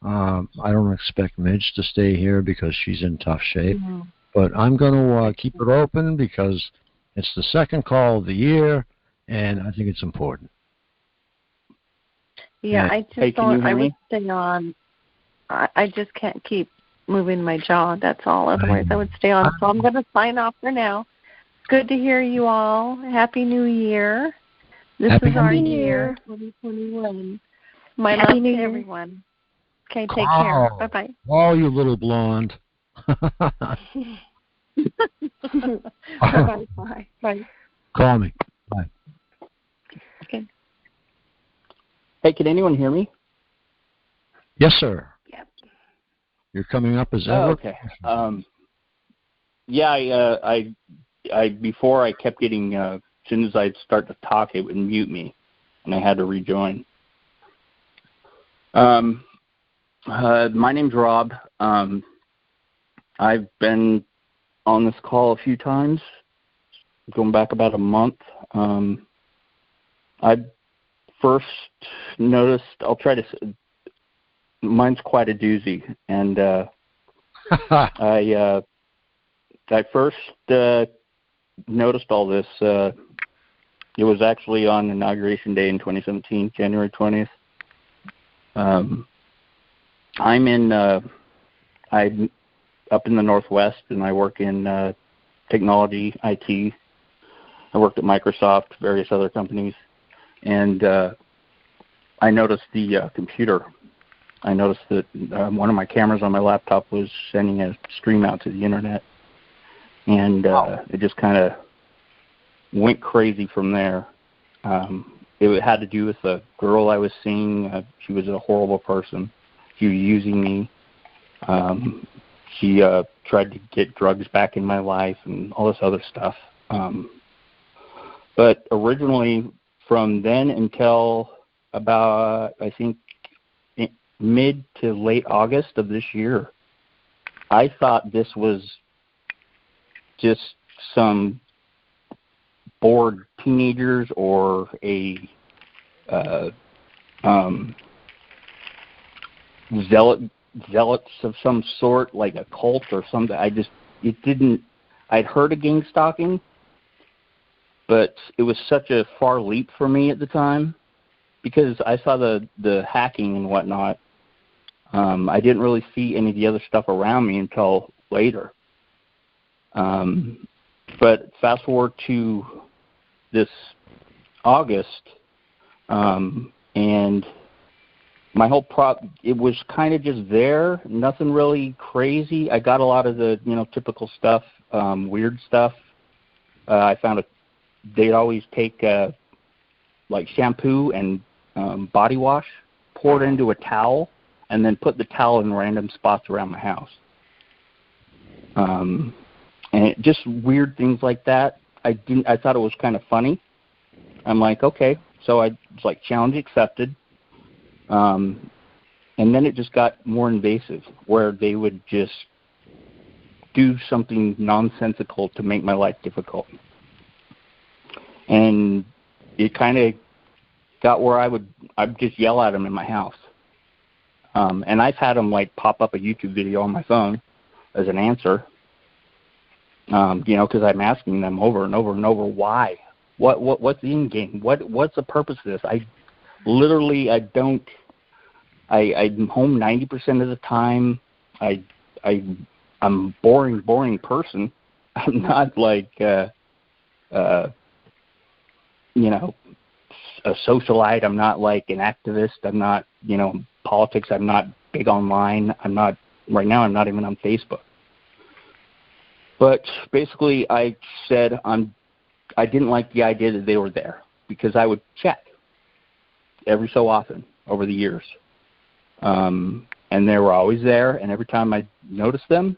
I don't expect Midge to stay here because she's in tough shape. Mm-hmm. But I'm going to keep it open because it's the second call of the year, and I think it's important. Yeah, I just don't. I would stay on. I just can't keep moving my jaw. That's all. Otherwise, I would stay on. So I'm going to sign off for now. It's good to hear you all. Happy New Year. This is our year, 2021. My love to everyone. Okay, take care. Bye-bye. Oh, you little blonde. Bye-bye. Bye. Bye. Call me. Bye. Okay. Hey, can anyone hear me? Yes, sir. Yep. You're coming up as ever. Oh, okay. Yeah, I before I kept getting as soon as I'd start to talk, it would mute me, and I had to rejoin. My name's Rob. I've been on this call a few times, going back about a month. I first noticed, mine's quite a doozy, and I first noticed all this. It was actually on Inauguration Day in 2017, January 20th. I'm up in the Northwest, and I work in technology, IT. I worked at Microsoft, various other companies, and I noticed the computer. I noticed that one of my cameras on my laptop was sending a stream out to the internet, and it just kind of went crazy from there. It had to do with a girl I was seeing. She was a horrible person. She was using me. She tried to get drugs back in my life and all this other stuff. But originally, from then until about, I think, mid to late August of this year, I thought this was just some bored teenagers or a zealots of some sort, like a cult or something. I'd heard of gang stalking, but it was such a far leap for me at the time because I saw the hacking and whatnot. I didn't really see any of the other stuff around me until later. But fast forward to this August, and my whole it was kind of just there, nothing really crazy. I got a lot of the typical stuff, weird stuff. I found they'd always take like shampoo and body wash, pour it into a towel, and then put the towel in random spots around my house. And just weird things like that. I thought it was kind of funny. I'm like, okay. So I was like, challenge accepted. And then it just got more invasive, where they would just do something nonsensical to make my life difficult. And it kind of got where I'd just yell at them in my house. And I've had them like pop up a YouTube video on my phone as an answer. Because I'm asking them over and over and over, why? What's the end game? What's the purpose of this? I'm home 90% of the time. I'm a boring person. I'm not like a socialite. I'm not like an activist. I'm not politics. I'm not big online. Right now I'm not even on Facebook. But basically, I said I didn't like the idea that they were there because I would check every so often over the years. And they were always there, and every time I noticed them,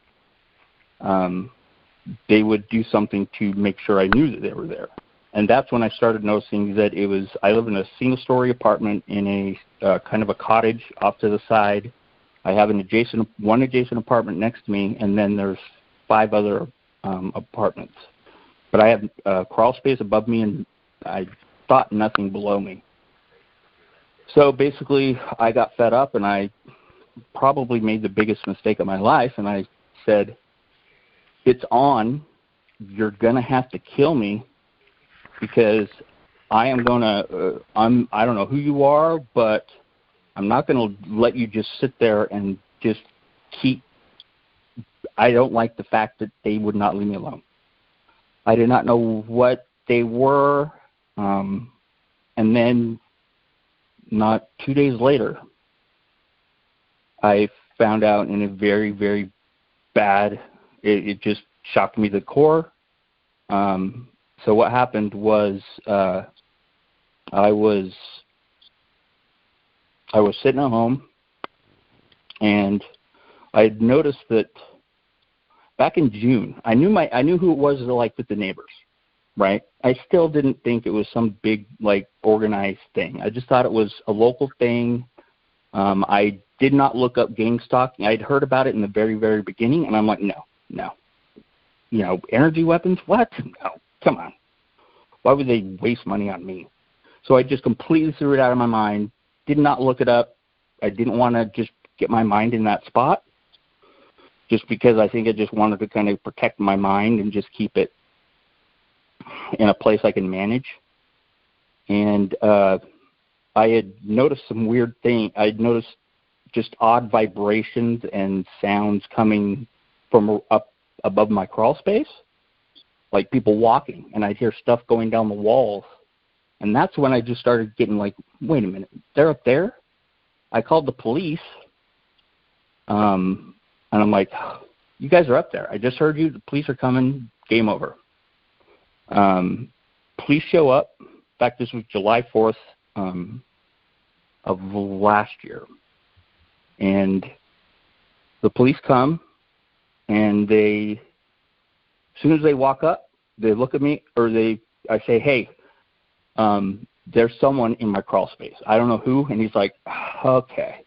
they would do something to make sure I knew that they were there. And that's when I started noticing that I live in a single-story apartment in a kind of a cottage off to the side. I have one adjacent apartment next to me, and then there's 5 other apartments. But I have crawl space above me, and I thought nothing below me. So basically, I got fed up, and I probably made the biggest mistake of my life, and I said, it's on. You're going to have to kill me because I am going to, I don't know who you are, but I'm not going to let you just sit there and just I don't like the fact that they would not leave me alone. I did not know what they were, and then not 2 days later, I found out in a very, very bad, it just shocked me to the core. So what happened was I was sitting at home, and I had noticed that back in June, I knew who it was like with the neighbors, right? I still didn't think it was some big like organized thing. I just thought it was a local thing. I did not look up gang stalking. I'd heard about it in the very, very beginning, and I'm like, no. You know, energy weapons? What? No, come on. Why would they waste money on me? So I just completely threw it out of my mind, did not look it up. I didn't want to just get my mind in that spot just because I think I just wanted to kind of protect my mind and just keep it in a place I can manage. And I had noticed some weird thing. I'd noticed just odd vibrations and sounds coming from up above my crawl space, like people walking, and I'd hear stuff going down the walls. And that's when I just started getting like, wait a minute, they're up there? I called the police, and I'm like, you guys are up there. I just heard you. The police are coming. Game over. Police show up. In fact, this was July 4th of last year. And the police come, and as soon as they walk up, they look at me, or I say, hey, there's someone in my crawl space. I don't know who. And he's like, okay.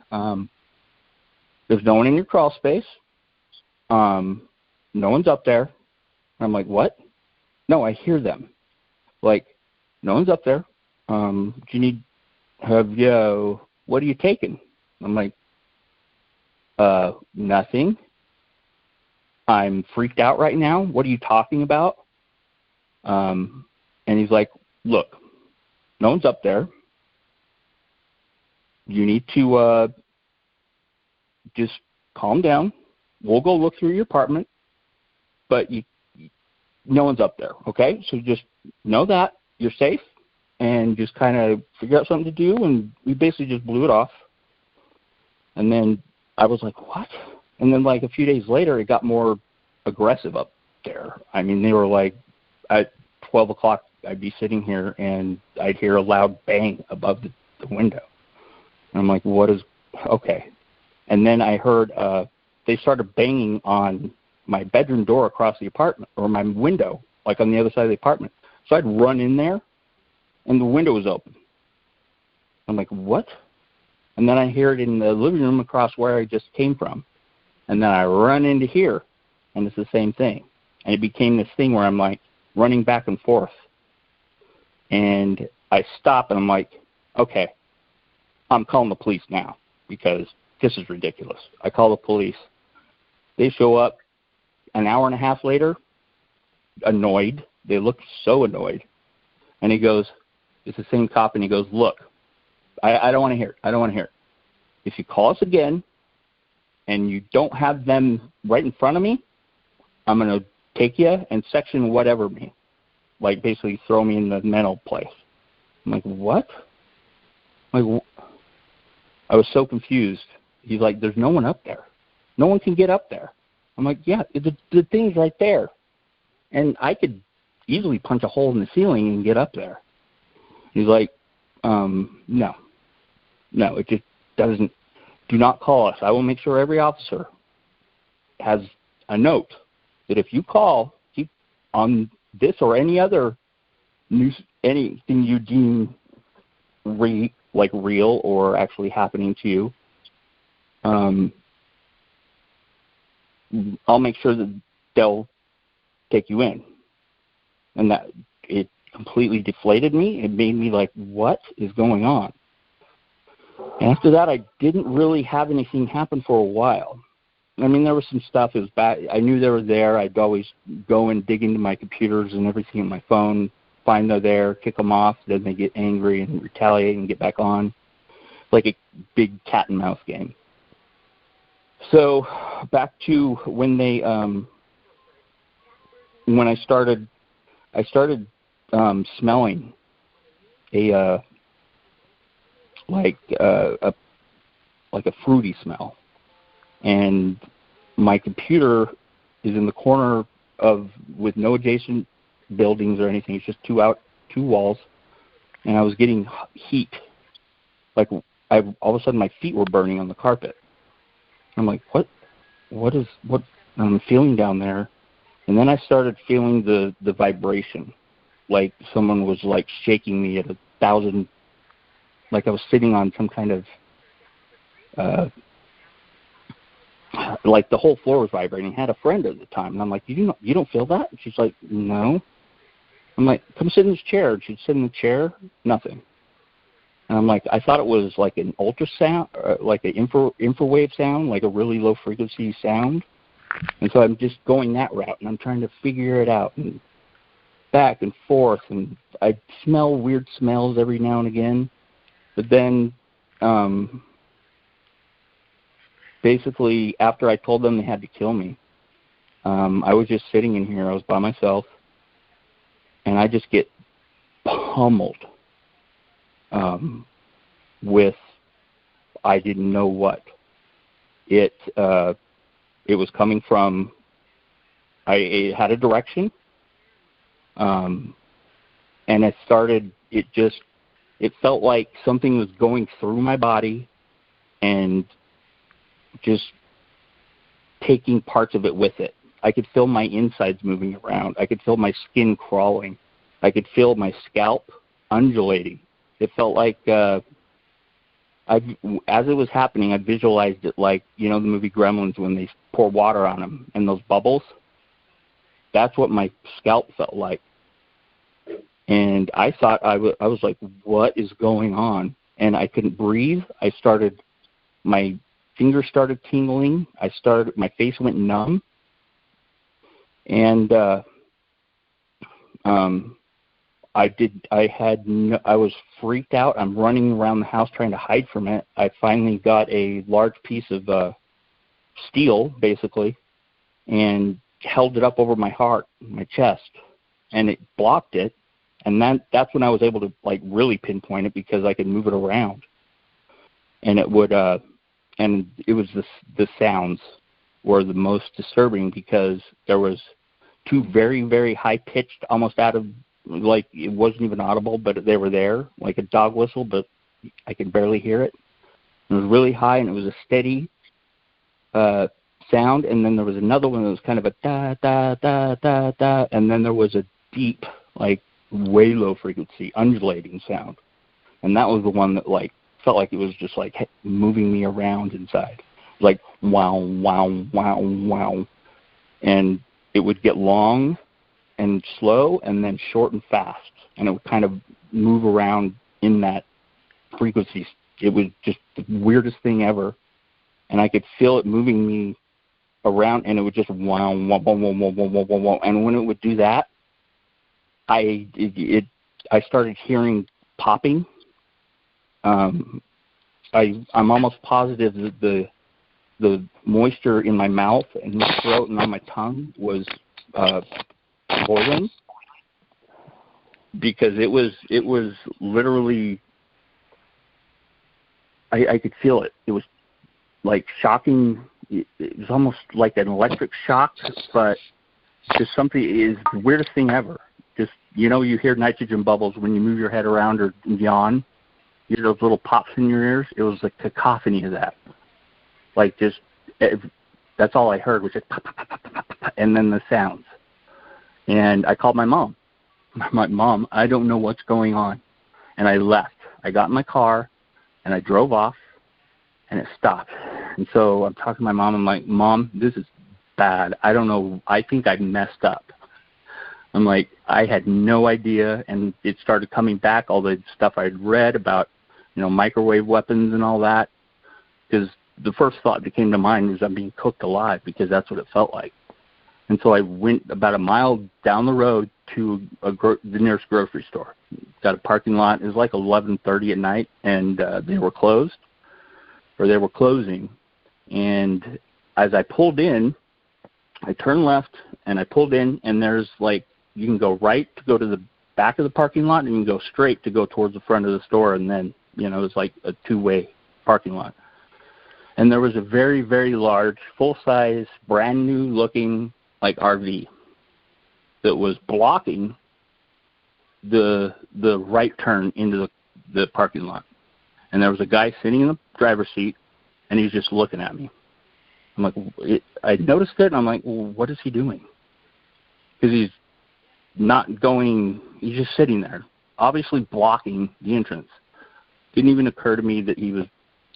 There's no one in your crawl space. No one's up there. And I'm like, what? No, I hear them. Like, no one's up there. What are you taking? I'm like, nothing. I'm freaked out right now. What are you talking about? And he's like, look, no one's up there. You need to just calm down. We'll go look through your apartment, but no one's up there, okay? So just know that you're safe and just kind of figure out something to do, and we basically just blew it off. And then I was like, what? And then like a few days later, it got more aggressive up there. I mean, they were like, at 12 o'clock, I'd be sitting here, and I'd hear a loud bang above the window. And I'm like, okay. And then I heard they started banging on my bedroom door across the apartment, or my window, like on the other side of the apartment. So I'd run in there, and the window was open. I'm like, what? And then I hear it in the living room across where I just came from. And then I run into here, and it's the same thing. And it became this thing where I'm like running back and forth. And I stop, and I'm like, okay, I'm calling the police now because this is ridiculous. I call the police. They show up an hour and a half later, annoyed. They look so annoyed. And he goes, it's the same cop, and he goes, look, I don't want to hear it. I don't want to hear it. If you call us again and you don't have them right in front of me, I'm going to take you and section whatever me. Like basically throw me in the mental place. I'm like, what? I was so confused. He's like, there's no one up there. No one can get up there. I'm like, yeah, the thing's right there. And I could easily punch a hole in the ceiling and get up there. He's like, no, it just doesn't. Do not call us. I will make sure every officer has a note that if you call on this or any other news, anything you deem real or actually happening to you, I'll make sure that they'll take you in. And that it completely deflated me. It made me like, what is going on? And after that, I didn't really have anything happen for a while. I mean, there was some stuff. It was bad. I knew they were there. I'd always go and dig into my computers and everything on my phone, find they're there, kick them off. Then they get angry and retaliate and get back on. Like a big cat and mouse game. So back to when they, when I started smelling like a fruity smell, and my computer is in the corner with no adjacent buildings or anything. It's just two walls, and I was getting heat. Like all of a sudden my feet were burning on the carpet. I'm like, what I'm feeling down there? And then I started feeling the vibration, like someone was like shaking me at 1,000, like I was sitting on some kind of, like the whole floor was vibrating. I had a friend at the time, and I'm like, you don't feel that? And she's like, no. I'm like, come sit in this chair. And she'd sit in the chair, nothing. And I'm like, I thought it was like an ultrasound, like an infrared sound, like a really low frequency sound. And so I'm just going that route, and I'm trying to figure it out, and back and forth, and I smell weird smells every now and again. But then basically after I told them they had to kill me, I was just sitting in here. I was by myself, and I just get pummeled with I didn't know what. It was coming from, it had a direction, and it felt like something was going through my body and just taking parts of it with it. I could feel my insides moving around. I could feel my skin crawling. I could feel my scalp undulating. It felt like, as it was happening, I visualized it like, the movie Gremlins when they pour water on them and those bubbles. That's what my scalp felt like. And I thought I was like, what is going on? And I couldn't breathe. My fingers started tingling. My face went numb. And I was freaked out. I'm running around the house trying to hide from it. I finally got a large piece of steel, basically, and held it up over my heart, my chest, and it blocked it. And that's when I was able to really pinpoint it, because I could move it around. And it would, and it was the sounds were the most disturbing, because there was two very, very high pitched, almost out of, like it wasn't even audible, but they were there, like a dog whistle, but I could barely hear it. It was really high, and it was a steady sound. And then there was another one that was kind of a da da da da da, and then there was a deep, like way low frequency, undulating sound. And that was the one that felt like it was just like moving me around inside, like wow, wow, wow, wow. And it would get long and slow, and then short and fast, and it would kind of move around in that frequency. It was just the weirdest thing ever, and I could feel it moving me around, and it would just wow, wow, wow, wow, wow, wow, wow, wow. And when it would do that, I started hearing popping. I'm almost positive that the moisture in my mouth and my throat and on my tongue was boiling, because it was literally, I could feel it. It was like shocking. It was almost like an electric shock, but just something is the weirdest thing ever. Just, you hear nitrogen bubbles when you move your head around or yawn. You hear those little pops in your ears. It was like cacophony of that. Like just, that's all I heard was just pop, pop, pop, pop, pop, pop, and then the sounds. And I called my mom. I'm like, Mom, I don't know what's going on. And I left. I got in my car, and I drove off, and it stopped. And so I'm talking to my mom. I'm like, Mom, this is bad. I don't know. I think I messed up. I'm like, I had no idea, and it started coming back, all the stuff I'd read about, microwave weapons and all that, because the first thought that came to mind was I'm being cooked alive, because that's what it felt like. And so I went about a mile down the road to the nearest grocery store. Got a parking lot. It was like 11:30 at night, and they were closed, or they were closing. And as I pulled in, I turned left, and I pulled in, and there's like, you can go right to go to the back of the parking lot, and you can go straight to go towards the front of the store, and then, it's like a two-way parking lot. And there was a very, very large, full-size, brand-new-looking, like, RV that was blocking the right turn into the parking lot. And there was a guy sitting in the driver's seat, and he was just looking at me. I'm like, I noticed it, and I'm like, well, what is he doing? Because he's not going, he's just sitting there, obviously blocking the entrance. Didn't even occur to me that he was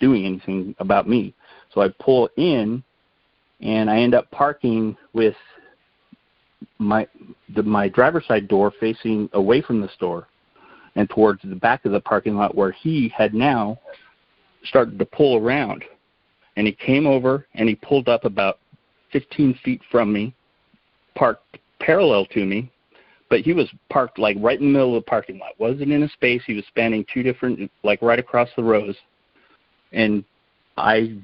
doing anything about me. So I pull in, and I end up parking with my driver's side door facing away from the store and towards the back of the parking lot, where he had now started to pull around. And he came over, and he pulled up about 15 feet from me, parked parallel to me, but he was parked like right in the middle of the parking lot. Wasn't in a space. He was spanning two different, like right across the rows. And I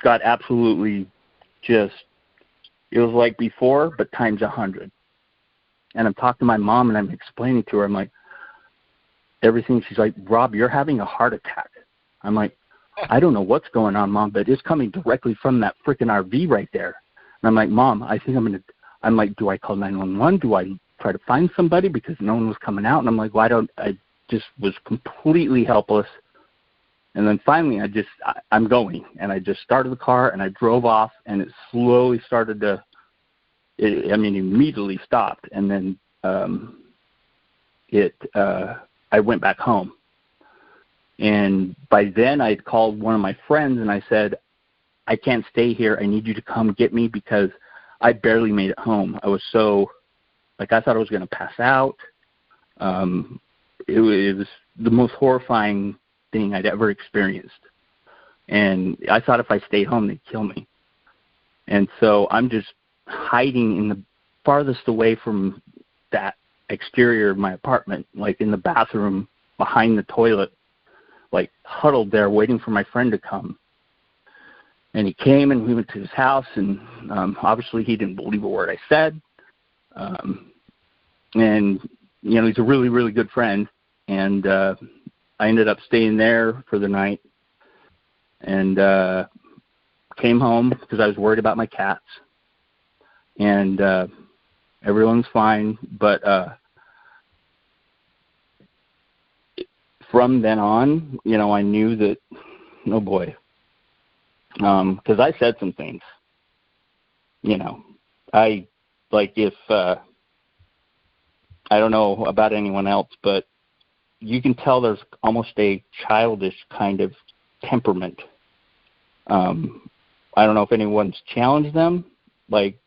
got absolutely just, it was like before, but times 100. And I'm talking to my mom, and I'm explaining to her, I'm like, everything. She's like, Rob, you're having a heart attack. I'm like, I don't know what's going on, Mom, but it's coming directly from that freaking RV right there. And I'm like, Mom, I think I'm like, do I call 911? Do I try to find somebody? Because no one was coming out. And I'm like, I just was completely helpless. And then finally I'm going. And I just started the car, and I drove off, and it slowly started to, immediately stopped. And then I went back home. And by then I'd called one of my friends, and I said, I can't stay here. I need you to come get me, because I barely made it home. I was so, I thought I was going to pass out. It was the most horrifying thing I'd ever experienced. And I thought if I stayed home, they'd kill me. And so I'm just hiding in the farthest away from that exterior of my apartment, like in the bathroom behind the toilet, like huddled there waiting for my friend to come. And he came, and we went to his house, and obviously he didn't believe a word I said. And, he's a really, really good friend. And I ended up staying there for the night, and came home because I was worried about my cats. And everyone's fine. But from then on, I knew that, oh boy, because I said some things, I don't know about anyone else, but you can tell there's almost a childish kind of temperament. I don't know if anyone's challenged them, like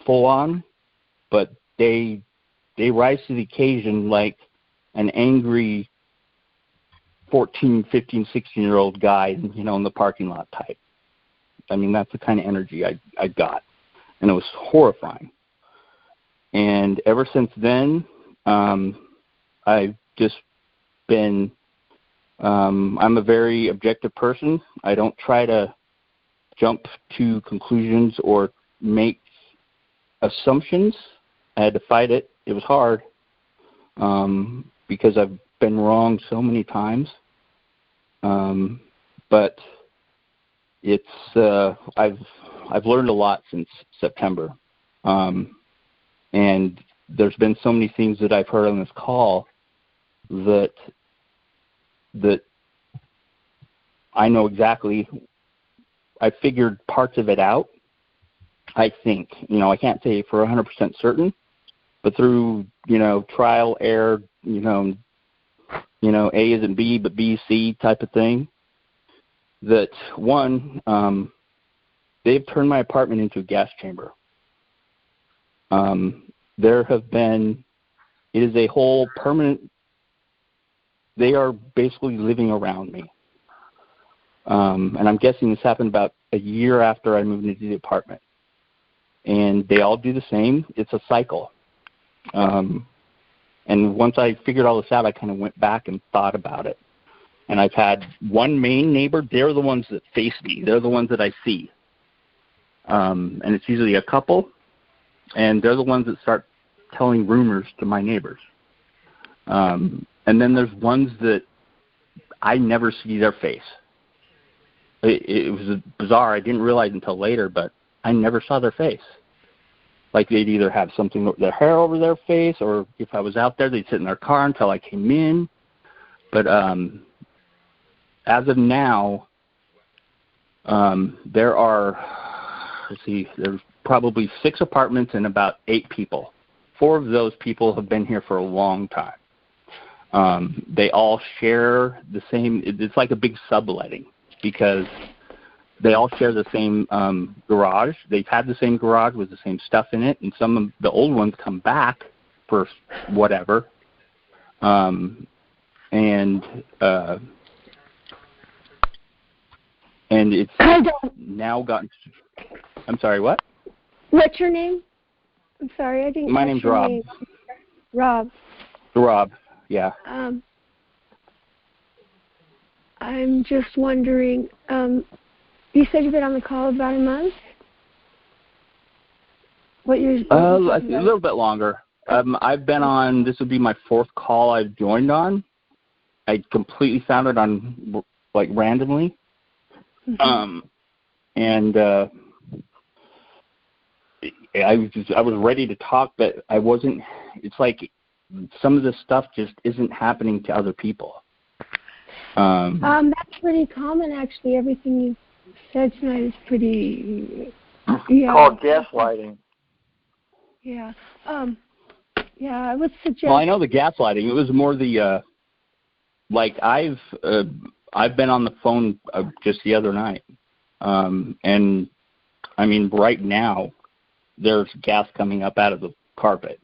full on, but they rise to the occasion like an angry 14, 15, 16-year-old guy, in the parking lot type. That's the kind of energy I got, and it was horrifying. And ever since then, I've just been, I'm a very objective person. I don't try to jump to conclusions or make assumptions. I had to fight it. It was hard, because I've been wrong so many times. But it's I've learned a lot since September. And there's been so many things that I've heard on this call that I know exactly. I figured parts of it out. I think. I can't say for 100% certain, but through, trial, error, A isn't B, but B is C type of thing, that one, they've turned my apartment into a gas chamber. It is a whole permanent, they are basically living around me. And I'm guessing this happened about a year after I moved into the apartment. And they all do the same. It's a cycle. And once I figured all this out, I kind of went back and thought about it. And I've had one main neighbor. They're the ones that face me. They're the ones that I see. And it's usually a couple. And they're the ones that start telling rumors to my neighbors. And then there's ones that I never see their face. It was bizarre. I didn't realize until later, but I never saw their face. Like they'd either have something, their hair over their face, or if I was out there, they'd sit in their car until I came in. But as of now, there are, there's probably 6 apartments and about 8 people. 4 of those people have been here for a long time. They all share the same, it's like a big subletting because they all share the same garage. They've had the same garage with the same stuff in it, and some of the old ones come back for whatever. And it's now gotten. I'm sorry, what? What's your name? I'm sorry, I didn't. My name's Rob. Name. Rob. Rob, yeah. I'm just wondering. You said you've been on the call about a month. What you're? A little bit longer. I've been on. This would be my 4th call I've joined on. I completely found it on randomly. Mm-hmm. I was ready to talk, but I wasn't. It's like some of this stuff just isn't happening to other people. That's pretty common, actually. Everything you said tonight is pretty. Called gaslighting. Yeah. Yeah, I would suggest. Well, I know the gaslighting. It was more the I've been on the phone just the other night, and I mean right now there's gas coming up out of the carpet,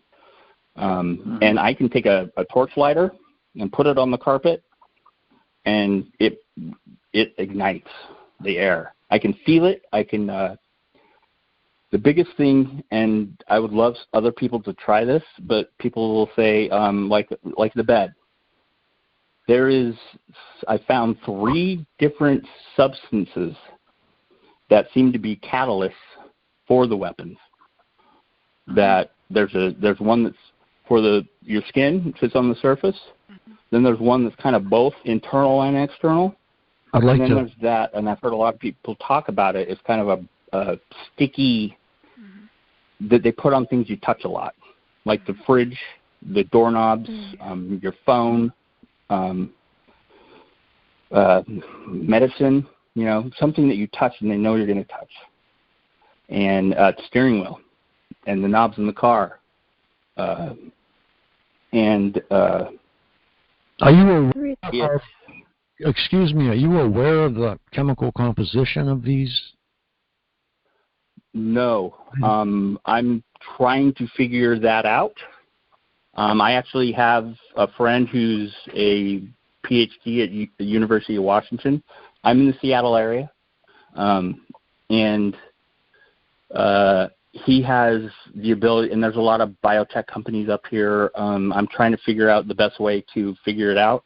and I can take a torch lighter and put it on the carpet, and it ignites the air. I can feel it. I can. The biggest thing, and I would love other people to try this, but people will say like the bed. I found 3 different substances that seem to be catalysts for the weapons. That there's one that's for your skin, it sits on the surface. Mm-hmm. Then there's one that's kind of both internal and external. I'd like and then there's that, and I've heard a lot of people talk about it. It's kind of a sticky that they put on things you touch a lot, like the fridge, the doorknobs, your phone. Medicine, something that you touch and they know you're going to touch. And the steering wheel and the knobs in the car. Are you aware of the chemical composition of these? No. I'm trying to figure that out. I actually have a friend who's a PhD at the University of Washington. I'm in the Seattle area, and he has the ability, and there's a lot of biotech companies up here. I'm trying to figure out the best way to figure it out,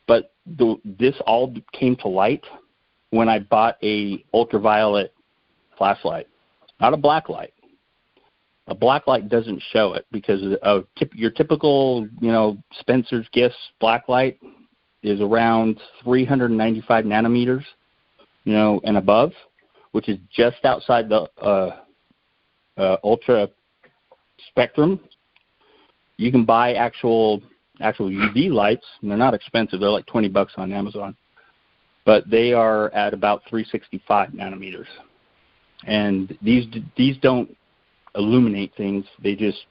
but this all came to light when I bought a ultraviolet flashlight, not a black light. A black light doesn't show it because your typical, Spencer's Gifts black light is around 395 nanometers, and above, which is just outside the ultra spectrum. You can buy actual UV lights, and they're not expensive. They're like $20 on Amazon, but they are at about 365 nanometers. and these don't illuminate things. They just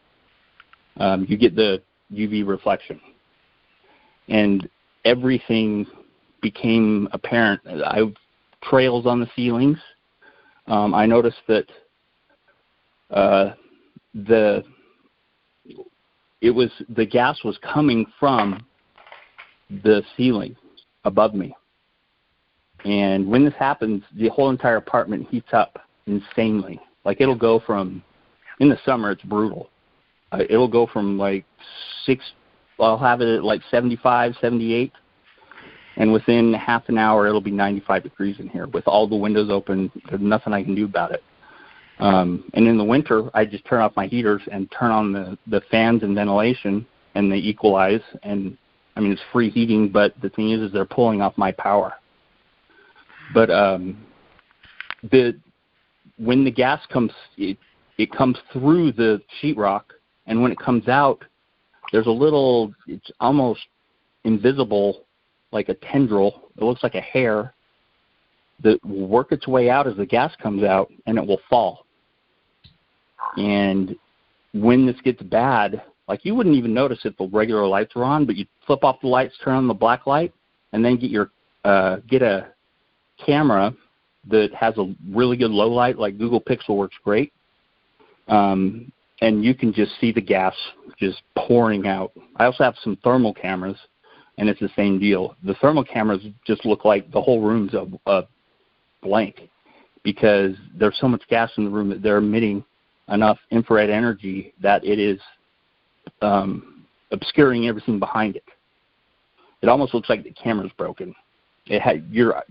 you get the UV reflection, and everything became apparent. Trails on the ceilings. I noticed that the gas was coming from the ceiling above me. And when this happens, the whole entire apartment heats up insanely. Like it'll go from, in the summer it's brutal. It'll go from like I'll have it at like 75, 78. And within half an hour, it'll be 95 degrees in here with all the windows open. There's nothing I can do about it. And in the winter, I just turn off my heaters and turn on the fans and ventilation, and they equalize. And, I mean, it's free heating, but the thing is they're pulling off my power. But when the gas comes, it comes through the sheetrock, and when it comes out, there's a little, it's almost invisible, like a tendril. It looks like a hair that will work its way out as the gas comes out, and it will fall. And when this gets bad, like you wouldn't even notice if the regular lights are on, but you flip off the lights, turn on the black light, and then get a camera that has a really good low light, like Google Pixel works great. And you can just see the gas just pouring out. I also have some thermal cameras, and it's the same deal. The thermal cameras just look like the whole room's a blank because there's so much gas in the room that they're emitting enough infrared energy that it is obscuring everything behind it. It almost looks like the camera's broken. It had your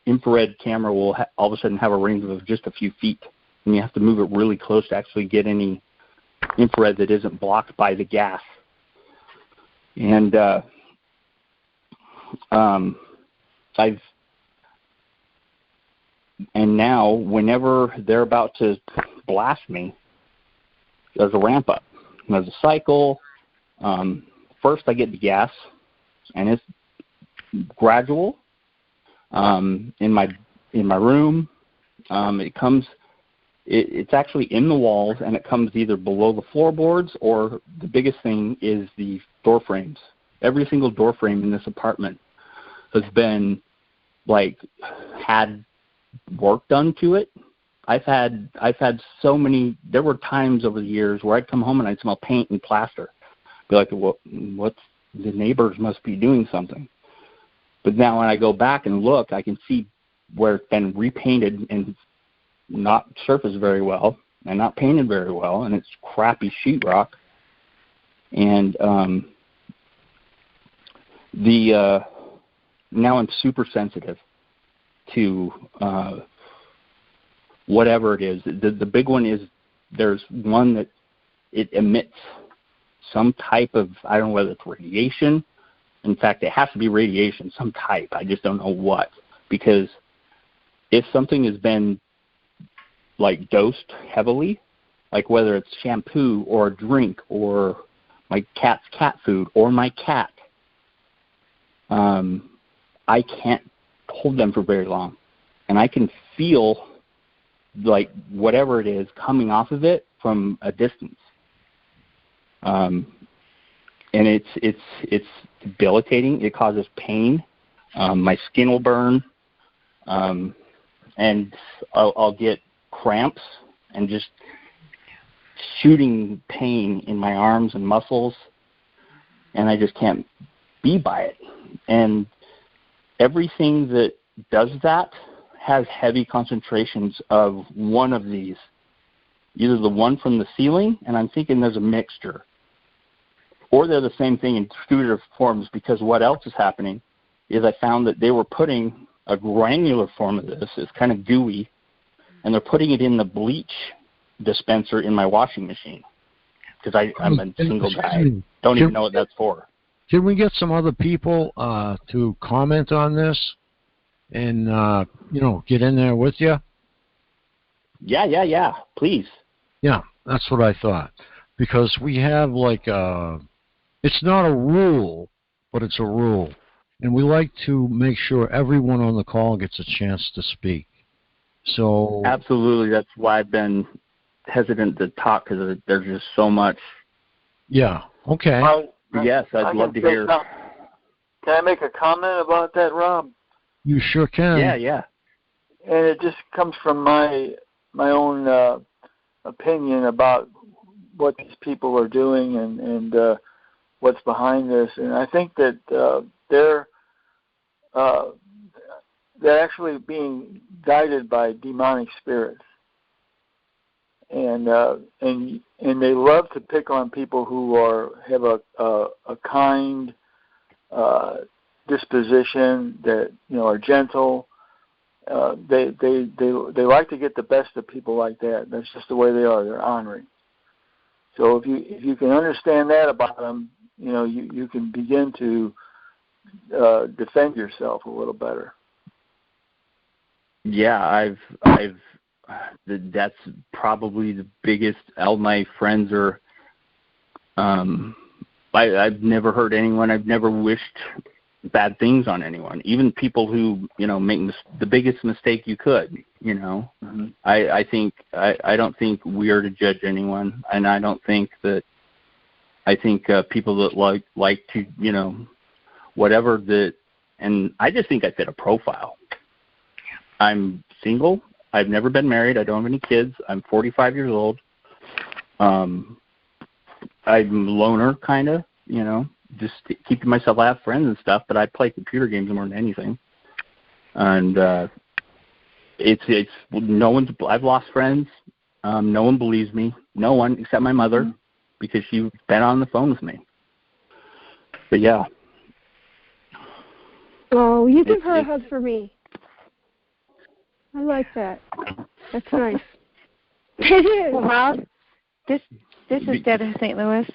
infrared camera will all of a sudden have a range of just a few feet, and you have to move it really close to actually get any infrared that isn't blocked by the gas. And now whenever they're about to blast me, there's a ramp up. There's a cycle. First I get the gas, and it's gradual. In my room, it comes. It's actually in the walls, and it comes either below the floorboards, or the biggest thing is the door frames. Every single door frame in this apartment has been had work done to it. I've had so many. There were times over the years where I'd come home and I'd smell paint and plaster. Be like, what's the neighbors must be doing something. But now when I go back and look, I can see where it's been repainted and not surfaced very well and not painted very well, and it's crappy sheetrock. And now I'm super sensitive to whatever it is. The big one is there's one that it emits some type of, I don't know whether it's radiation. In fact, it has to be radiation, some type. I just don't know what. Because if something has been dosed heavily, like whether it's shampoo or a drink or my cat's cat food or my cat, I can't hold them for very long. And I can feel whatever it is coming off of it from a distance. And it's debilitating. It causes pain. My skin will burn. And I'll get cramps and just shooting pain in my arms and muscles, and I just can't be by it. And everything that does that has heavy concentrations of one of these, either the one from the ceiling, and I'm thinking there's a mixture, or they're the same thing in two different forms, because what else is happening is I found that they were putting a granular form of this. It's kind of gooey, and they're putting it in the bleach dispenser in my washing machine, because I'm a single guy. Don't even know what that's for. Can we get some other people to comment on this and, get in there with you? Yeah, please. Yeah, that's what I thought. Because we have it's not a rule, but it's a rule. And we like to make sure everyone on the call gets a chance to speak. So absolutely, that's why I've been hesitant to talk, because there's just so much. Yeah. Okay. Yes, I'd love to hear. Can I make a comment about that, Rob? You sure can. Yeah. And it just comes from my own opinion about what these people are doing and what's behind this. And I think that they're actually being guided by demonic spirits. And they love to pick on people who have a kind disposition, that are gentle. They like to get the best of people like that. That's just the way they are. They're honoring. So if you can understand that about them, you can begin to defend yourself a little better. Yeah, that's probably the biggest. All my friends are. I've never hurt anyone. I've never wished bad things on anyone. Even people who make the biggest mistake you could. Mm-hmm. I don't think we are to judge anyone, and I don't think that. I think people that like to whatever that, and I just think I fit a profile. I'm single. I've never been married. I don't have any kids. I'm 45 years old. I'm a loner, kind of, just keeping myself. I have friends and stuff, but I play computer games more than anything. And it's no one's. I've lost friends. No one believes me. No one except my mother, because she's been on the phone with me. But yeah. Oh, you give her a hug for me. I like that. That's nice. It is. Well, Rob, this is Deb in St. Louis.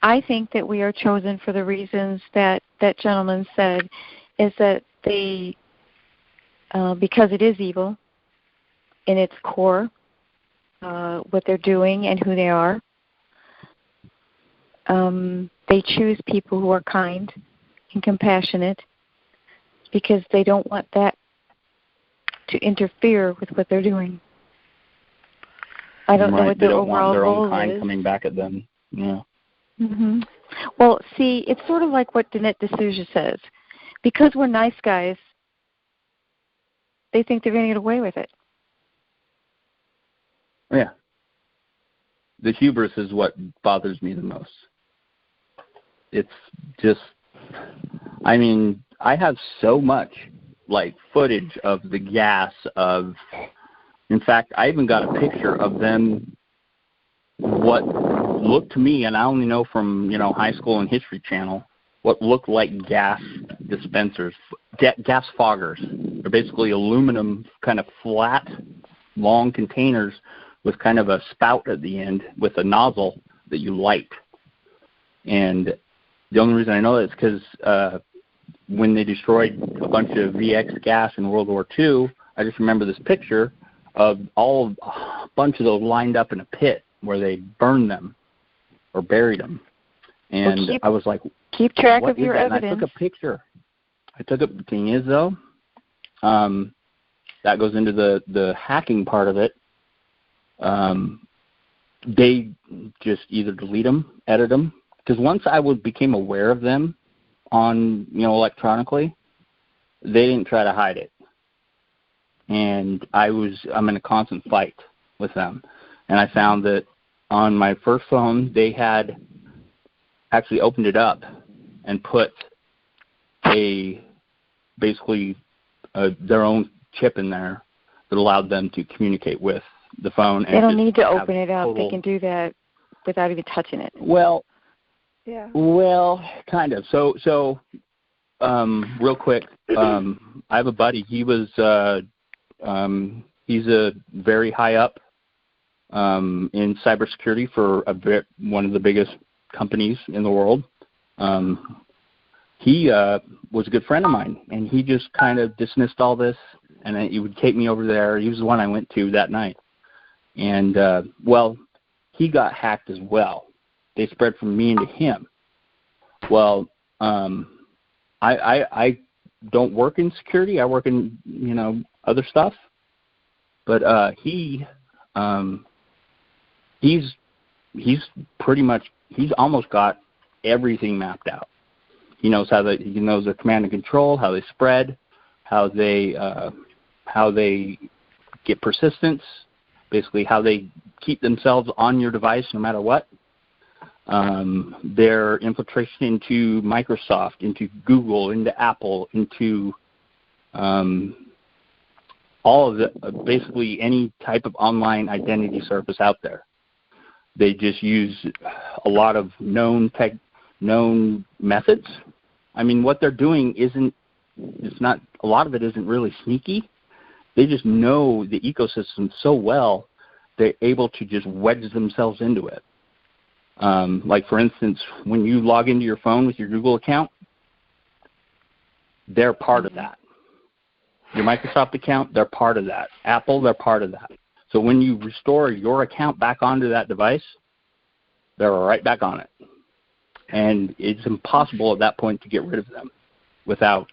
I think that we are chosen for the reasons that that gentleman said, is that they, because it is evil in its core, what they're doing and who they are, they choose people who are kind and compassionate, because they don't want that to interfere with what they're doing. I don't know what their overall goal is. They don't want their own kind coming back at them. Yeah. Mm-hmm. Well, see, it's sort of like what Danette D'Souza says. Because we're nice guys, they think they're going to get away with it. Yeah. The hubris is what bothers me the most. It's just, I have so much footage of the gas of. In fact, I even got a picture of them. What looked to me, and I only know from high school and History Channel, what looked like gas dispensers, gas foggers. They're basically aluminum, kind of flat, long containers with kind of a spout at the end with a nozzle that you light. And the only reason I know that is because when they destroyed a bunch of VX gas in World War II, I just remember this picture of a bunch of those lined up in a pit where they burned them or buried them. And I was like, keep track of your evidence. And I took a picture. The thing is, though, that goes into the hacking part of it. They just either delete them, edit them, because once I became aware of them on, electronically, they didn't try to hide it. And I'm in a constant fight with them. And I found that on my first phone, they had actually opened it up and put basically their own chip in there that allowed them to communicate with the phone. They don't need to open it up. They can do that without even touching it. Well, yeah. Well, kind of. So, real quick, I have a buddy. He's a very high up in cybersecurity for one of the biggest companies in the world. He was a good friend of mine, and he just kind of dismissed all this, and he would take me over there. He was the one I went to that night. And, he got hacked as well. They spread from me into him. Well, I don't work in security. I work in, other stuff. But he's almost got everything mapped out. He knows he knows the command and control, how they spread, how they get persistence, basically how they keep themselves on your device no matter what. Their infiltration into Microsoft, into Google, into Apple, into all of basically any type of online identity service out there. They just use a lot of known methods. I mean, what they're doing a lot of it isn't really sneaky. They just know the ecosystem so well, they're able to just wedge themselves into it. Like, for instance, when you log into your phone with your Google account, they're part of that. Your Microsoft account, they're part of that. Apple, they're part of that. So when you restore your account back onto that device, they're right back on it. And it's impossible at that point to get rid of them without,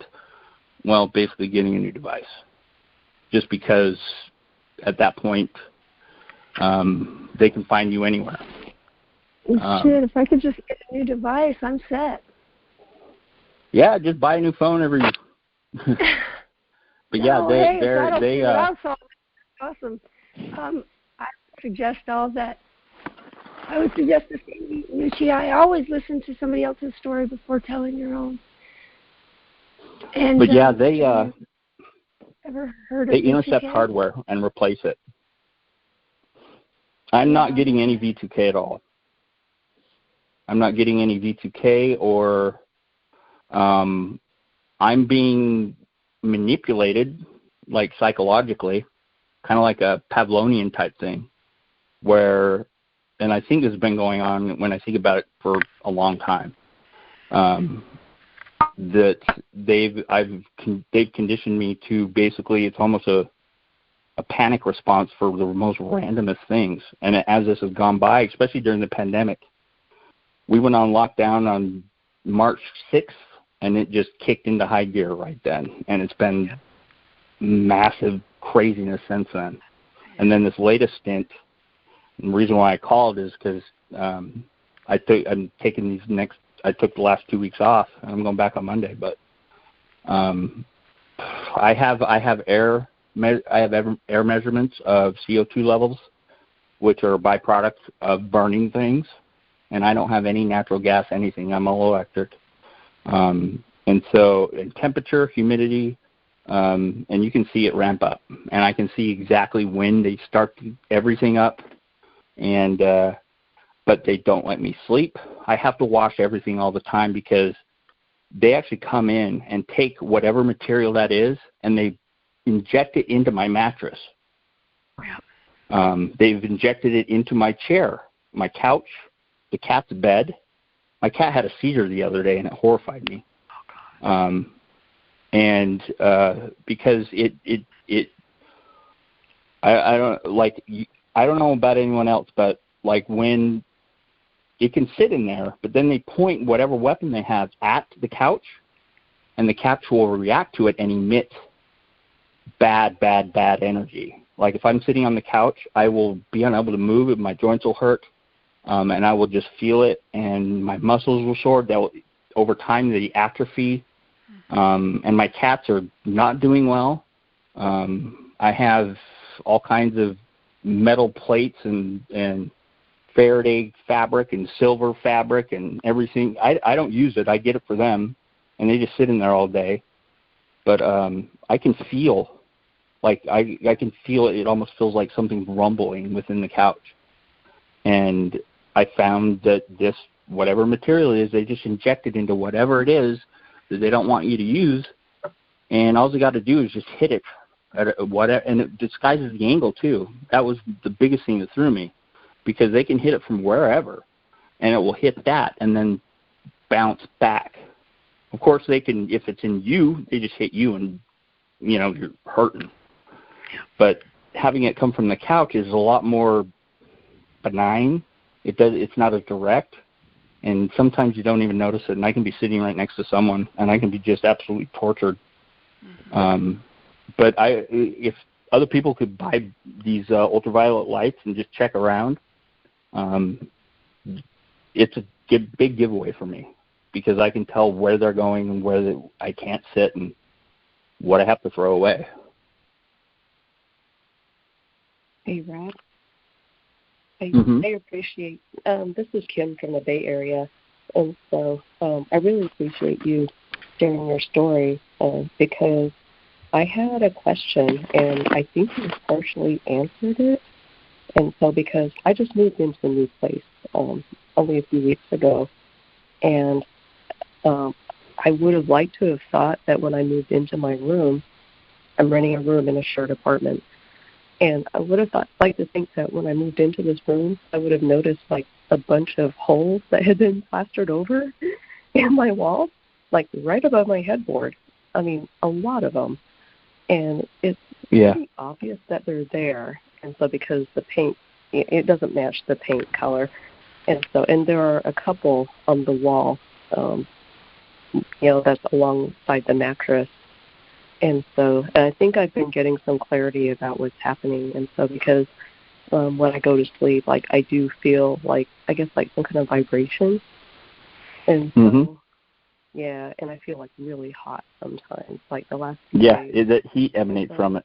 basically getting a new device. Just because at that point, they can find you anywhere. Shit, if I could just get a new device, I'm set. Yeah, just buy a new phone every. But yeah, they awesome. I suggest all that. I would suggest the same, Nucci. I always listen to somebody else's story before telling your own. And, but yeah, they ever heard of intercept V2K? hardware and replace it. I'm not getting any V2K at all. I'm not getting any V2K, or I'm being manipulated, like psychologically, kind of like a Pavlovian type thing, where, and I think this has been going on when I think about it for a long time, that they've conditioned me to basically, it's almost a panic response for the most randomest things. And as this has gone by, especially during the pandemic, we went on lockdown on March 6th, and it just kicked into high gear right then. And it's been massive craziness since then. And then this latest stint, and the reason why I called is because I took the last 2 weeks off, and I'm going back on Monday. But I have air measurements of CO2 levels, which are a byproduct of burning things, and I don't have any natural gas, anything. I'm all electric. And so in temperature, humidity, and you can see it ramp up. And I can see exactly when they start everything up, and but they don't let me sleep. I have to wash everything all the time because they actually come in and take whatever material that is, and they inject it into my mattress. They've injected it into my chair, my couch, the cat's bed. My cat had a seizure the other day, and it horrified me. And because I don't know about anyone else, but like when it can sit in there, but then they point whatever weapon they have at the couch, and the couch will react to it and emit bad energy. Like if I'm sitting on the couch, I will be unable to move, and my joints will hurt, and I will just feel it, and my muscles will sore. Over time, they atrophy, and my cats are not doing well. I have all kinds of metal plates and Faraday fabric and silver fabric and everything. I don't use it. I get it for them, and they just sit in there all day. But I can feel, like I can feel it. It almost feels like something's rumbling within the couch. And I found that this, whatever material it is, they just inject it into whatever it is that they don't want you to use. And all you got to do is just hit it at whatever, and it disguises the angle too. That was the biggest thing that threw me, because they can hit it from wherever, and it will hit that and then bounce back. Of course, they can, if it's in you, they just hit you and, you're hurting. But having it come from the couch is a lot more benign. It's not as direct, and sometimes you don't even notice it. And I can be sitting right next to someone, and I can be just absolutely tortured But if other people could buy these ultraviolet lights and just check around, it's a big giveaway for me because I can tell where they're going and where I can't sit and what I have to throw away. Hey, Rob. I appreciate, this is Kim from the Bay Area, and so I really appreciate you sharing your story because I had a question, and I think you partially answered it. And so because I just moved into a new place only a few weeks ago, and I would have liked to have thought that when I moved into my room, I'm renting a room in a shared apartment, and I would have liked to think that when I moved into this room, I would have noticed like a bunch of holes that had been plastered over in my wall, like right above my headboard. I mean, a lot of them. And it's pretty obvious that they're there. And so because the paint, it doesn't match the paint color. And there are a couple on the wall, that's alongside the mattress. And so I think I've been getting some clarity about what's happening. And so because when I go to sleep, like I do feel like, I guess like some kind of vibration. And so, yeah, and I feel like really hot sometimes, like the last few days. That heat emanates from it.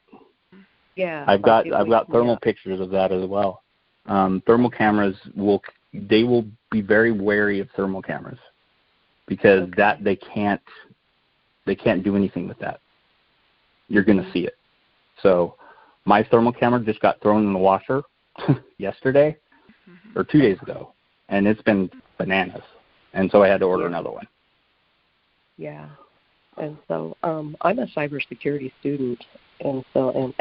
Yeah. I've got thermal pictures of that as well. Thermal cameras will be very wary of thermal cameras because they can't do anything with that. You're going to see it. So my thermal camera just got thrown in the washer yesterday or 2 days ago, and it's been bananas. And so I had to order another one. Yeah. And so I'm a cybersecurity student, and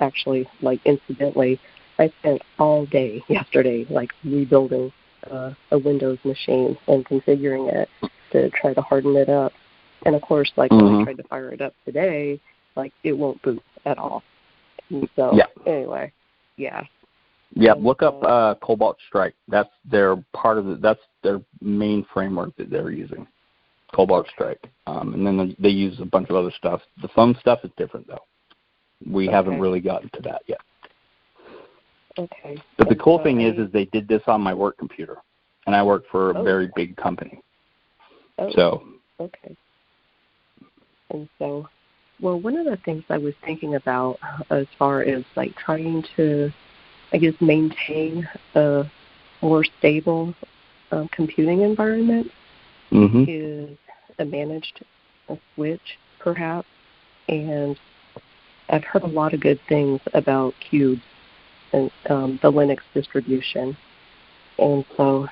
actually, like, incidentally, I spent all day yesterday, like, rebuilding a Windows machine and configuring it to try to harden it up. And, of course, like, when I tried to fire it up today, like, it won't boot at all. And so, anyway, Yeah, look up Cobalt Strike. That's their that's their main framework that they're using, Cobalt Strike. And then they use a bunch of other stuff. The phone stuff is different, though. We haven't really gotten to that yet. Okay. But the cool thing is they did this on my work computer, and I work for a very big company. So. Okay. And so, well, one of the things I was thinking about as far as like trying to, I guess, maintain a more stable computing environment is a managed switch, perhaps. And I've heard a lot of good things about Cube and the Linux distribution. And so,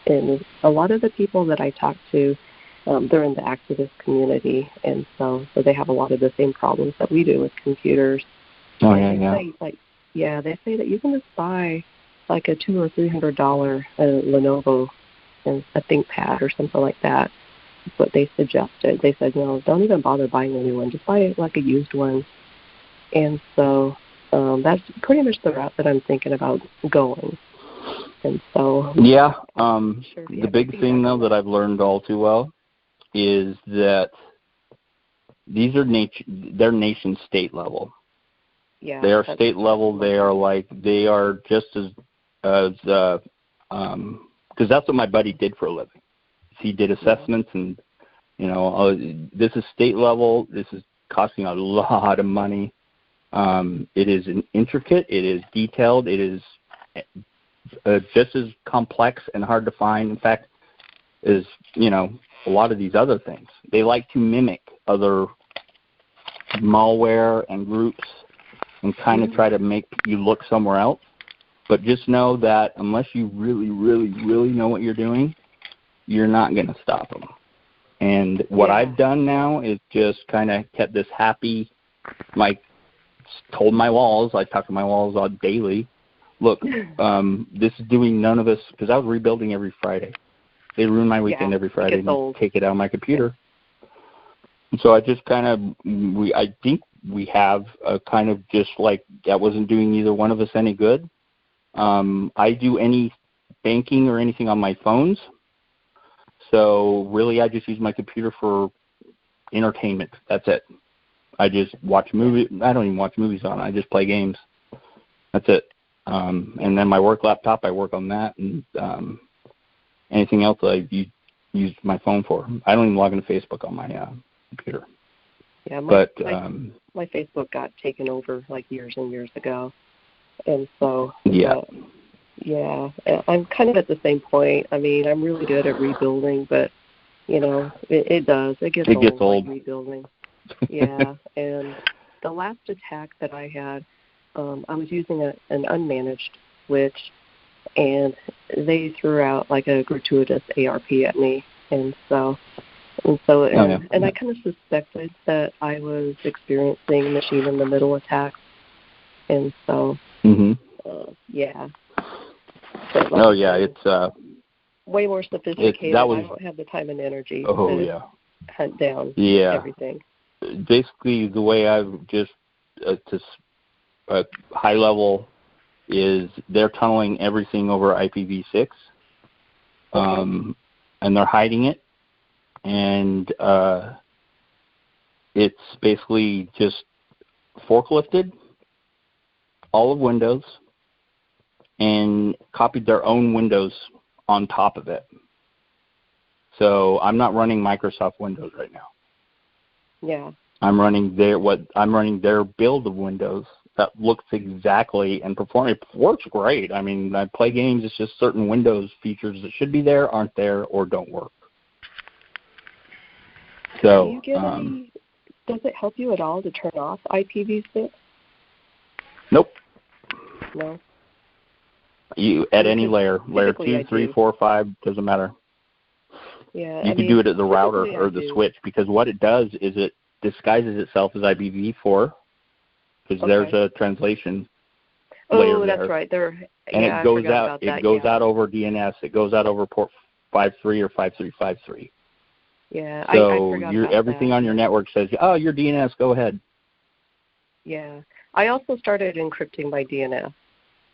and a lot of the people that I talk to, they're in the activist community, and so they have a lot of the same problems that we do with computers. They say that you can just buy like a $200 or $300 Lenovo and a ThinkPad or something like that. That's what they suggested. They said, no, don't even bother buying a new one. Just buy like a used one. And so that's pretty much the route that I'm thinking about going. And so the big thing though that I've learned all too well is that they're nation state level. Yeah, they are state level. They are just as because that's what my buddy did for a living. He did assessments, and this is state level. This is costing a lot of money. It is intricate. It is detailed. It is just as complex and hard to find. In fact, is a lot of these other things. They like to mimic other malware and groups and kind of try to make you look somewhere else. But just know that unless you really, really, really know what you're doing, you're not going to stop them. And what I've done now is just kind of kept this happy, like told my walls, I talk to my walls all daily, look, this is doing none of us, because I was rebuilding every Friday. They ruin my weekend every Friday and take it out of my computer. And so I just kind of, I think we have a kind of just like that wasn't doing either one of us any good. I do any banking or anything on my phones. So really I just use my computer for entertainment. That's it. I just watch movies. I don't even watch movies on it. I just play games. That's it. And then my work laptop, I work on that, and anything else I use my phone for. I don't even log into Facebook on my computer. Yeah, my Facebook got taken over like years and years ago, and so yeah, I'm kind of at the same point. I mean, I'm really good at rebuilding, but it gets old. Like rebuilding. Yeah, and the last attack that I had, I was using an unmanaged switch, and they threw out like a gratuitous ARP at me, and I kind of suspected that I was experiencing machine in the middle attacks, and so yeah. But, it's way more sophisticated. I don't have the time and energy to hunt down everything. Basically, the way I've just high level is they're tunneling everything over IPv6, and they're hiding it, and it's basically just forklifted all of Windows and copied their own Windows on top of it. So I'm not running Microsoft Windows right now. Yeah. I'm running their build of Windows that looks exactly and it works great. I mean, I play games. It's just certain Windows features that should be there aren't there or don't work. So, do you get does it help you at all to turn off IPv6? Nope. No. You at any layer 2, 3, 4, 5, doesn't matter. Yeah. You can do it at the router or the switch, because what it does is it disguises itself as IPv4, because there's a translation layer there. That's right. And it goes out. It goes out over DNS. It goes out over port 53 or 5353. Yeah. So I forgot about everything that. on your network says, "Oh, your DNS. Go ahead." Yeah. I also started encrypting my DNS,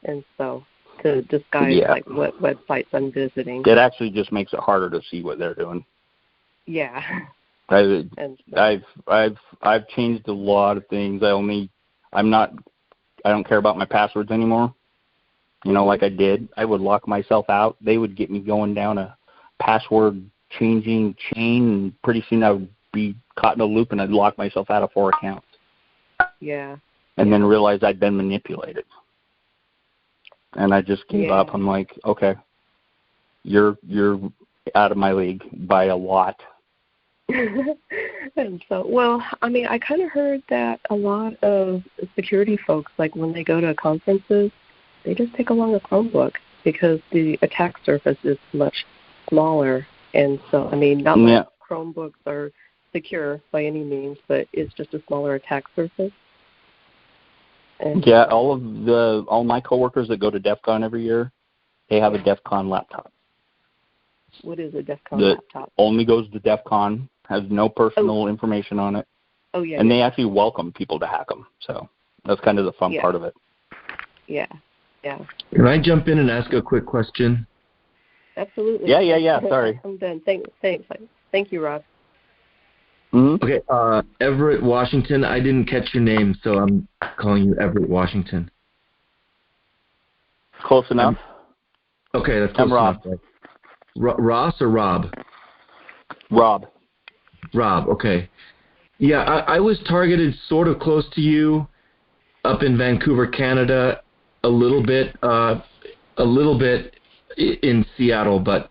and so to disguise like what websites I'm visiting. It actually just makes it harder to see what they're doing. Yeah. I've changed a lot of things. I don't care about my passwords anymore. Like I did. I would lock myself out. They would get me going down a password changing chain, and pretty soon I would be caught in a loop, and I'd lock myself out of 4 accounts. Yeah. And then realize I'd been manipulated. And I just gave up. I'm like, okay, you're out of my league by a lot. And so, I kind of heard that a lot of security folks, like when they go to conferences, they just take along a Chromebook because the attack surface is much smaller. And so, not that Chromebooks are secure by any means, but it's just a smaller attack surface. And all my coworkers that go to DEF CON every year, they have a DEF CON laptop. What is a DEF CON laptop? Only goes to DEF CON, has no personal information on it. Oh, yeah. And they actually welcome people to hack them. So that's kind of the fun part of it. Yeah. Can I jump in and ask a quick question? Absolutely. Yeah. Sorry. I'm done. Thank you, Rob. Mm-hmm. Okay, Everett, Washington. I didn't catch your name, so I'm calling you Everett, Washington. Close enough. Okay, that's close enough. I'm Rob. Ross or Rob? Rob. Rob, okay. Yeah, I was targeted sort of close to you up in Vancouver, Canada, a little bit in Seattle, but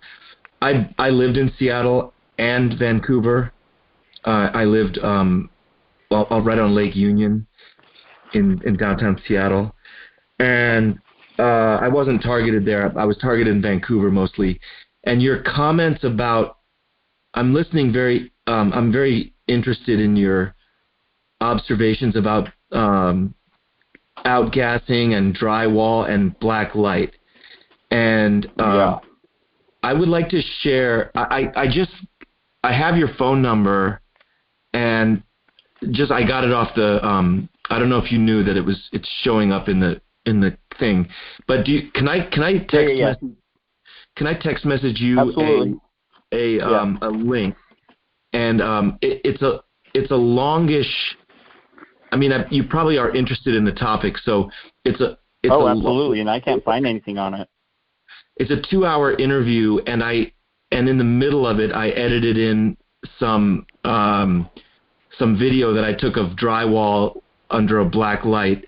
I lived in Seattle and Vancouver. I lived right on Lake Union in downtown Seattle, and I wasn't targeted there. I was targeted in Vancouver mostly. And your comments about, I'm listening I'm very interested in your observations about outgassing and drywall and black light. And I would like to share, I have your phone number, and I got it off the I don't know if you knew that it's showing up in the thing, but can I text can I text message you a link? And it's a longish mean, you probably are interested in the topic, so it's absolutely, and I can't find anything on it. It's a 2-hour interview, and in the middle of it, I edited in some video that I took of drywall under a black light,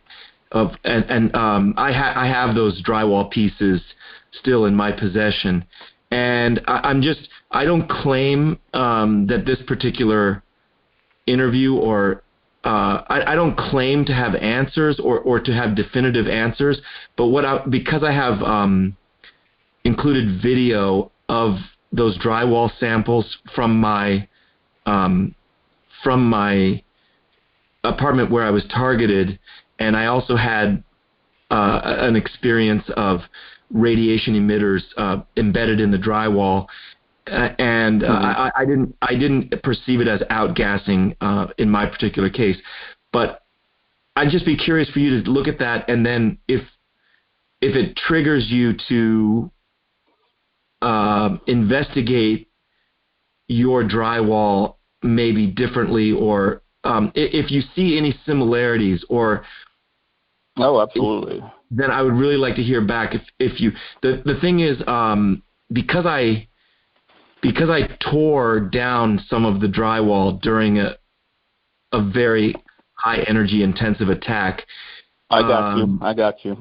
I have those drywall pieces still in my possession, and I don't claim that this particular interview or I don't claim to have answers or to have definitive answers, but because I have included video of those drywall samples from my apartment where I was targeted, and I also had an experience of radiation emitters embedded in the drywall, and I didn't perceive it as outgassing in my particular case. But I'd just be curious for you to look at that, and then if it triggers you to investigate your drywall maybe differently, or if you see any similarities, or absolutely, then I would really like to hear back. If you the thing is, because I tore down some of the drywall during a very high energy intensive attack. I got you.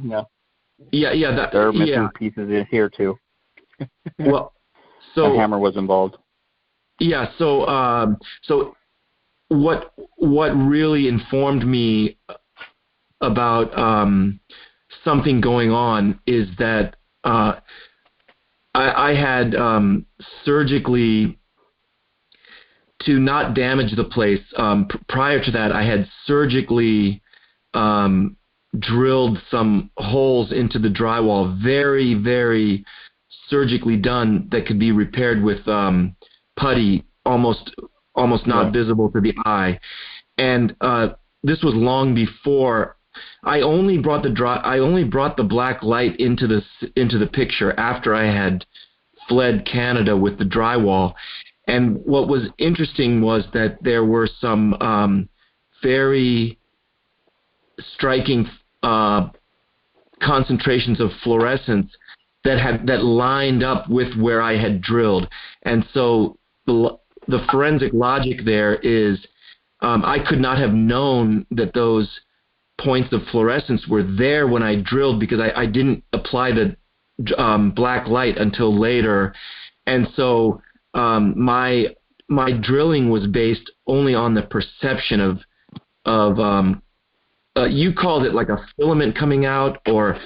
Yeah. There are missing pieces in here too. Well, so a hammer was involved. Yeah. So what really informed me about something going on is that I had surgically, to not damage the place, prior to that I had surgically drilled some holes into the drywall, very, very surgically done, that could be repaired with putty, almost not visible to the eye. And this was long before I only brought the black light into the picture after I had fled Canada with the drywall. And what was interesting was that there were some very striking concentrations of fluorescence that lined up with where I had drilled. And so the forensic logic there is I could not have known that those points of fluorescence were there when I drilled, because I didn't apply the black light until later. And so my drilling was based only on the perception of you called it like a filament coming out, or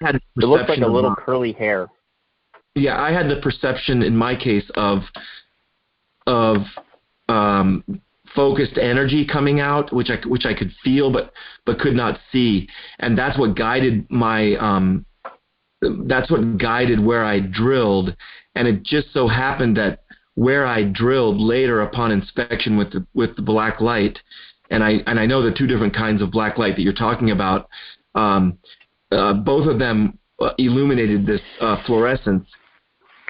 had it looked like a little curly hair. Yeah, I had the perception in my case of focused energy coming out, which I could feel but could not see, and that's what guided where I drilled. And it just so happened that where I drilled later, upon inspection with the black light, and I know the two different kinds of black light that you're talking about, both of them illuminated this fluorescence.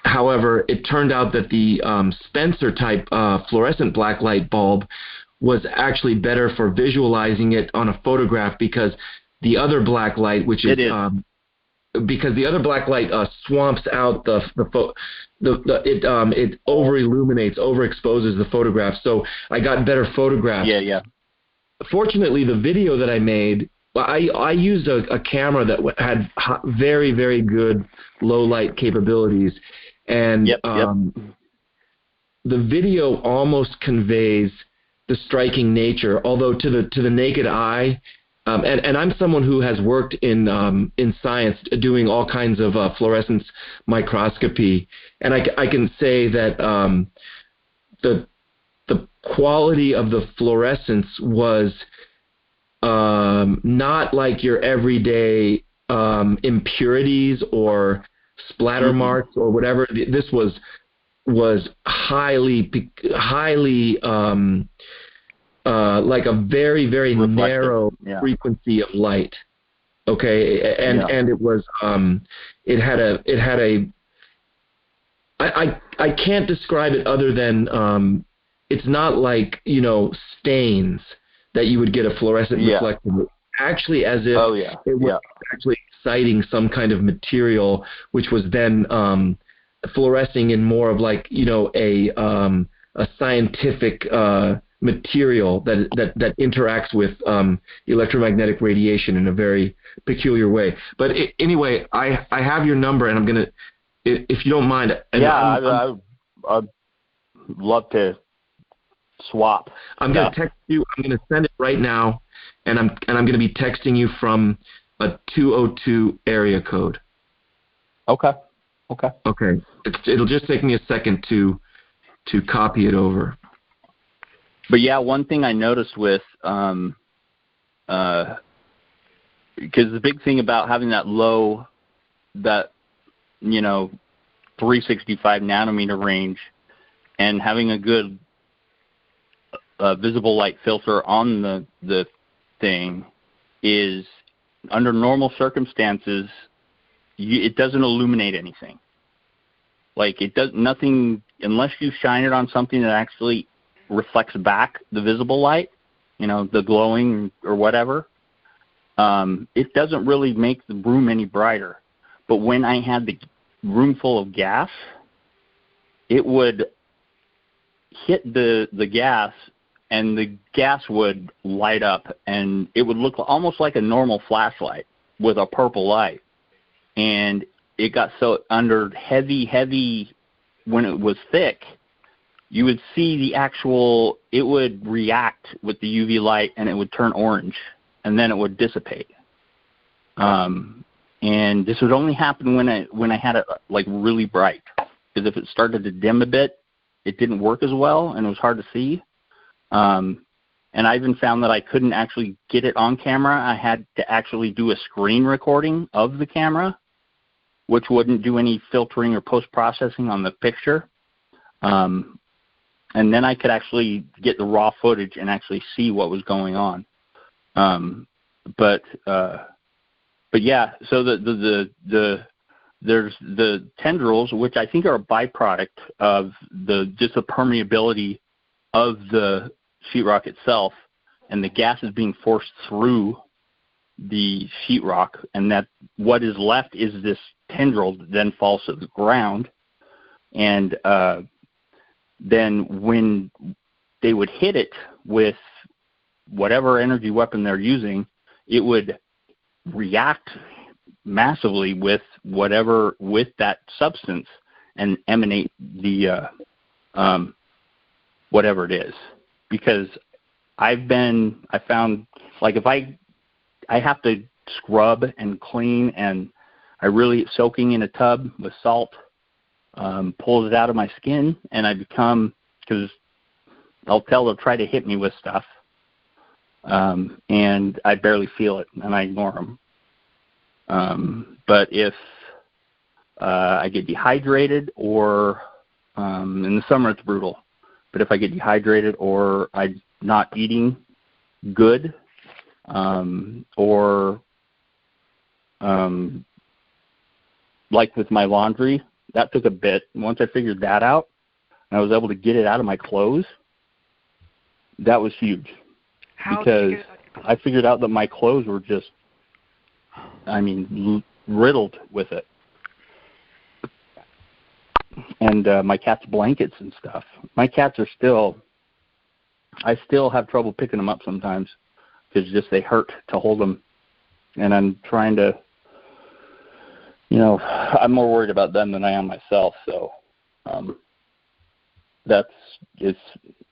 However, it turned out that the Spencer type fluorescent black light bulb was actually better for visualizing it on a photograph, because the other black light, because the other black light swamps out it over illuminates, overexposes the photograph. So I got better photographs. Yeah. Fortunately, the video that I made, I used a camera that had very, very good low light capabilities, and the video almost conveys the striking nature, although to the naked eye, and I'm someone who has worked in science, doing all kinds of fluorescence microscopy, and I can say that the quality of the fluorescence was not like your everyday impurities or splatter marks or whatever. This was highly like a very, very narrow frequency of light. Okay, and it was it had a I can't describe it other than it's not like, stains. that you would get a fluorescent reflection. Actually, as if it was actually exciting some kind of material, which was then fluorescing in more of like, you know, a scientific material that interacts with electromagnetic radiation in a very peculiar way. But anyway, I have your number, and I'm gonna, if you don't mind. I'd love to swap. I'm gonna text you. I'm gonna send it right now, and I'm gonna be texting you from a 202 area code. Okay. It'll just take me a second to copy it over. But yeah, one thing I noticed with because the big thing about having that low, that, you know, 365 nanometer range, and having a good visible light filter on the thing, is under normal circumstances it doesn't illuminate anything. Like, it does nothing unless you shine it on something that actually reflects back the visible light, you know, the glowing or whatever. It doesn't really make the room any brighter. But when I had the room full of gas, it would hit the gas, and the gas would light up, and it would look almost like a normal flashlight with a purple light. And it got so under heavy, when it was thick, you would see the actual, it would react with the UV light, and it would turn orange, and then it would dissipate. And this would only happen when I had it like really bright, because if it started to dim a bit, it didn't work as well, and it was hard to see. And I even found that I couldn't actually get it on camera. I had to actually do a screen recording of the camera, which wouldn't do any filtering or post-processing on the picture. And then I could actually get the raw footage and actually see what was going on. But yeah, so there's the tendrils, which I think are a byproduct of just the permeability of the sheetrock itself, and the gas is being forced through the sheetrock, and that what is left is this tendril that then falls to the ground. And then when they would hit it with whatever energy weapon they're using, it would react massively with that substance and emanate the whatever it is. Because I found, like, if I have to scrub and clean, and I really, soaking in a tub with salt pulls it out of my skin, and I become, because they'll try to hit me with stuff, and I barely feel it, and I ignore them. But if I get dehydrated, or in the summer it's brutal, but if I get dehydrated or I'm not eating good, or like with my laundry, that took a bit. Once I figured that out, and I was able to get it out of my clothes, that was huge. Because I figured out that my clothes were just, riddled with it. And my cat's blankets and stuff. My cats are I still have trouble picking them up sometimes, because just they hurt to hold them. And I'm trying to, I'm more worried about them than I am myself. So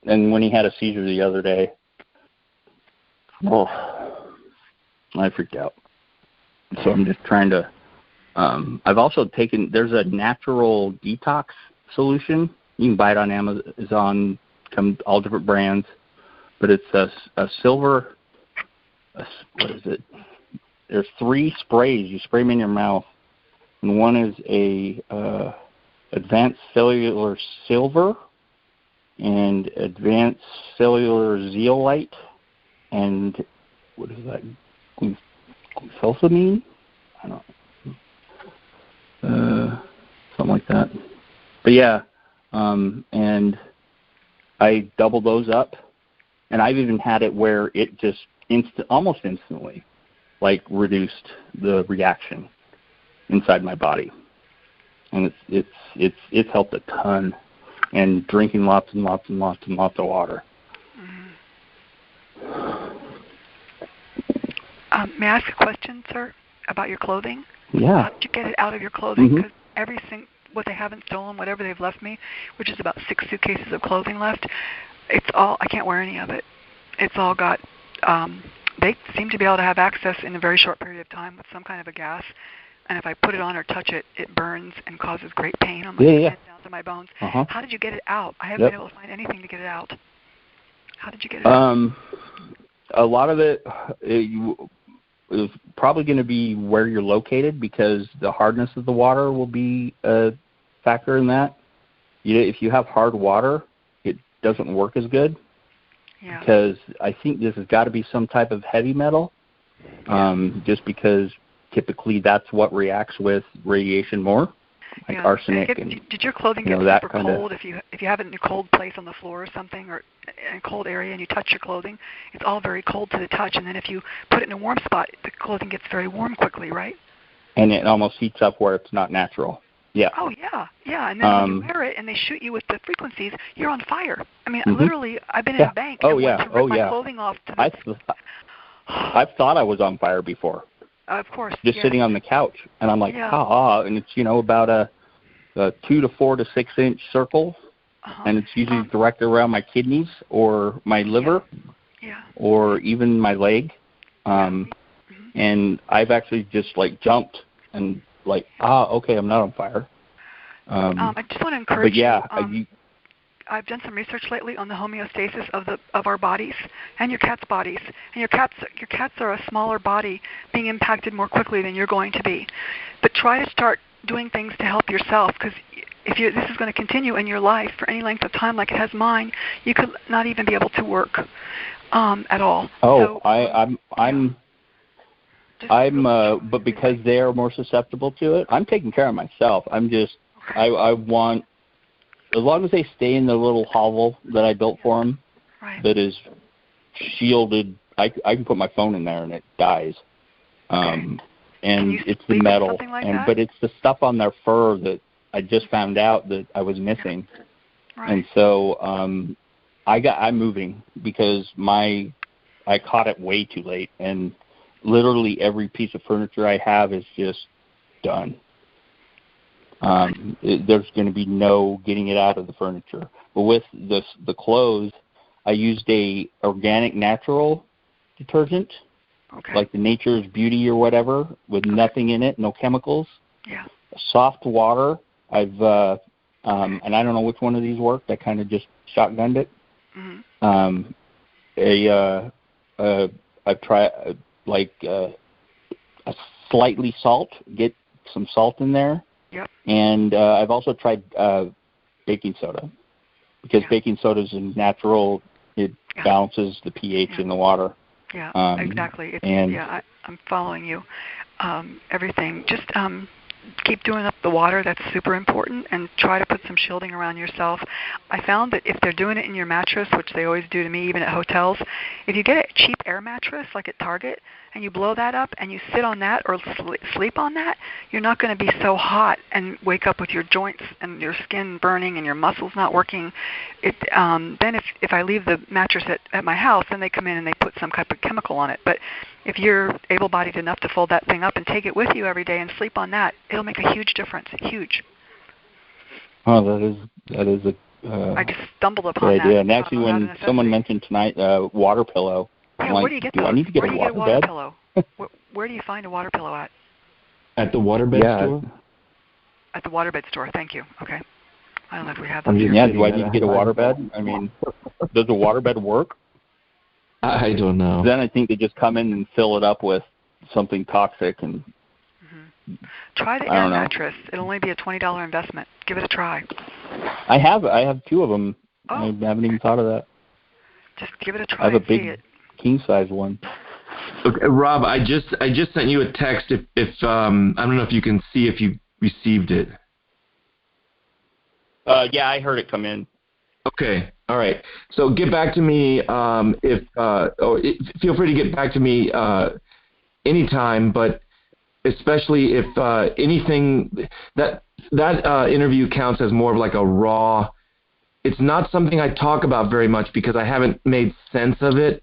and when he had a seizure the other day, I freaked out. So I'm just trying to, I've also taken, there's a natural detox solution. You can buy it on Amazon, come all different brands, but it's a silver, what is it? There's 3 sprays. You spray them in your mouth, and one is a advanced cellular silver and advanced cellular zeolite, and what is that? Glufosamine? I don't know. Something like that. But yeah, and I double those up, And I've even had it where it just almost instantly, like, reduced the reaction inside my body. And it's helped a ton. And drinking lots and lots and lots and lots of water. May I ask a question, sir, about your clothing? Yeah. How did you get it out of your clothing? Because everything, what they haven't stolen, whatever they've left me, which is about 6 suitcases of clothing left, it's all, I can't wear any of it. It's all got, they seem to be able to have access in a very short period of time with some kind of a gas. And if I put it on or touch it, it burns and causes great pain on my skin down to my bones. How did you get it out? I haven't been able to find anything to get it out. How did you get it out? A lot of it is probably going to be where you're located, because the hardness of the water will be a factor in that. If you have hard water, it doesn't work as good. Yeah. Because I think this has got to be some type of heavy metal, just because typically that's what reacts with radiation more, like arsenic. Did your clothing get super cold if you have it in a cold place on the floor or something, or in a cold area, and you touch your clothing? It's all very cold to the touch, and then if you put it in a warm spot, the clothing gets very warm quickly, right? And it almost heats up where it's not natural. Yeah. Oh, yeah. And then when you wear it and they shoot you with the frequencies, you're on fire. I mean, literally, I've been in a bank and went to rip my clothing off. I've thought I was on fire before. Of course. Just sitting on the couch, and I'm like, and it's, about a 2 to 4 to 6 inch circle, and it's usually directed around my kidneys or my liver, or even my leg. And I've actually just jumped and okay, I'm not on fire. I just want to encourage you. But I've done some research lately on the homeostasis of our bodies and your cat's bodies. And your cats are a smaller body being impacted more quickly than you're going to be. But try to start doing things to help yourself, because if this is going to continue in your life for any length of time like it has mine, you could not even be able to work at all. Oh, so, but because they are more susceptible to it, I'm taking care of myself. I want, as long as they stay in the little hovel that I built for them, that is shielded, I can put my phone in there and it dies. And it's the metal, but it's the stuff on their fur that I just found out that I was missing. And so I'm moving because I caught it way too late, and literally every piece of furniture I have is just done. There's going to be no getting it out of the furniture. But with the clothes, I used a organic natural detergent, like the Nature's Beauty or whatever, with nothing in it, no chemicals. Yeah. Soft water. I've and I don't know which one of these worked. I kind of just shotgunned it. I've tried a slightly salt. Get some salt in there. Yep. And I've also tried baking soda, because baking soda is natural. It balances the pH in the water. Yeah, exactly. I'm following you. Everything. Just keep doing up the water. That's super important, and try to put some shielding around yourself. I found that if they're doing it in your mattress, which they always do to me, even at hotels, if you get a cheap air mattress like at Target and you blow that up and you sit on that or sleep on that, you're not going to be so hot and wake up with your joints and your skin burning and your muscles not working. Then if I leave the mattress at my house, then they come in and they put some type of chemical on it. But if you're able-bodied enough to fold that thing up and take it with you every day and sleep on that, it'll make a huge difference. Huge. Oh, that is a I just stumbled upon good idea. And actually, when someone mentioned tonight water pillow, I'm like, where do you get those? I need to get a water bed? Pillow? Where do you find a water pillow at? At the waterbed store? At the waterbed store. Thank you. Okay. I don't know if we have that. Do I need to get a waterbed? I mean, does a waterbed work? I don't know. Then I think they just come in and fill it up with something toxic and. Try the air mattress. It'll only be a $20 investment. Give it a try. I have 2 of them. Oh. I haven't even thought of that. Just give it a try. I have a big king size one. Okay, Rob, I just sent you a text. If I don't know if you can see if you received it. Yeah, I heard it come in. Okay. All right. So get back to me feel free to get back to me anytime, but especially if anything that interview counts as more of like a raw. It's not something I talk about very much because I haven't made sense of it.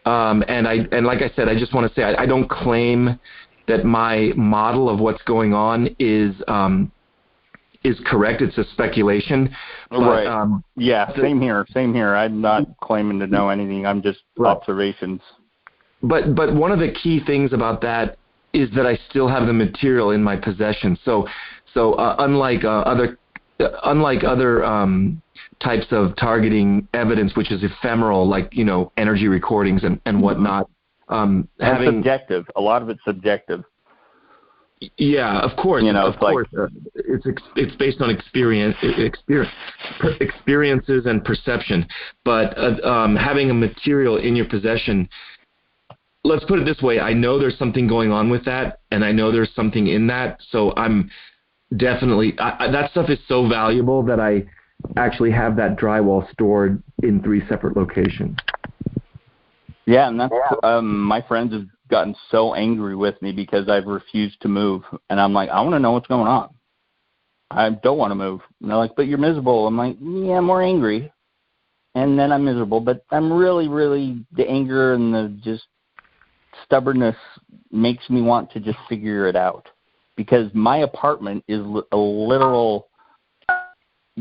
And like I said, I just want to say I don't claim that my model of what's going on is correct. It's a speculation. But, right. Same here. I'm not claiming to know anything. I'm just observations. But one of the key things about that is that I still have the material in my possession. So unlike other types of targeting evidence, which is ephemeral, like energy recordings and whatnot. And subjective. A lot of it's subjective. Yeah, of course. Of course, it's based on experiences and perception. But having a material in your possession, let's put it this way: I know there's something going on with that, and I know there's something in that. So I'm definitely that stuff is so valuable that I actually have that drywall stored in 3 separate locations. Yeah, and that's my friends have gotten so angry with me because I've refused to move, and I'm like, I want to know what's going on. I don't want to move. And they're like, but you're miserable. I'm like, yeah, I'm more angry, and then I'm miserable, but I'm really, really, the anger and the just stubbornness makes me want to just figure it out, because my apartment is a literal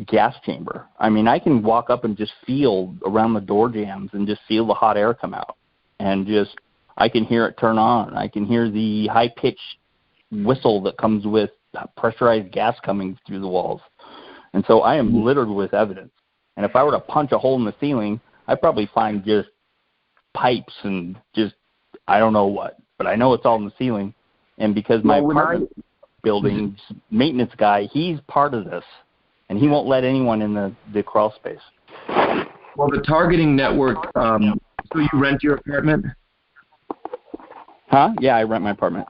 gas chamber. I mean, I can walk up and just feel around the door jambs and just feel the hot air come out, and just I can hear it turn on. I can hear the high-pitched whistle that comes with pressurized gas coming through the walls. And so I am littered with evidence. And if I were to punch a hole in the ceiling, I'd probably find just pipes and just I don't know what. But I know it's all in the ceiling. And because my apartment building's maintenance guy, he's part of this. And he won't let anyone in the crawl space. Well, the targeting network, so you rent your apartment? Huh? Yeah, I rent my apartment.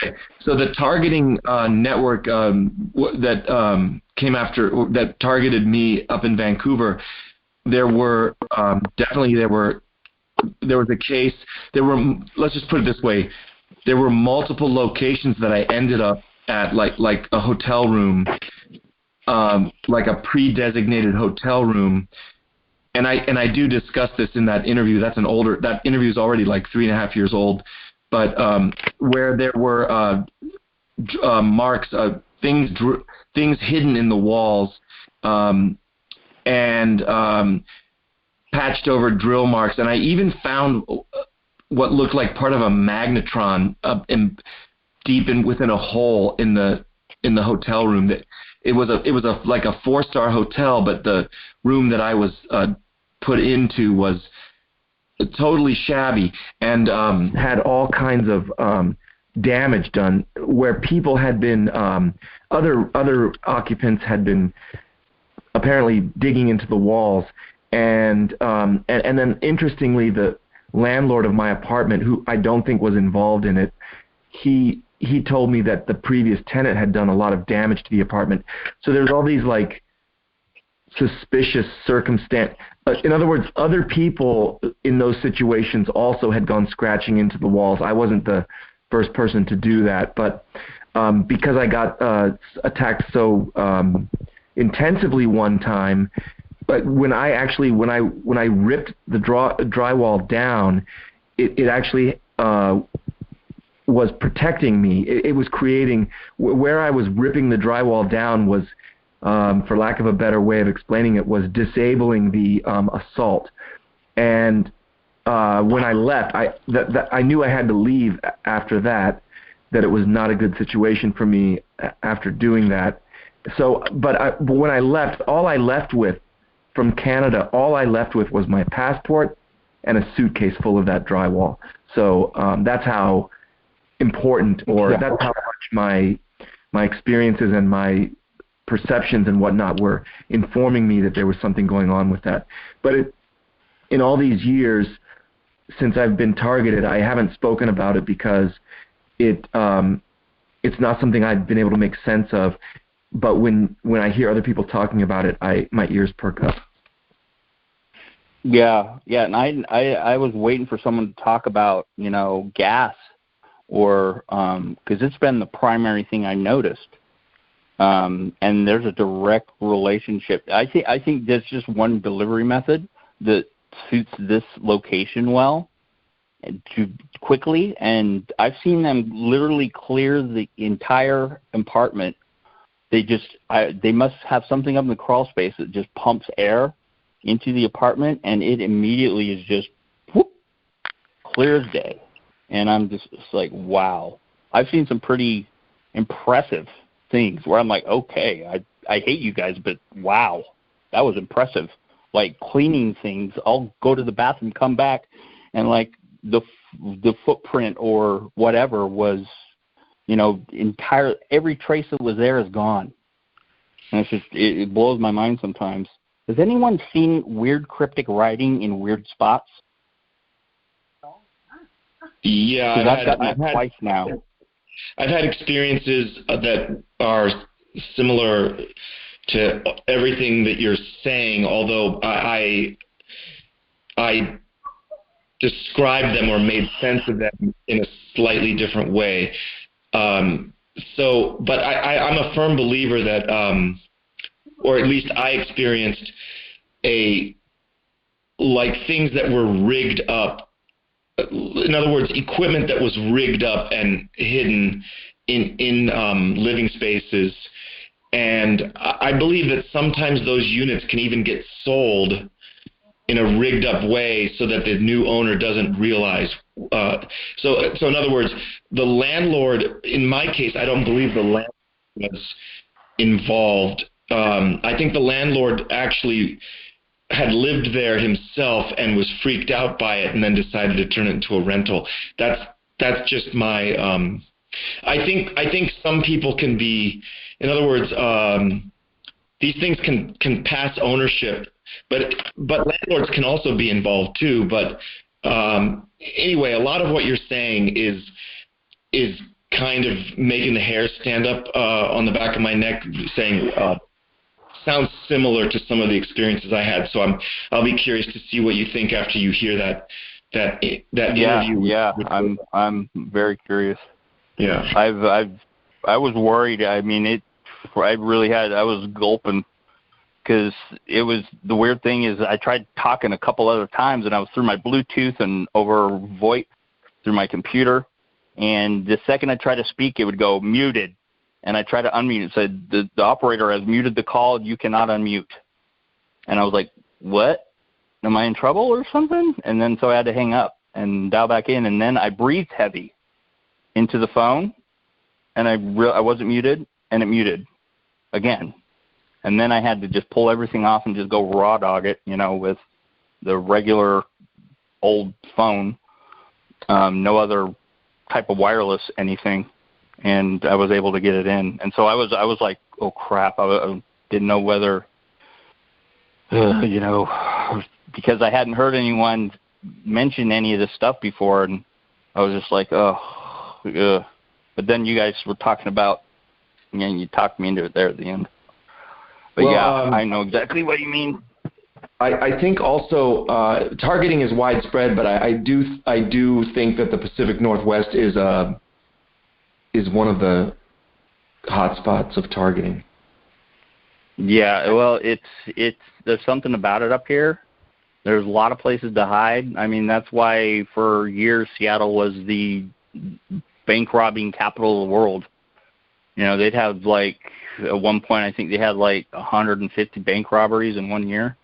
Okay. So the targeting network that came after, that targeted me up in Vancouver, there were there was a case. Let's just put it this way, there were multiple locations that I ended up at, like a hotel room, like a pre-designated hotel room. And I do discuss this in that interview. That interview is already like 3.5 years old. But where there were marks, things hidden in the walls, and patched over drill marks, and I even found what looked like part of a magnetron within a hole in the hotel room. That it was like a 4-star hotel, but the room that I was put into was totally shabby and had all kinds of damage done, where people had been other occupants had been apparently digging into the walls, and then interestingly, the landlord of my apartment, who I don't think was involved in it, he told me that the previous tenant had done a lot of damage to the apartment. So there's all these like suspicious circumstance. In other words, other people in those situations also had gone scratching into the walls. I wasn't the first person to do that, but because I got attacked so intensively one time, but when I ripped the drywall down, it actually was protecting me. It was creating, where I was ripping the drywall down was, for lack of a better way of explaining it, was disabling the assault. And when I left, I knew I had to leave after that it was not a good situation for me after doing that. So, but when I left, all I left with from Canada, was my passport and a suitcase full of that drywall. So that's how important, that's how much my experiences and my perceptions and whatnot were informing me that there was something going on with that. But in all these years since I've been targeted, I haven't spoken about it because it's not something I've been able to make sense of. But when I hear other people talking about it, my ears perk up. Yeah, and I was waiting for someone to talk about, gas, or because it's been the primary thing I noticed, and there's a direct relationship. I think there's just one delivery method that suits this location well, to quickly, and I've seen them literally clear the entire compartment. They must have something up in the crawl space that just pumps air into the apartment, and it immediately is just whoop, clear as day. And I'm just like, wow. I've seen some pretty impressive things where I'm like, okay, I hate you guys, but wow, that was impressive. Like cleaning things, I'll go to the bathroom, come back, and like the footprint or whatever was, every trace that was there is gone. And it's just, it blows my mind sometimes. Has anyone seen weird cryptic writing in weird spots? Yeah, I've gotten that twice now. I've had experiences that are similar to everything that you're saying, although I described them or made sense of them in a slightly different way. But I'm a firm believer that, or at least I experienced things that were rigged up. In other words, equipment that was rigged up and hidden in living spaces. And I believe that sometimes those units can even get sold in a rigged up way so that the new owner doesn't realize. So in other words, the landlord, in my case, I don't believe the landlord was involved. I think the landlord actually had lived there himself and was freaked out by it and then decided to turn it into a rental. That's just my, I think some people can be, in other words, these things can pass ownership, but landlords can also be involved too. But anyway, a lot of what you're saying is kind of making the hair stand up on the back of my neck, saying sounds similar to some of the experiences I had. So I'll be curious to see what you think after you hear that interview. Yeah, I'm very curious. Yeah, I was worried. I mean, I was gulping, because it was, the weird thing is I tried talking a couple other times, and I was through my Bluetooth and over VoIP through my computer, and the second I tried to speak, it would go muted, and I tried to unmute. It said, the operator has muted the call, you cannot unmute. And I was like, what? Am I in trouble or something? And then so I had to hang up and dial back in, and then I breathed heavy into the phone, and I wasn't muted, and it muted again. And then I had to just pull everything off and just go raw dog it, with the regular old phone, no other type of wireless anything, and I was able to get it in. And so I was like, oh crap, I didn't know whether, because I hadn't heard anyone mention any of this stuff before, and I was just like, But then you guys were talking about, and you talked me into it there at the end. But I know exactly what you mean. I think also targeting is widespread, but I do think that the Pacific Northwest is one of the hotspots of targeting. Yeah, well, it's there's something about it up here. There's a lot of places to hide. I mean, that's why for years Seattle was the bank robbing capital of the world. They'd have at one point, I think they had 150 bank robberies in 1 year.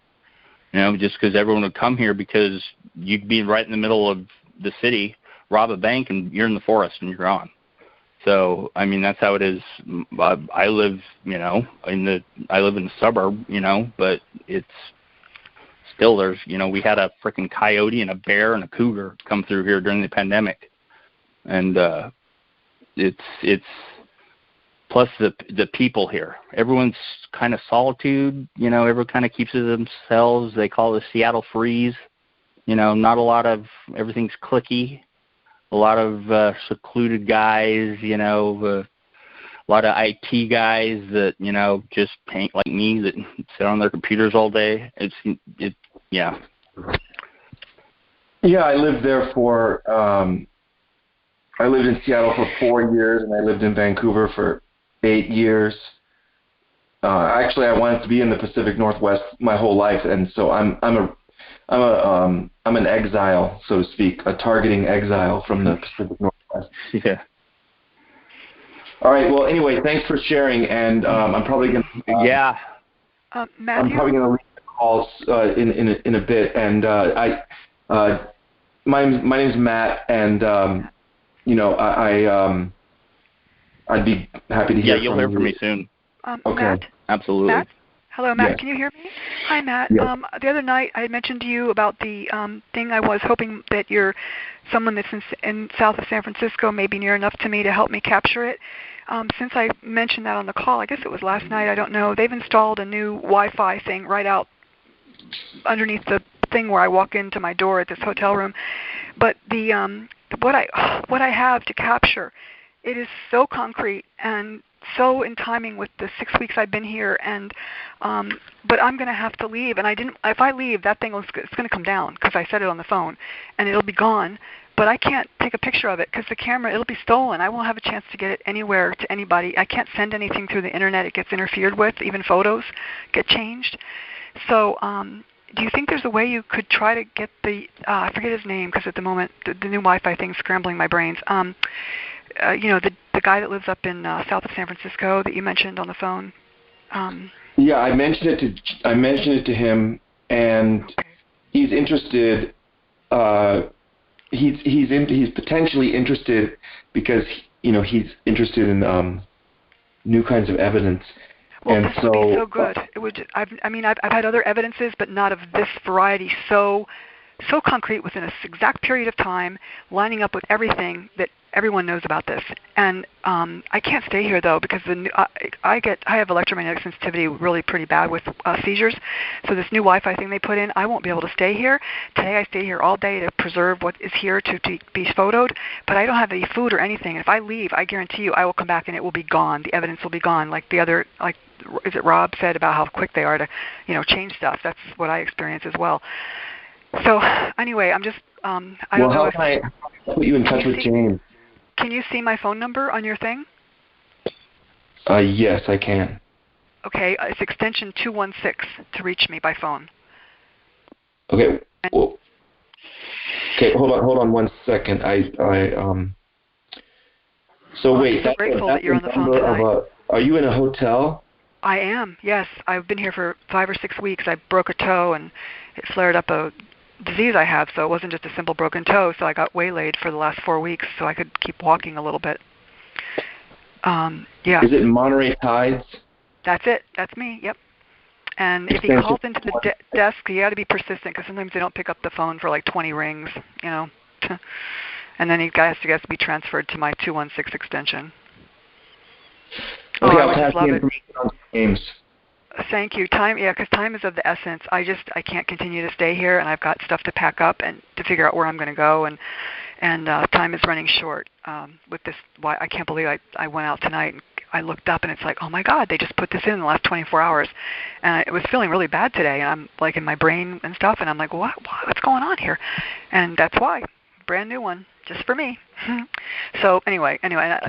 Just because everyone would come here, because you'd be right in the middle of the city, rob a bank, and you're in the forest and you're gone. So, I mean, that's how it is. I live, I live in the suburb, but it's still, there's, we had a freaking coyote and a bear and a cougar come through here during the pandemic. And it's plus the people here. Everyone's kind of solitude, everyone kind of keeps it to themselves. They call it the Seattle freeze. Not a lot of, everything's cliquey. A lot of secluded guys, a lot of IT guys that, just paint like me, that sit on their computers all day. Yeah, I lived there for. I lived in Seattle for 4 years, and I lived in Vancouver for 8 years. Actually, I wanted to be in the Pacific Northwest my whole life, and so I'm an exile, so to speak, a targeting exile from the Pacific Northwest. Yeah. All right. Well, anyway, thanks for sharing, and I'm probably going to. Matthew? I'm probably going to leave the calls in a bit, and my name's Matt, and I'd be happy to hear. Yeah, you'll hear from me soon. Okay. Matt? Absolutely. Matt? Hello, Matt. Yes. Can you hear me? Hi, Matt. Yes. The other night I had mentioned to you about the thing. I was hoping that you're someone that's in south of San Francisco, maybe near enough to me to help me capture it. Since I mentioned that on the call, I guess it was last night, I don't know, they've installed a new Wi-Fi thing right out underneath the thing where I walk into my door at this hotel room. But the what I have to capture, it is so concrete and so in timing with the 6 weeks I've been here, and but I'm going to have to leave, and if I leave, that thing it's going to come down because I said it on the phone, and it'll be gone. But I can't take a picture of it because the camera, it'll be stolen. I won't have a chance to get it anywhere to anybody. I can't send anything through the internet. It gets interfered with. Even photos get changed. So do you think there's a way you could try to get the, I forget his name because at the moment the new Wi-Fi thing's scrambling my brains. The guy that lives up in south of San Francisco that you mentioned on the phone. Yeah, I mentioned it to him, and he's interested. He's potentially interested because he's interested in new kinds of evidence. Well, and this would be so good. It would. I've had other evidences, but not of this variety. So concrete within an exact period of time, lining up with everything that everyone knows about this. And I can't stay here though because I have electromagnetic sensitivity really pretty bad with seizures. So this new Wi-Fi thing they put in, I won't be able to stay here. Today I stayed here all day to preserve what is here to be photoed, but I don't have any food or anything. And if I leave, I guarantee you I will come back and it will be gone. The evidence will be gone. Like the other, is it Rob said about how quick they are to, change stuff. That's what I experience as well. So anyway, I'm just, I don't know if... How can I put you in touch with James? Can you see my phone number on your thing? Yes, I can. Okay, it's extension 216 to reach me by phone. Okay. Well, okay, hold on 1 second. So wait, I'm so grateful that you're on the phone tonight. Are you in a hotel? I am, yes. I've been here for 5 or 6 weeks. I broke a toe and it flared up a disease I have, so it wasn't just a simple broken toe, so I got waylaid for the last 4 weeks so I could keep walking a little bit. Yeah. Is it Monterey Tides? That's it. That's me, yep. And if he calls into the desk, you got to be persistent because sometimes they don't pick up the phone for like 20 rings, and then he has to be transferred to my 216 extension. Okay, I I'll pass just love the information on to James. Thank you. Time, because time is of the essence. I can't continue to stay here, and I've got stuff to pack up and to figure out where I'm going to go, and time is running short with this. Why I can't believe I went out tonight and I looked up and it's like, oh my God, they just put this in the last 24 hours, and I was feeling really bad today, and I'm like in my brain and stuff, and I'm like, what's going on here? And that's why, brand new one. Just for me. So anyway,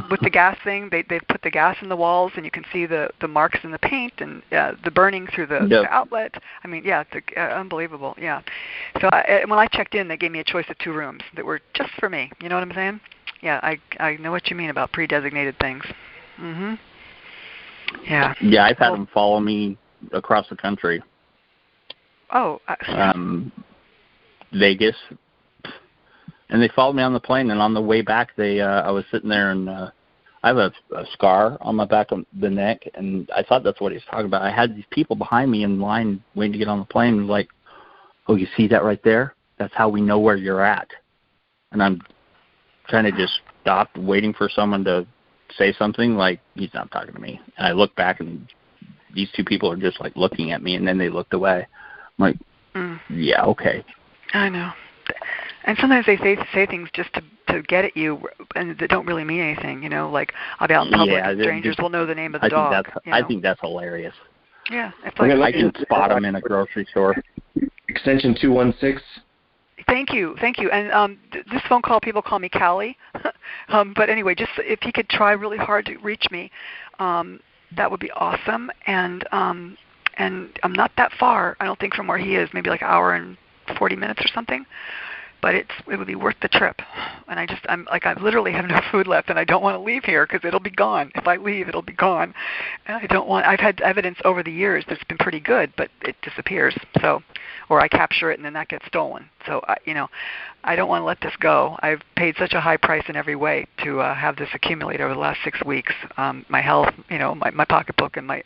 with the gas thing, they've put the gas in the walls, and you can see the marks in the paint and the burning through the outlet. I mean, yeah, it's unbelievable. Yeah. So when I checked in, they gave me a choice of 2 rooms that were just for me. You know what I'm saying? Yeah, I know what you mean about pre-designated things. Mhm. Yeah. Yeah, I've had them follow me across the country. Oh. Vegas. And they followed me on the plane, and on the way back, I was sitting there, and I have a scar on my back of the neck, and I thought that's what he was talking about. I had these people behind me in line waiting to get on the plane, and like, oh, you see that right there? That's how we know where you're at. And I'm trying to just stop, waiting for someone to say something, like, he's not talking to me. And I look back, and these 2 people are just, like, looking at me, and then they looked away. I'm like, yeah, okay. I know. And sometimes they say things just to get at you, and that don't really mean anything. Like I'll be out in public, and strangers will know the name of the dog. I think that's hilarious. Yeah, it's like I can spot them in a grocery store. extension 216. Thank you. And this phone call, people call me Callie. But anyway, just if he could try really hard to reach me, that would be awesome. And I'm not that far, I don't think, from where he is. Maybe like an hour and 40 minutes or something. But it would be worth the trip. And I literally have no food left, and I don't want to leave here because it'll be gone. If I leave, it'll be gone. And I've had evidence over the years that's been pretty good, but it disappears. So, or I capture it and then that gets stolen. So, I don't want to let this go. I've paid such a high price in every way to have this accumulate over the last 6 weeks. My health, my pocketbook, and my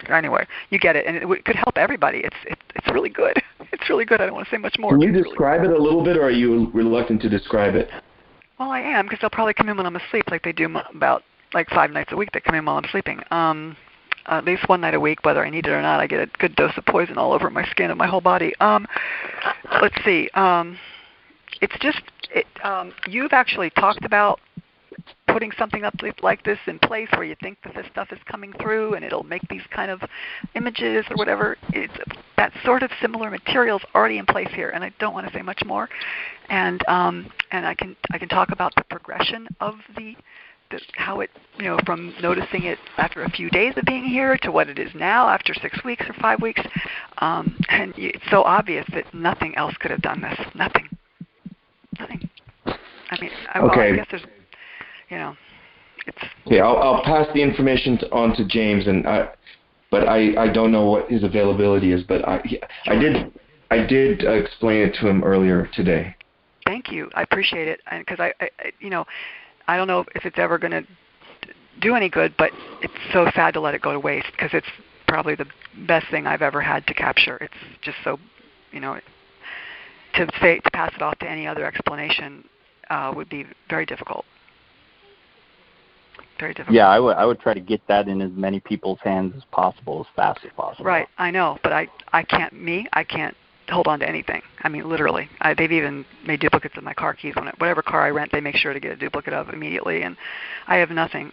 anyway, you get it, and it could help everybody. It's really good. It's really good. I don't want to say much more. Can you describe it a little bit, or are you reluctant to describe it? Well, I am, because they'll probably come in when I'm asleep, like they do about 5 nights a week. They come in while I'm sleeping. At least one night a week, whether I need it or not. I get a good dose of poison all over my skin and my whole body. Let's see. It's just you've actually talked about putting something up like this in place where you think that this stuff is coming through and it'll make these kind of images or whatever. That sort of similar material's already in place here, and I don't want to say much more. And I can talk about the progression of how it, from noticing it after a few days of being here to what it is now after 6 weeks or 5 weeks. And it's so obvious that nothing else could have done this. Nothing. I mean, okay. I guess there's, it's... Yeah, I'll pass the information on to James, but I don't know what his availability is, but I did explain it to him earlier today. Thank you. I appreciate it, because I don't know if it's ever going to do any good, but it's so sad to let it go to waste, because it's probably the best thing I've ever had to capture. It's just so, to pass it off to any other explanation would be very difficult. Very difficult. Yeah, I would try to get that in as many people's hands as possible, as fast as possible. Right, I know, but I can't hold on to anything. I mean, literally. They've even made duplicates of my car keys. Whatever car I rent, they make sure to get a duplicate of immediately, and I have nothing.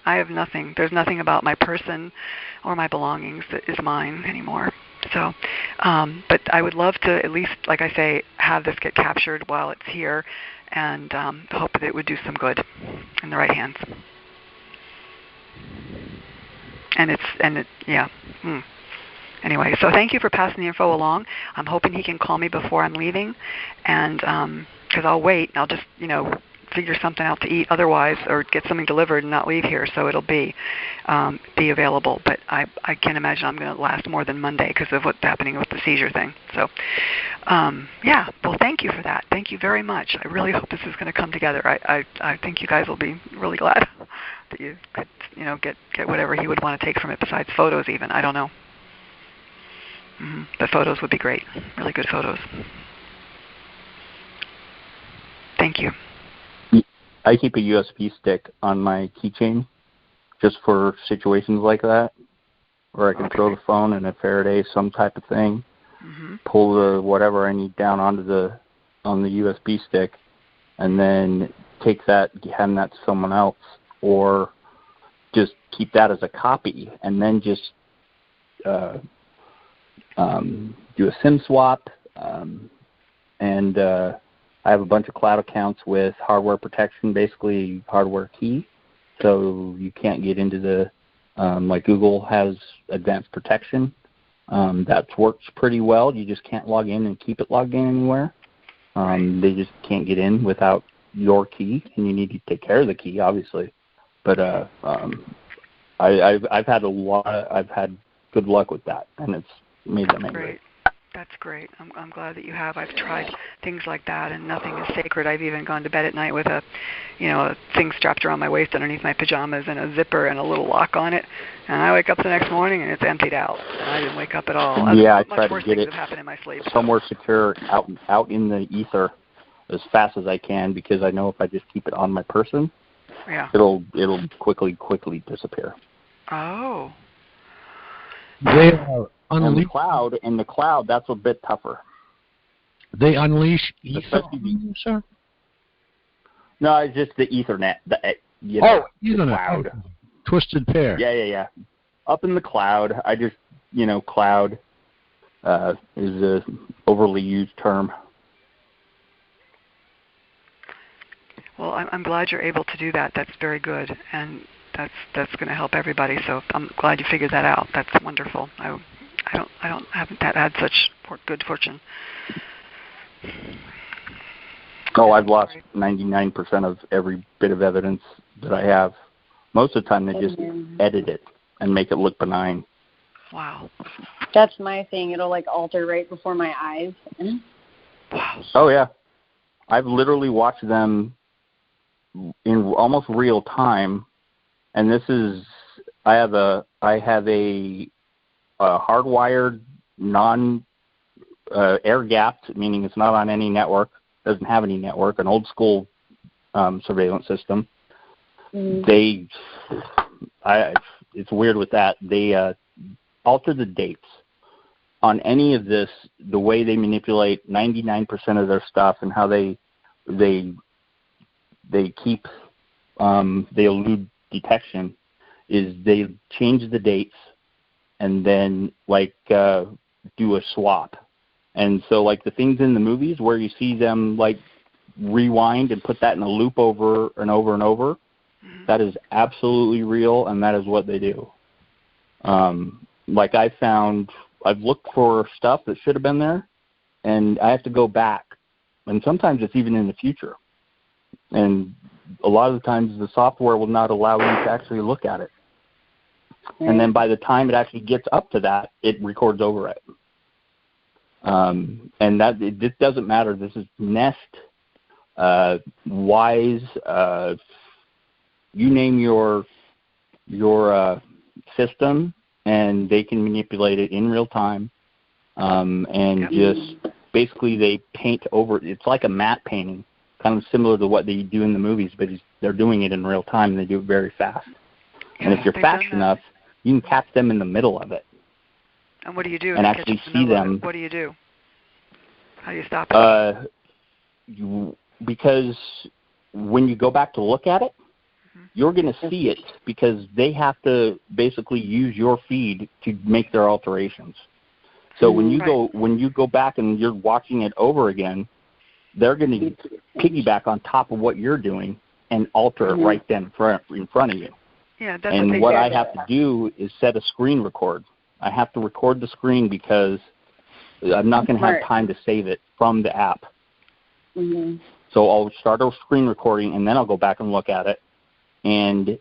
There's nothing about my person or my belongings that is mine anymore. So, but I would love to at least, like I say, have this get captured while it's here, and hope that it would do some good in the right hands. Anyway, so thank you for passing the info along. I'm hoping he can call me before I'm leaving, and because I'll wait, and I'll just figure something out to eat otherwise, or get something delivered and not leave here, so it'll be available. But I can't imagine I'm going to last more than Monday because of what's happening with the seizure thing. So well, thank you for that. Thank you very much. I really hope this is going to come together. I think you guys will be really glad that you could get whatever he would want to take from it besides photos even. I don't know. The photos would be great. Really good photos. Thank you. I keep a USB stick on my keychain just for situations like that, where I can throw the phone and a Faraday, some type of thing, pull the whatever I need down on the USB stick, and then take that, hand that to someone else, or just keep that as a copy, and then just do a SIM swap, and I have a bunch of cloud accounts with hardware protection, basically hardware key, so you can't get into the, like Google has advanced protection. That works pretty well. You just can't log in and keep it logged in anywhere. They just can't get in without your key, and you need to take care of the key, obviously. But I've had good luck with that, and it's made them angry. That's great. I'm glad that you have. I've tried things like that, and nothing is sacred. I've even gone to bed at night with a thing strapped around my waist underneath my pajamas and a zipper and a little lock on it. And I wake up the next morning and it's emptied out. And I didn't wake up at all. I try to get it in my sleep, somewhere secure out in the ether as fast as I can, because I know if I just keep it on my person, it'll quickly disappear. Oh. They are unleashed. In the cloud, that's a bit tougher. They unleash ether on you, sir? No, it's just the Ethernet. Ethernet. The cloud. Okay. Twisted pair. Yeah. Up in the cloud, I just, cloud, is a overly used term. Well, I'm glad you're able to do that. That's very good, and that's going to help everybody. So I'm glad you figured that out. That's wonderful. I haven't had such good fortune. Oh, I've lost 99% of every bit of evidence that I have. Most of the time, they just edit it and make it look benign. Wow. That's my thing. It'll like alter right before my eyes. Wow. Oh yeah, I've literally watched them in almost real time, and this is I have a hardwired air gapped, meaning it's not on any network, doesn't have any network, an old school surveillance system. It's weird with that. They alter the dates on any of this. The way they manipulate 99% of their stuff and how they keep they elude detection is they change the dates and then do a swap. And so like the things in the movies where you see them like rewind and put that in a loop over and over and over, that is absolutely real, and that is what they do. Like I've looked for stuff that should have been there, and I have to go back. And sometimes it's even in the future. And a lot of the times the software will not allow you to actually look at it. And then by the time it actually gets up to that, it records over it. And this doesn't matter. This is Nest, Wise, you name your system, and they can manipulate it in real time. Just basically they paint over. It's like a matte painting, kind of similar to what they do in the movies, but they're doing it in real time, and they do it very fast. And if you're fast enough, you can catch them in the middle of it. And what do you do? And actually see them. What do you do? How do you stop it? Because when you go back to look at it, you're going to see it because they have to basically use your feed to make their alterations. So when you go back and you're watching it over again, they're going to piggyback on top of what you're doing and alter it right then in front of you. Yeah, that's and what I have to do is set a screen record. I have to record the screen because I'm not going to have time to save it from the app. So I'll start a screen recording, and then I'll go back and look at it. And